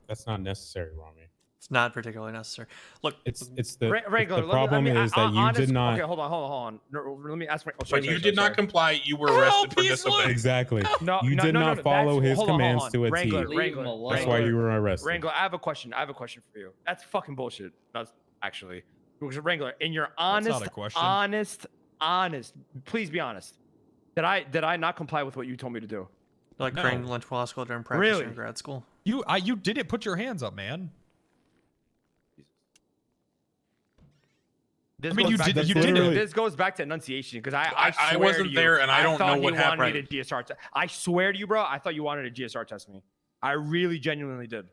That's not necessary, Rami. It's not particularly necessary. Look, it's the Wrangler, the problem is that you did not. Okay, hold on. No, let me ask. When you did not comply, you were arrested for disobeying. Exactly. No, you did not follow his commands to a T. Wrangler, That's why you were arrested. Wrangler, I have a question for you. That's fucking bullshit. That's actually. Because Wrangler, in your honest, please be honest. Did I not comply with what you told me to do? Like No. Crane went to law school during practice Really? in grad school. You didn't put your hands up, man. This I mean, goes you back did. to- You did it. This goes back to enunciation because I swear wasn't to you, there and I don't thought know what he wanted happened. me to GSR I swear to you, bro. I thought you wanted to GSR test me. I really genuinely did.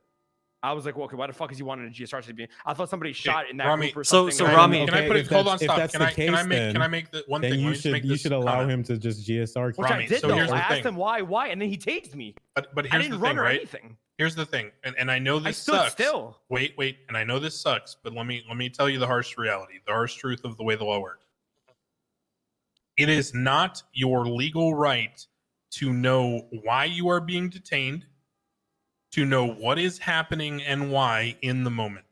I was like, well, okay, why the fuck is he wanting to GSR test me? I thought somebody shot in that Rami, group or so something. Rami, can I put it? Hold on, If stop. that's Can the I case, can I make the one then thing? you Let me just make should this allow comment. him to just GSR. Which I Rami, did so though. here's the I asked thing. him why, and then he tased me. But I here's didn't the thing, run or right? anything. Here's the thing, and I know I this stood sucks. still. Wait, and I know this sucks, but let me tell you the harsh reality, the harsh truth of the way the law works. It is not your legal right to know why you are being detained, to know what is happening and why in the moment.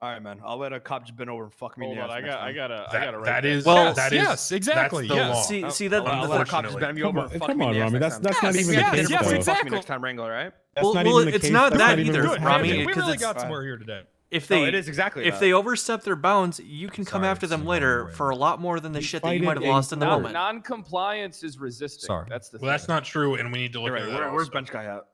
All right, man. I'll let a cop just bend over and fuck me in Hold the on, ass. I gotta That write is Well, that is yes, exactly, That's the yes. law. See that. I'll let a cop just bend me over and fuck Come me in on, the ass Rami. next That's time. not even Yes, the case, yes, though. Fuck me exactly. next time, Wrangler. All right? That's Well, not well, even the it's case. not That's that even either, the- Rami. we because really it's- got somewhere here today. If No, they it is exactly if that. they overstep their bounds, you can come Sorry, after them it's later wrong way. for a lot more than the shit that you fight might it have in lost in the court. moment. Non-compliance is resisting. Sorry. That's the Well, that's not true, and we need to look You're at right. that. Where's Also. bench guy at?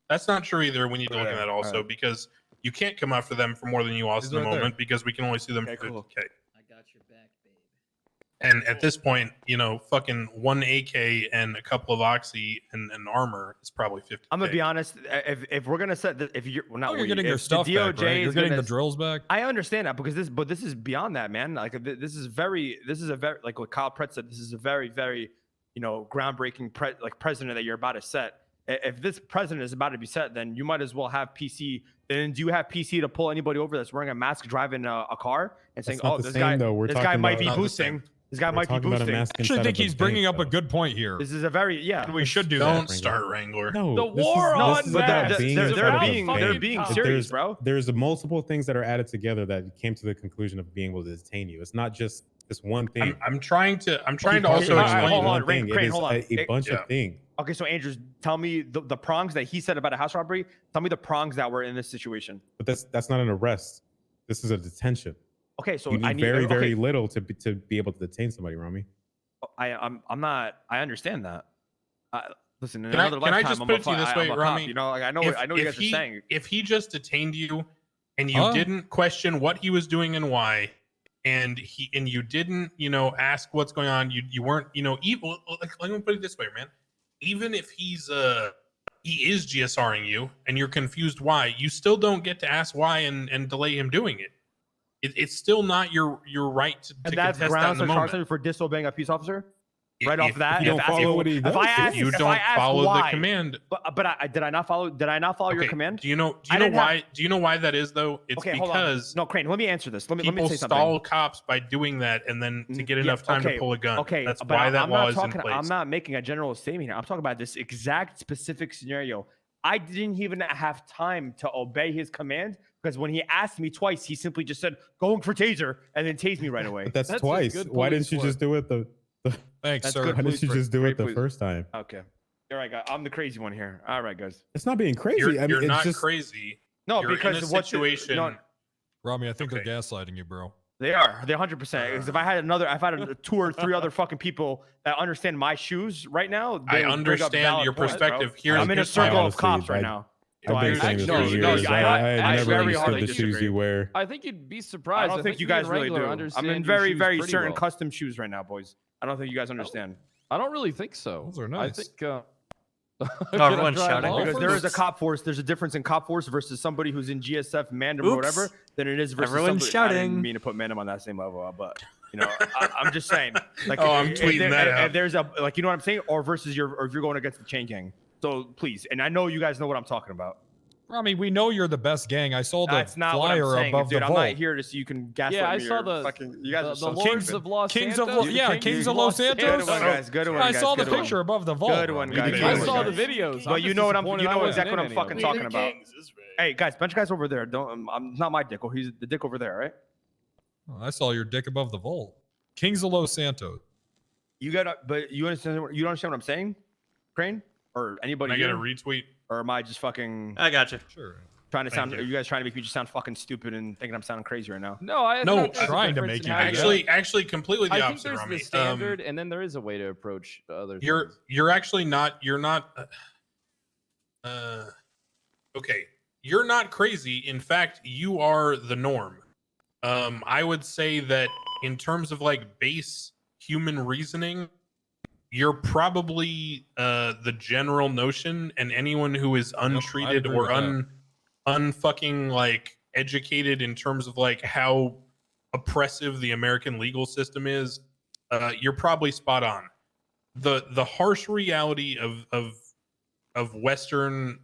That's not true either. We need to look at Okay, that also alright. because you can't come after them for more than you lost He's in the right there. moment because we can only sue them Okay, for cool. 50K. I got your back, babe. And at this point, fucking one AK and a couple of Oxy and armor is probably 50K. I'm gonna be honest. If we're gonna set, if you're not, Oh, you're getting your if the stuff back, DOJ right? You're is getting gonna- the drills back. I understand that because this is beyond that, man. Like this is a very like what Kyle Pratt said. This is a very groundbreaking precedent that you're about to set. If this precedent is about to be set, then you might as well have PC. Then do you have PC to pull anybody over that's wearing a mask driving a car and saying, That's not "Oh, the this same, guy, though. We're this guy talking might about- be Not the boosting. same. This guy We're might be talking about a boosting." mask I actually inside think of a he's bringing bank, up a though. good point here. This is a very We should do Don't that. start, Wrangler. No, The war No, on this is but about masks. being they're inside of a being bank. If serious, bro. There's multiple things that are added together that came to the conclusion of being able to detain you. It's not just this one thing. I'm trying to Keep also talking about explain. hold on, one thing. Crane, It is hold on. a bunch Yeah. of things. Okay, so Andrews, tell me the prongs that he said about a house robbery. Tell me the prongs that were in this situation. But that's not an arrest. This is a detention. Okay, so You need I need very, very okay, little to be able to detain somebody, Rami. I'm not. I understand that. Listen, in Can I another just lifetime, put it to you this way, I'm a Rami? cop, you know, like I know what you guys are saying. If he just detained you and you didn't question what he was doing and why, and you didn't, ask what's going on, you weren't, evil. Like, let me put it this way, man. Even if he is GSRing you and you're confused why, you still don't get to ask why and delay him doing it. It's still not your right to And that's contest that in grounds the for charging moment. somebody for disobeying a peace officer. Right off that, you don't follow what he does, You don't follow the command. But did I not follow? Did I not follow your command? Do you know why? Do you know why that is though? It's Okay, hold on. because No, Crane. Let me answer this. Let me people say something. stall cops by doing that, and then to get enough time to pull a gun. Okay, that's but why that I'm law not is talking, in place. I'm not making a general statement here. I'm talking about this exact specific scenario. I didn't even have time to obey his command because when he asked me twice, he simply just said, "Going for taser," and then tased me right away. But that's twice. Why didn't you just do it the Thanks, That's sir. good Why police didn't you work. just do Great it the police- first time? Okay. All right, guys. I'm the crazy one here. All right, guys. It's not being crazy. You're, I mean, you're it's not just crazy. No, You're because in a what situation. no, Rami, I think they're gaslighting you, bro. they are. They're 100%. Because if I had two or three other fucking people that understand my shoes right now, I they would bring up understand valid your points, perspective. bro. I'm in a here's my circle of honestly, cops right I- now. I've been saying this for years. I never very understood hardly the shoes disagree. you wear. I think you'd be I surprised. don't think you me and guys really Wrangler do. I'm understand in your very, shoes very pretty certain well. custom shoes right now, boys. I don't think you guys understand. I don't really think so. Those are nice. I think. Oh, everyone's shouting. Because there is a cop force. There's a difference in cop force versus somebody who's in GSF, Mandem, or Oops. whatever, than it is versus Everyone's somebody. I didn't shouting. mean to put Mandem on that same level, but You know, I'm just saying. Like, Oh, I'm tweeting that out. If there's a like, you know what I'm saying, or versus or if you're going against the chain gang. So please, and I know you guys know what I'm talking about. Rami, we know you're the best gang. I saw the That's not what I'm flyer saying, above dude. the I'm vault. not here to so you can gaslight Yeah, I me. saw or the fucking. You guys are so Lords stupid. of Los Kings Santos. of Kings of Los Santos. Good one, guys. Good one. I guys. saw the Good one. picture above the vault. Good one, guys. I Good saw one, the guys. videos. But you know what I'm. You know exactly what I'm fucking fucking talking about. Hey guys, bunch of guys over there. Don't. I'm not my dick. Oh, he's the dick over there, right? Oh, I saw your dick above the vault. Kings of Los Santos. You got. But you understand? You don't understand what I'm saying, Crane, or anybody? I get a here? retweet. Or am I just fucking? I got you. Sure. Trying to Thank sound. you. Are you guys trying to make me just sound fucking stupid and thinking I'm sounding crazy right now? No, I No, thought there's a trying to difference make in you how Actually, completely the I think opposite, there's Rami. the standard, and then there is a way to approach other. You're actually not. You're not. Okay, you're not crazy. In fact, you are the norm. I would say that in terms of like base human reasoning, you're probably the general notion, and anyone who is untreated agree or with unfucking like educated in terms of like how oppressive the American legal system is, you're probably spot on. The harsh reality of Western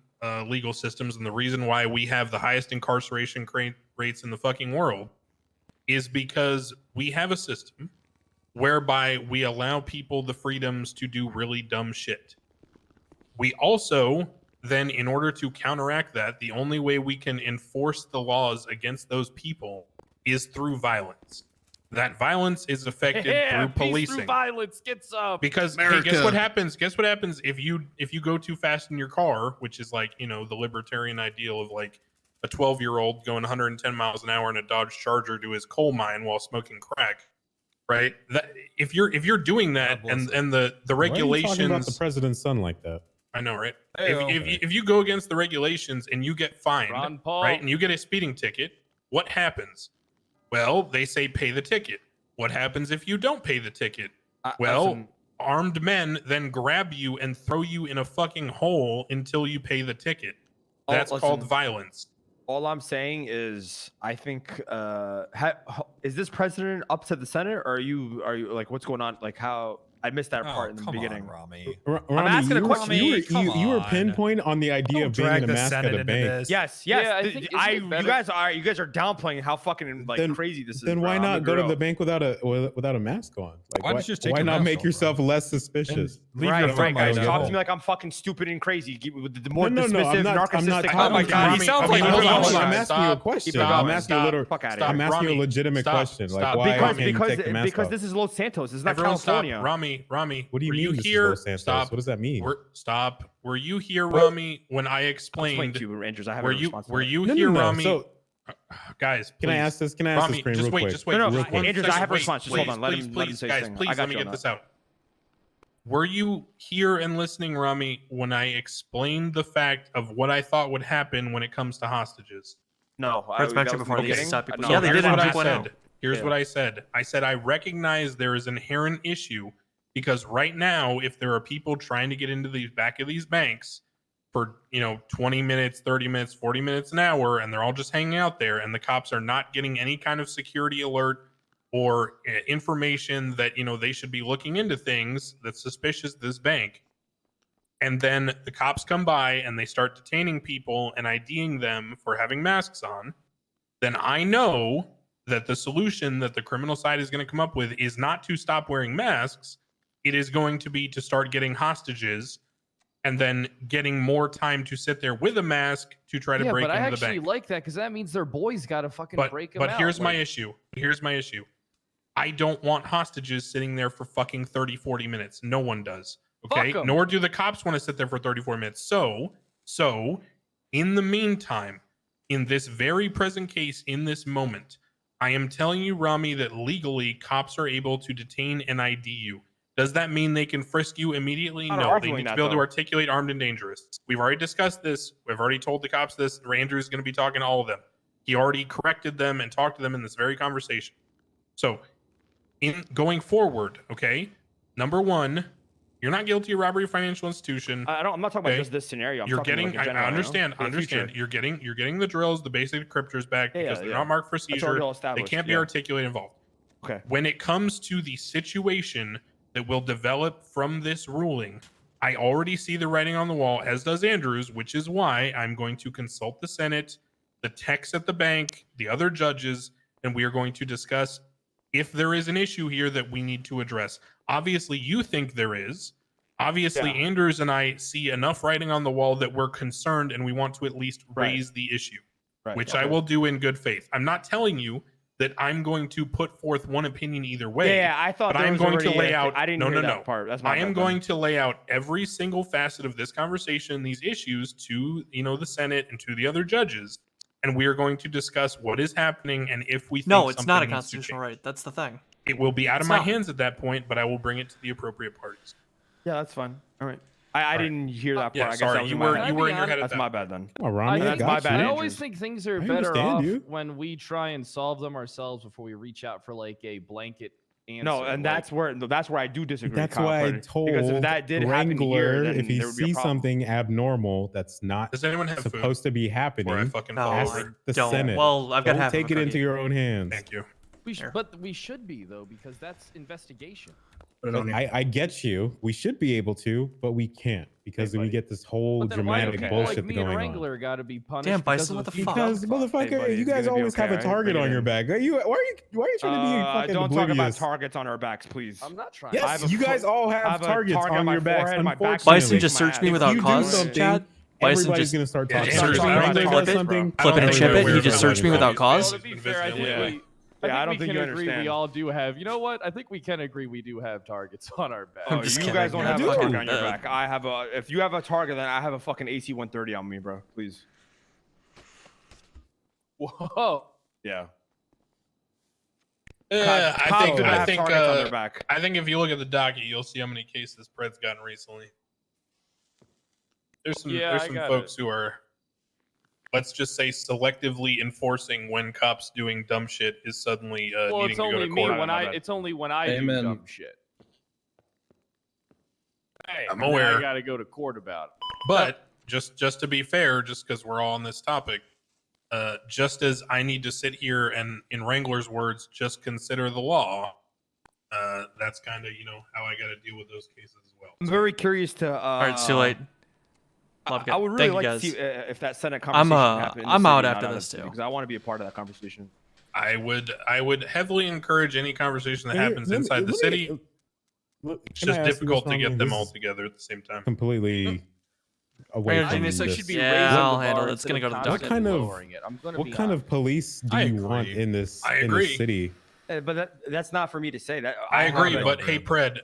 legal systems, and the reason why we have the highest incarceration rates in the fucking world, is because we have a system whereby we allow people the freedoms to do really dumb shit. We also then, in order to counteract that, the only way we can enforce the laws against those people is through violence. That violence is affected through policing. Through violence gets up. Because hey, guess what happens? Guess what happens if you go too fast in your car, which is like, you know, the libertarian ideal of like a 12-year-old going 110 miles an hour in a Dodge Charger to his coal mine while smoking crack, right? That if you're doing that, and the regulations. Why are you talking about the president's son like that? I know, right? Hey, If you go against the regulations and you get fined, Ron Paul. right, and you get a speeding ticket, what happens? Well, they say pay the ticket. What happens if you don't pay the ticket? Well, armed men then grab you and throw you in a fucking hole until you pay the ticket. That's called violence. All I'm saying is, I think, is this president up to the Senate, or are you like, what's going on? Like, how I missed that part in the beginning. Rami. I'm asking a question. You were pinpoint on the idea of being in a mask at a bank. Yes. Yeah, I think you guys are downplaying how fucking like crazy this is. Then why not go to the bank without a mask on? Like, why not make yourself less suspicious? Right, guys. Talk to me like I'm fucking stupid and crazy. With the more dismissive, I'm not. narcissistic. Oh my God, he sounds like. I'm asking you a question. I'm asking you a legitimate question. Like, why can't you take the mask because off? this is Los Santos. It's not Everyone California. Stop. Rami. What do you were mean? You this here? is Los Santos? Stop. What does that mean? Stop. Were you here, Rami, when I explained? To you, Rangers. I have were a you response. were you here, Rami? So, guys, can I ask this? Can I ask this, Crane, real quick? Just wait. No, just one Andrews, second. I have a Wait, response. Just hold on. Let him say his thing. Please, let me get this out. Were you here and listening, Rami, when I explained the fact of what I thought would happen when it comes to hostages? No, Let's mention before they stop people. So Yeah, they here's did what I pick one out. said. Here's what I said. I said I recognize there is an inherent issue because right now, if there are people trying to get into the back of these banks for 20 minutes, 30 minutes, 40 minutes an hour, and they're all just hanging out there, and the cops are not getting any kind of security alert or information that they should be looking into things that's suspicious of this bank, and then the cops come by and they start detaining people and IDing them for having masks on, then I know that the solution that the criminal side is going to come up with is not to stop wearing masks. It is going to be to start getting hostages and then getting more time to sit there with a mask to try to break into the bank. But I actually like that because that means their boys got to fucking break them out. But here's my issue. I don't want hostages sitting there for fucking 30, 40 minutes. No one does. Okay? Nor do the cops want to sit there for 34 minutes. So, in the meantime, in this very present case, in this moment, I am telling you, Rami, that legally cops are able to detain and ID you. Does that mean they can frisk you immediately? No, they need to be able to articulate armed and dangerous. We've already discussed this. We've already told the cops this. Andrew is going to be talking to all of them. He already corrected them and talked to them in this very conversation. So, in going forward, okay, number one, you're not guilty of robbery of financial institution. I'm not talking about just this scenario. You're getting. I understand. You're getting the drills, the basic decryptors back because they're not marked for seizure. They can't be articulated involved. Okay. When it comes to the situation that will develop from this ruling, I already see the writing on the wall, as does Andrews, which is why I'm going to consult the Senate, the techs at the bank, the other judges, and we are going to discuss if there is an issue here that we need to address. Obviously, you think there is. Obviously, Yeah. Andrews and I see enough writing on the wall that we're concerned and we want to at least raise the issue, which I will do in good faith. I'm not telling you that I'm going to put forth one opinion either way. Yeah, I thought but there I'm was going to already lay a- out. I didn't no, hear no, that no. part. That's my I am bad then. going to lay out every single facet of this conversation, these issues to the Senate and to the other judges, and we are going to discuss what is happening and if we think No, it's something not a needs to constitutional change. right. That's the thing. It will be out of It's my not. hands at that point, but I will bring it to the appropriate parties. Yeah, that's fine. All right. I didn't hear that part. Yeah, I guess sorry, that was you in my were head. you were in your head at That's that my point. bad then. Oh, Rami, I That's my got bad. you. I always think things are I better understand off you. when we try and solve them ourselves before we reach out for like a blanket answer. No, and like, that's where I do disagree. That's Kyle, why I but- told because if that did happen here, Wrangler then if he there would be a sees problem. something abnormal that's not Does anyone have supposed to be happening, Before I fucking No, fall ask I over? the don't. Senate. Well, I've got Don't half of take it it into already. your own hands. Thank you. but we should be though because that's investigation. I get you. We should be able to, but we can't because then we get this whole But then why do dramatic people bullshit like me and going on. Wrangler got to be punished? Damn, because Bison, of what a the few fuck? Because dumb fucks? motherfucker, Hey, buddy, you it's guys gonna be always okay, have a alright? target Bring it on your in. back. Why are you trying to be fucking Don't talk about oblivious? targets on our backs, please. I'm not trying. Yes, I have a you guys fo- all I have have a targets target on on my your backs. forehead, my back, Unfortunately, Bison just searched me if without you do cause, something, Chad. Bison everybody's just gonna start Yeah, talking. it searched about me. it. I don't Wrangler think does that's- something. I Flip don't it and think chip you're it, aware he of just how searched me much without it's cause? Well, to be fair, I think invisible. we. Yeah, I don't we think can you agree understand. we all do have. You know what? I think we can agree we do have targets on our back. Oh, just you kidding. guys don't I have a do. target on your back. I have a. If you have a target, then I have a fucking AC 130 on me, bro. Please. Whoa. Yeah. Yeah, Cops I think don't I have think targets on their back. I think if you look at the docket, you'll see how many cases Pred's gotten recently. There's some Yeah, there's I some got folks who are, let's just say, selectively enforcing when cops doing dumb shit is suddenly Well, needing it's to go only to me court. when My I. bad. It's only when I do Amen. dumb shit. Hey, I'm and then aware. I got to go to court about it. But just to be fair, just because we're all on this topic, just as I need to sit here and, in Wrangler's words, just consider the law. That's kind of how I got to deal with those cases as well. I'm very curious to. All right, it's too late. Love I would really Thank you, like guys. to see if that Senate conversation happened. in the I'm city, out not after of this the city, too. because I want to be a part of that conversation. I would heavily encourage any conversation that happens inside the city. It's just difficult to get them all together at the same time. Completely away Rangers, from you this. say should be Yeah, I'll handle it. It's gonna go to the What docket. kind of lowering it. I'm gonna what be kind of police do I you want agree. in this I in agree. this city? But that's not for me to say. That I have agree, a- but hey, Pred,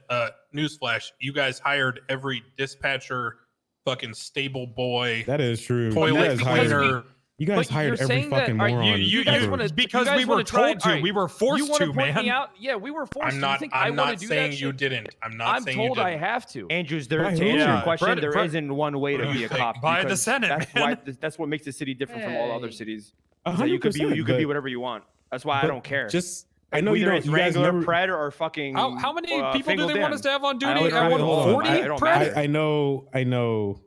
newsflash: you guys hired every dispatcher, fucking stable boy, That is true. toilet cleaner. You guys But hired you're every saying that- fucking are moron. you guys ever. want to Because we were told to. We were forced you wanna to, point man. Me out? Yeah, we were forced I'm to. You not. think I I'm wanna not do saying that you shit? didn't. I'm not I'm saying told you I didn't. have to. Andrews, By to who? answer your Yeah, question, Brett- there Brett- not one way to What do be you a think? cop. By the because Senate, that's man. why. That's what makes the city different from all other Hey. cities. Is that you could be 100%, be but- whatever you want. That's why I but don't care. Just I know you Whether don't. it's You guys Wrangler, never. Pred, or fucking. How many people do Fingal they want Dan. us to have on duty? I don't- At I what, don't- 40? I don't Brett? matter. I know.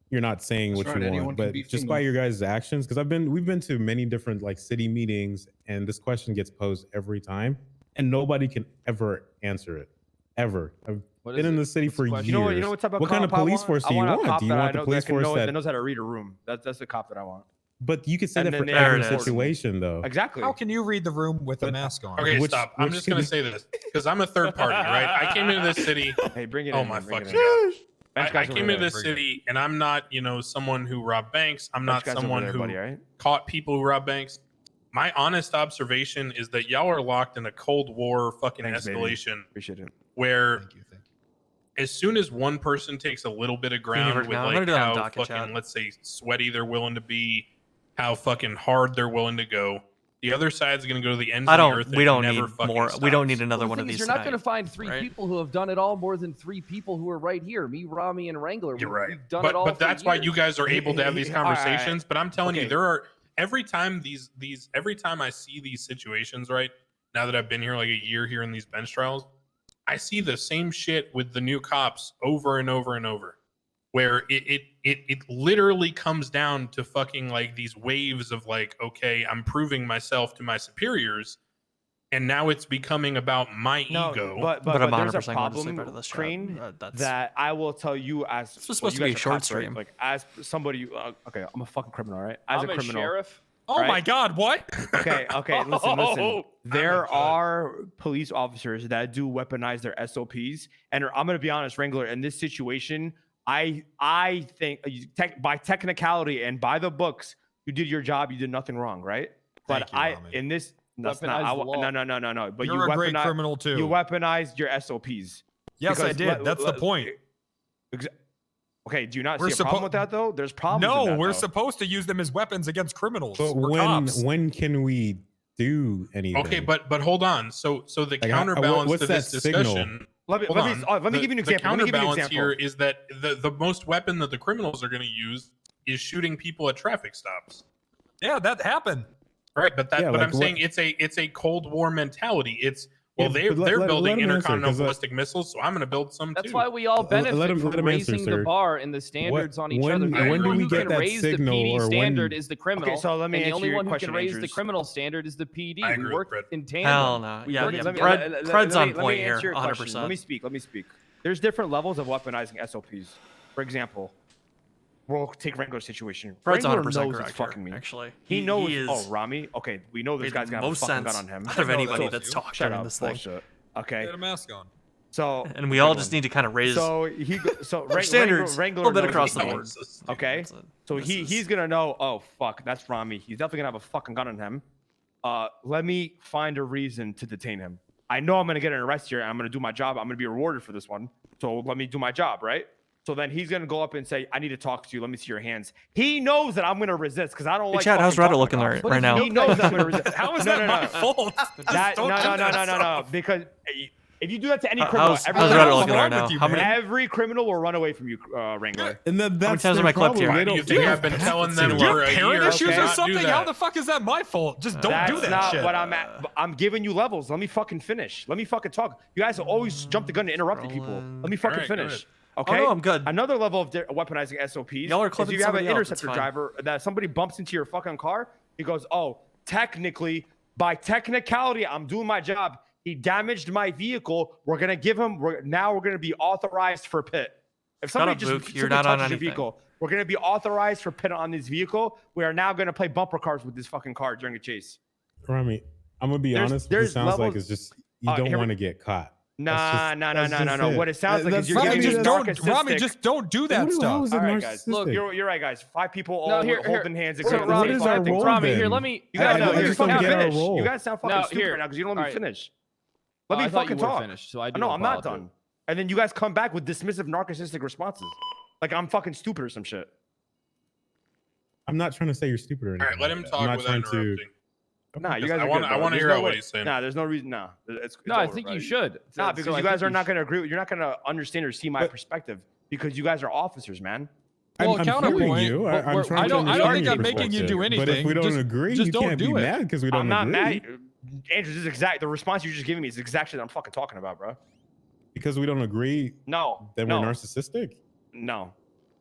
You're not saying That's what right, you anyone want, can but be just female. by your guys' actions, because we've been to many different city meetings, and this question gets posed every time, and nobody can ever answer it, ever. I've What been is in it? the city for years. You know what type of what kind of cop I police want? force I do you want a want? cop Do you that I want the know police force that that? knows how to read a room. That's the cop that I want. But you could say And that for then every there it is. situation, though. Exactly. How can you read the room with a mask on? Okay, Which- stop. I'm which just could gonna be- say this because I'm a third party, right? I came into this city. Hey, bring it Oh in. my man, bring it fucking in. god! Bench I guys over came into there, this bring it in. city, and I'm not, someone who robbed banks. I'm not Bench guys over someone there, who buddy, all right? caught people who robbed banks. My honest observation is that y'all are locked in a Cold War fucking Thanks, baby. escalation Appreciate it. where Thank you. as soon as one person takes a little bit of ground work with now. I'm gonna do that on how docket fucking, chat. let's say, sweaty they're willing to be, how fucking hard they're willing to go, the other side's going to go to the ends of the earth. We don't and need never fucking more. We don't need stops. another Well, one the of thing is, these. you're not going to tonight, find three right? people who have done it all more than three people who are right here. Me, Rami, and Wrangler. You're right. We've done but it all. but for that's why years. you guys are able to have these All right. conversations. But I'm telling you, Okay. there are every time every time I see these situations, right now that I've been here like a year here in these bench trials, I see the same shit with the new cops over and over and over, where it literally comes down to fucking like these waves of like, okay, I'm proving myself to my superiors. and now it's becoming about my ego. But I'm there's a 100% going to sleep problem, out of this job. Crane, That's that I will tell you as This was supposed to be a short stream. Like as somebody, okay, I'm a fucking criminal, right? As I'm a criminal, sheriff. Oh right? my God! What? Okay, listen. I'm There a judge. are police officers that do weaponize their SOPs, and I'm gonna be honest, Wrangler. In this situation, I think by technicality and by the books, you did your job. You did nothing wrong, right? But Thank you, Rami. in this, that's Weaponize not. the law. No. But You're you a great weaponize- criminal too. You weaponized your SOPs. Yes, I Because did. That's the point. Okay, do you not We're see a problem with that though? There's problems. No, with that, we're though. supposed to use them as weapons against criminals. But We're cops. when can we do anything? Okay, but hold on. So the Like, counterbalance what's to this that signal? discussion. Let me give you an example. The counterbalance here is that the most weapon that the criminals are going to use is shooting people at traffic stops. Yeah, that happened. Right, but Yeah, but like I'm saying it's a Cold War mentality. It's Yeah, they're but let building him answer, intercontinental 'cause, ballistic missiles, so I'm going to build some That's too. why we all benefit let him from answer, raising the sir. bar and the standards on each when- other. The when only do one we who get can that raise signal, the PD or when- standard is the criminal. Okay, so let me and the answer only your one who question, can raise Andrews. the criminal standard is the PD. I We agree with work Fred. in tandem. Hell no. We Yeah, work yeah. together. Fred's on let me point here, answer your question. 100%. Let me speak. There's different levels of weaponizing SOPs. For example, we'll take Wrangler's situation. Fred's Wrangler 100% knows correct it's fucking here, me. actually. He knows. He is Oh, Rami. Okay, we know this made guy's the gonna have a most fucking gun sense on him. out of anybody So- that's talked Shut during up, this thing. bullshit. Okay. Get a mask on. So And we all just need to kind of raise So our standards Wrangler a little bit knows across he's the me. board. Okay. That's it. So This is- he's gonna know. Oh fuck, that's Rami. He's definitely gonna have a fucking gun on him. Let me find a reason to detain him. I know I'm gonna get an arrest here. And I'm gonna do my job. I'm gonna be rewarded for this one. So let me do my job, right? So then he's gonna go up and say, "I need to talk to you. Let me see your hands." He knows that I'm gonna resist because I don't Hey, like. Chad, how's fucking Reddit talking looking about right it. now? He knows that I'm gonna resist. How is No, that no, my no. fault? That, Don't do that no. stuff. Because if you do that to any criminal, How's every Reddit criminal looking will right run now? with you, How man. many? Every criminal will run away from you, Wrangler. And then that's times their am I clipped here? problem. Why do you think I've been telling them Do you for have a parent year issues to or not do something? that? How the fuck is that my fault? Just don't That's do that not shit. what I'm at. I'm giving you levels. Let me fucking finish. Let me fucking talk. You guys always jump the gun to interrupting people. Let me fucking Alright, go finish. ahead. Okay. Oh, no, I'm good. Another level of weaponizing SOPs Y'all are is clipping you have an somebody else, it's interceptor fine. driver that somebody bumps into your fucking car. He goes, "Oh, technically, by technicality, I'm doing my job. He damaged my vehicle. We're gonna give him. Now we're gonna be authorized for pit. If somebody up, just Luke. You're simply not on touches your anything. vehicle, we're gonna be authorized for pit on this vehicle. We are now gonna play bumper cars with this fucking car during a chase." Rami, I'm gonna be There's- honest. What there's it sounds like levels- is just you don't here we- want to get caught. Nah. That's just it. What it sounds like is you're That's- giving me Rami, just don't do that How stuff. is it All right, guys. Look, narcissistic? you're right, guys. 5 people all No, here- holding hands. So, agreeing on the what same is fucking our thing. role Rami, then? here, let me. You guys, I you're just don't fucking get our finish. role. You guys sound fucking No, stupid here. right now because you don't let me All right. finish. Let me I thought fucking you were talk. finished, so I do No, I'm not apologize. done. And then you guys come back with dismissive, narcissistic responses, like I'm fucking stupid or some shit. I'm not trying to say you're stupid or anything. All right, let him like that. talk I'm not without trying to. interrupting. Nah, you Because guys. I are wanna- good, I bro. wanna There's hear no out what way- he's saying. Nah, there's no reason. Nah, it's No, I over, think bro. you should. Nah, So because I you think guys are you not gonna agree. You're not gonna understand or see my perspective because you guys are officers, man. Well, I'm counterpoint, feeling you. but I'm trying I to don't understand think your I'm making you do perspective. But if we anything. don't agree, just you don't can't do be it. mad because we don't I'm not agree. mad. Andrew, this is exact. The response you're just giving me is exactly what I'm fucking talking about, bro. Because we don't agree, No. then no, we're narcissistic. No.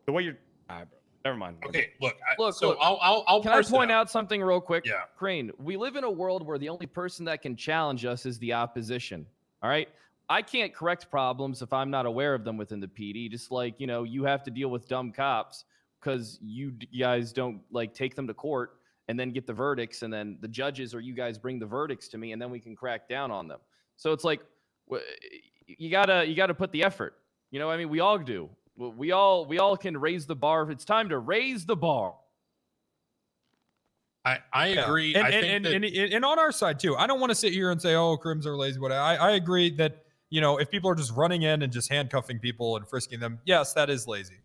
The way you're. All right, bro. Never mind. Okay, look. Look, so look. I'll Can I parse it point out. out something real quick? Yeah. Crane, we live in a world where the only person that can challenge us is the opposition. All right? I can't correct problems if I'm not aware of them within the PD. Just like, you have to deal with dumb cops because you guys don't like take them to court and then get the verdicts, and then the judges or you guys bring the verdicts to me, and then we can crack down on them. So it's like you gotta put the effort. You know what I mean? We all do. We all can raise the bar. It's time to raise the bar. I agree. And, I think and, that, and on our side too, I don't want to sit here and say, "Oh, crims are lazy." Whatever. I agree that if people are just running in and just handcuffing people and frisking them, yes, that is lazy.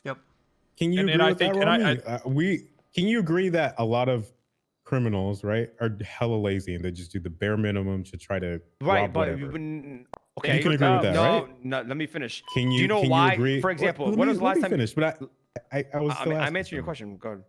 Yep. Can you And- agree and I with think- that, and Rami? Can you agree that a lot of criminals, right, are hella lazy and they just do the bare minimum to try to Right, rob but whatever? okay. You can agree with that, no, right? no, let me finish. Can you? Do you know can why? You agree? For example, Let when me- was the let last me time? finish, but I was still I'm asking answering your something. question. Go ahead.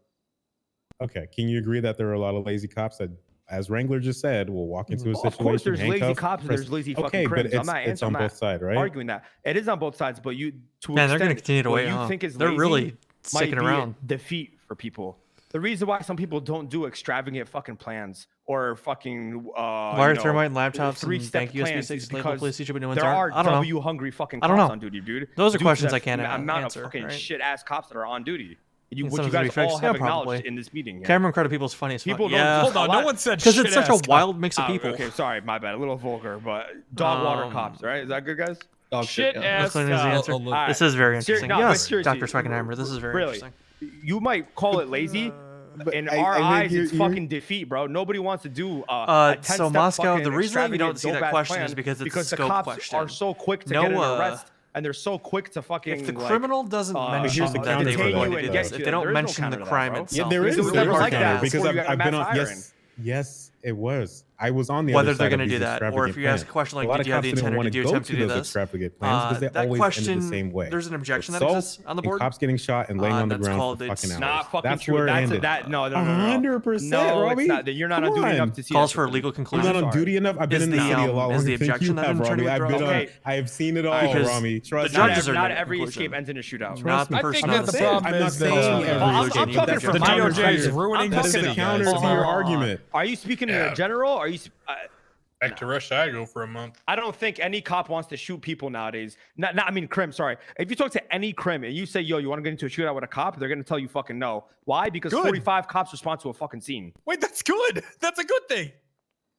Okay. Can you agree that there are a lot of lazy cops that, as Wrangler just said, will walk into a Well, situation? of course, there's lazy handcuff, cops and press- there's lazy okay, fucking but crims. it's, I'm not it's on I'm not both sides, right? arguing that. It is on both sides, but to Man, they're gonna gonna continue to what wait, you huh? think is They're lazy really might sticking be around. defeat for people. the reason why some people don't do extravagant fucking plans or fucking wire thermite and laptops and 3-step bank USB plans sticks is labeled because PlayStation, but new ones there aren't. are I don't know. W hungry fucking I don't cops know. on duty, dude. Those are Due to questions the I can't amount answer, of fucking right? shit ass cops that are on duty. And What you some of guys those all refixed? have Yeah, probably. acknowledged in this meeting. Here. Cameron Credible people's funny as fuck. People don't. Yeah. Hold on, no one said because it's such a shit-ass wild mix of people. Okay, sorry, my bad. A little vulgar, but dog water cops, right? Is that good, guys? Dog Shit ass. Clean is the answer. Alright. This is very interesting. No, but Yes, seriously, Dr. Schweigenheimer, this is very really, interesting. you might call it lazy. In I our mean, eyes, you're- it's you're- fucking defeat, bro. Nobody wants to do a 10-step So Moscow, fucking the reason that you don't extravagant see that dope-ass question plan is because it's a the scope cops question. are so quick to No, get an arrest, and they're so quick to fucking. If the like, criminal doesn't mention here's the that counter they for were that, going to do though. this, if they don't mention the crime itself, Yeah, there is. It was There never is a like counter that because before you got I've been mass on. hiring. Yes, it was. I was on the whether other they're side of going to these do that, or extravagant if you ask a plans. question like, A lot did of you have the cops didn't intent or want did to you go attempt to to do those this? extravagant plans because they That always question, ended the same way. there's an objection that Assault exists on the and board. cops getting shot and laying on the That's ground called for it's fucking hours. Not fucking That's true. where it That's ended. that. No, 100%, No, Robbie. it's not. You're not Come on duty on. enough to see Calls that. for a legal I'm conclusion. not on duty enough. I've been Is in the city a lot is longer the than objection you that have, an attorney Robbie. I've would been draw? on. I've seen it all, Because Rami. Trust the judges me. are Not making every conclusion. escape ends in a shootout. Not the I person think on that the the stand. problem I'm not is saying that every I'm conclusion. talking That's from the a my counter DOJ is to your- ruining the that is city. a counter to Hold on, your hold on. argument. Are you speaking in Yeah. a general? Or are you? Back to Russia, I go for a month. I don't think any cop wants to shoot people nowadays. I mean, crim. Sorry. If you talk to any crim and you say, "Yo, you want to get into a shootout with a cop?" They're gonna tell you fucking no. Why? Because Good. 45 cops respond to a fucking scene. Wait, that's good. That's a good thing.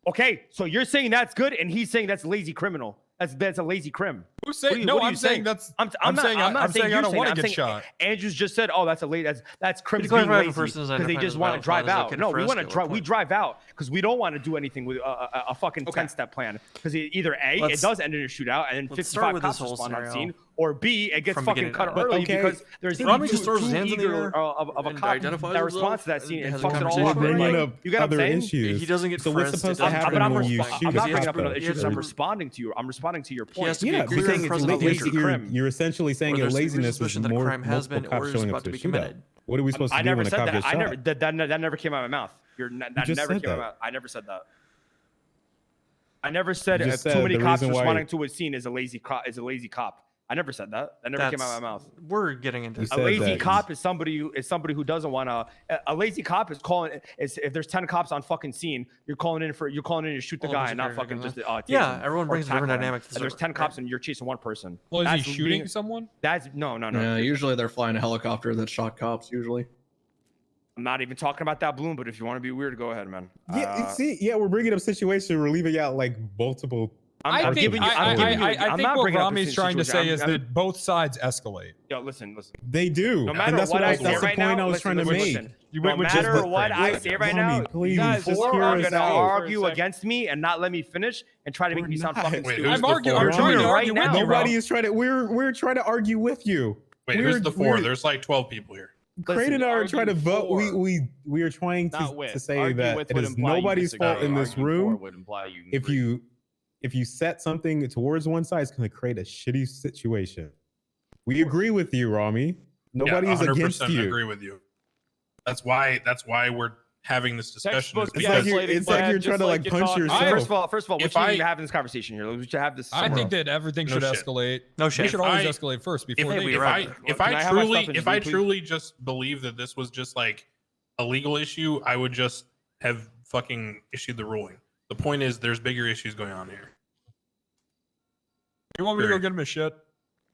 Okay, so you're saying that's good, and he's saying that's lazy criminal. That's a lazy crim. Who's What saying? are you- No, what are I'm you saying that's. I'm I'm not saying I'm not I'm saying I you're don't want I'm to get saying shot. Andrews just said, "Oh, that's a late. That's crims Could you being clarify if a lazy person is because they identified just as want to violent drive felon, is out." that No, we frisk want or to drive. what? We drive out because we don't want to do anything with a fucking 10-step plan. Because either A, it Let's- does end in a shootout, and then let's start 55 with cops this whole respond on scenario scene, or B, it gets from fucking beginning cut to end. early Okay. because there's Rami too just throws his hands in the air of a and cop identifies that himself responds to that and scene and has a fucks it all conversation. up. We're bringing Like, up you get what I'm other saying? issues. He doesn't get So what's frisked, supposed it to doesn't happen But I'm, when you I'm shoot not a bringing up cop? another issue. though. I'm responding to you. I'm responding to your point. has to be Yeah, a clear you're saying and it's present lazy lazy. danger. crime. You're essentially saying Where your there's severe laziness is suspicion that a more crime has been multiple or cops is showing about up to to a be shootout. committed. What are we supposed to I do never when a said cop that. gets I shot? never that never came out of my mouth. That just never said came out of that. my mouth. I never said that. I never said You if just too said many the cops reason why- responding to a scene is a lazy cop. I never said that. That never came out of my mouth. We're getting into You A said lazy that. cop is somebody who doesn't want to. A lazy cop is if there's 10 cops on fucking scene, you're calling in to shoot the All of us guy are and not very fucking good, just huh? tase Yeah, him everyone or brings a different tackle him. dynamic to the And there's server, 10 cops right? and you're chasing one person. Well, is he That's shooting being- someone? That's no. Yeah, usually they're flying a helicopter that shot cops. Usually. I'm not even talking about that balloon, but if you want to be weird, go ahead, man. Yeah, we're bringing up situations. We're leaving out like multiple. I'm giving you. I'm think not what bringing up Rami's a trying to say situation. is that both sides escalate. Yo, listen. They do. No matter and that's what I that's say the right point now, I was trying to make. No matter what I say right now, please, you guys just are hear us gonna out. argue against me and not let me finish and try to make me sound fucking Wait, stupid. who's I'm the arguing. four? I'm trying to Right argue with now. you. Nobody Rob. is trying to. We're trying to argue with you. Wait, who's the 4? There's like 12 people here. Crane and I are trying to vote. argue We are trying to say Argue that with it would is imply you nobody's disagree. fault in this Argue for room. would imply you If you set something towards one side, it's going to create a shitty situation. We agree with you, Rami. Nobody is against 100% you. agree with you. That's why we're having this discussion. Textbook It's like you're trying to like punch yourself. First of all, we shouldn't even have this conversation here. We should have this. I somewhere think else. that everything No should shit. escalate. No shit. We should always escalate first before they do. If Can I have my stuff and if just I leave, please? truly just believe that this was just like a legal issue, I would just have fucking issued the ruling. The point is, there's bigger issues going on here. You want me to go get him a shit?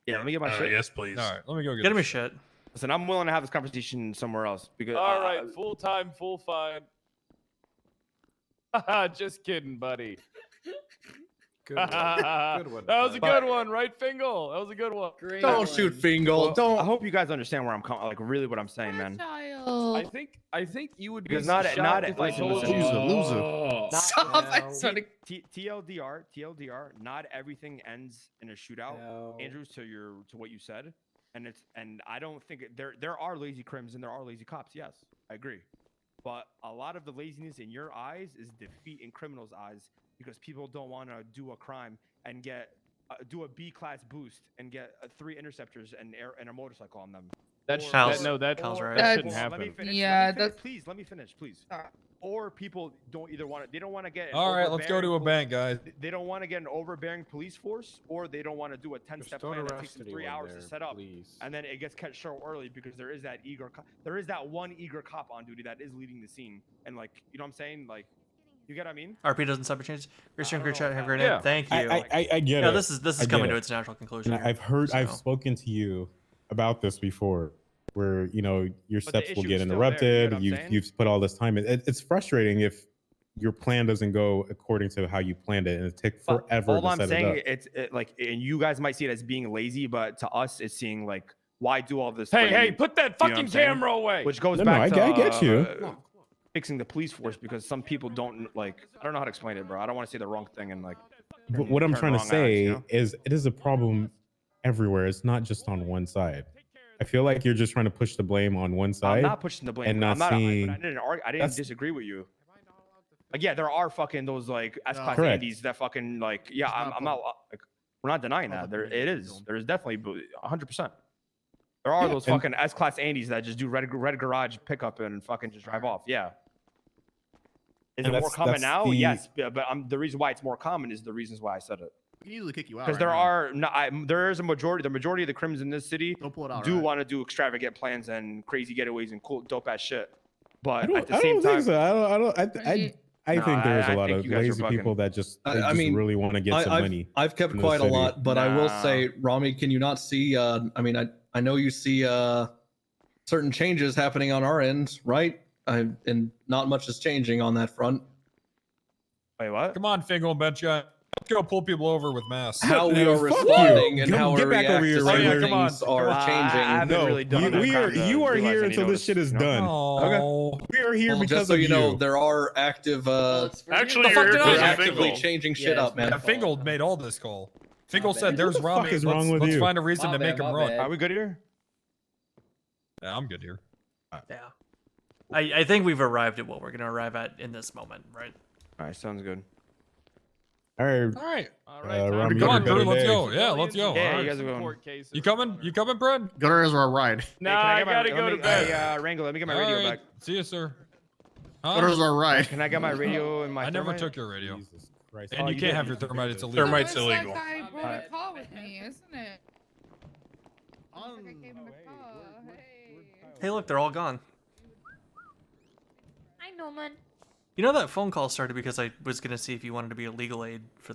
Yeah, let me get my shit. Yes, please. All right, let me go Get him a shit. Listen, I'm willing to have this conversation somewhere else because. All right, full time, full fine. Just kidding, buddy. Good one. Good one. That was a good one, right, Fingal? That was a good one. Great. Don't shoot Fingal. Well, Don't. I hope you guys understand where I'm coming. Like really, what I'm saying, man. I think you would be Because not shocked if I listen, told listen. you. Not- Stop. TLDR. Not everything ends in a shootout. No. Andrews, to what you said, and I don't think there are lazy crims and there are lazy cops. Yes, I agree, but a lot of the laziness in your eyes is defeat in criminals' eyes because people don't want to do a crime and get do a B-class boost and get 3 interceptors and a motorcycle on them. That Kyle's- that Kyle's right. shouldn't Let me happen. finish. Yeah, Please let me finish, please. Or people don't either want to. They don't want to get. An All right, let's go to a overbearing bank, guys. They don't want to get an overbearing police force, or they don't want to do a 10-step plan that takes them 3 hours to set up, and then it gets cut short early because there is that one eager cop on duty that is leading the scene, and like, you know what I'm saying, like, you get what I mean? RP doesn't stop changes. Christian, I great don't chat. know. Have a great night. Yeah. Thank you. I get Yeah, it. this is I coming get to it. its natural conclusion. And here, I've so. spoken to you about this before, where your But the steps will issue get is still there, you know interrupted. what I'm saying? You've put all this time in. It's frustrating if your plan doesn't go according to how you planned it, and it takes But forever all to I'm set saying, it up. like, and you guys might see it as being lazy, but to us, it's seeing like, why do all this? Hey, for hey, you? put that You know what I'm fucking saying? camera away. Which goes No, back to I get you. fixing the police force, because some people don't like. I don't know how to explain it, bro. I don't want to say the wrong thing and like. But what I'm turn trying to wrong eyes, say you know? is it is a problem everywhere. It's not just on one side. I feel like you're just trying to push the blame on one side. I'm not pushing the blame. and bro. not I'm not. seeing. I didn't argue. I didn't that's- disagree with you. Like, yeah, there are fucking those like S-class Correct. Andes that fucking like. Yeah, I'm not. Like, we're not denying that. There, it is. There is definitely 100%. There are Yeah, those and- fucking S-class Andes that just do red garage pickup and fucking just drive off. Yeah. Is And it more that's- common that's now? the- Yes, but the reason why it's more common is the reasons why I said it. We can easily kick you out. Because there is a majority. The majority of the crims in this city Don't pull it out. do want to do extravagant plans and crazy getaways and cool dope ass shit. But I at the don't same think time, so. I No, think there's I a lot think of you guys are lazy bugging. people that just I mean, really want to get some money. I've kept in the quite a city. lot, but I will Nah. say, Rami, can you not see? I mean, I know you see certain changes happening on our end, right? And not much is changing on that front. wait, what? Come on, Fingal and Benchai. Let's go pull people over with masks. How we Yeah, are fuck responding you. and Get how we back over react here, to right certain here. Come on. things are I changing. haven't No, really done you enough are time to you are realize here any until this notice, shit is you know? done. Oh. We are here Well, because just so of you know, there are active. Actually, The fuck you're did I We're do? actively changing shit up, man. Yeah, Fingal made all this call. Fingal My said, bad. "There's What the fuck Rami. is wrong with Let's you? find a reason My to make bad, him my run." bad. Are we good here? Yeah, I'm good here. Yeah. I think we've arrived at what we're going to arrive at in this moment, right? All right, sounds good. All right, All right. Rami, Come you on, have a crew. better Let's day. go. Yeah, let's go. Yeah, All you right. guys are going. You coming? You coming, Brad? Gunners are a ride. Nah, Hey, I can gotta get go my, to let me- bed. Hey, Wrangle, let me get my All radio right. back. See you, sir. Huh? Gunners are a ride. Can I get my radio and my I never thermite? took your radio. Jesus Christ. And Oh, you you can't did. have your thermite. It's illegal. Thermite's It's illegal. Like I brought Alright. a call with me, isn't it? On- Like I gave him a call. Hey. Hey, look, they're all gone. Hi, Norman. You know that phone call started because I was going to see if you wanted to be a legal aid for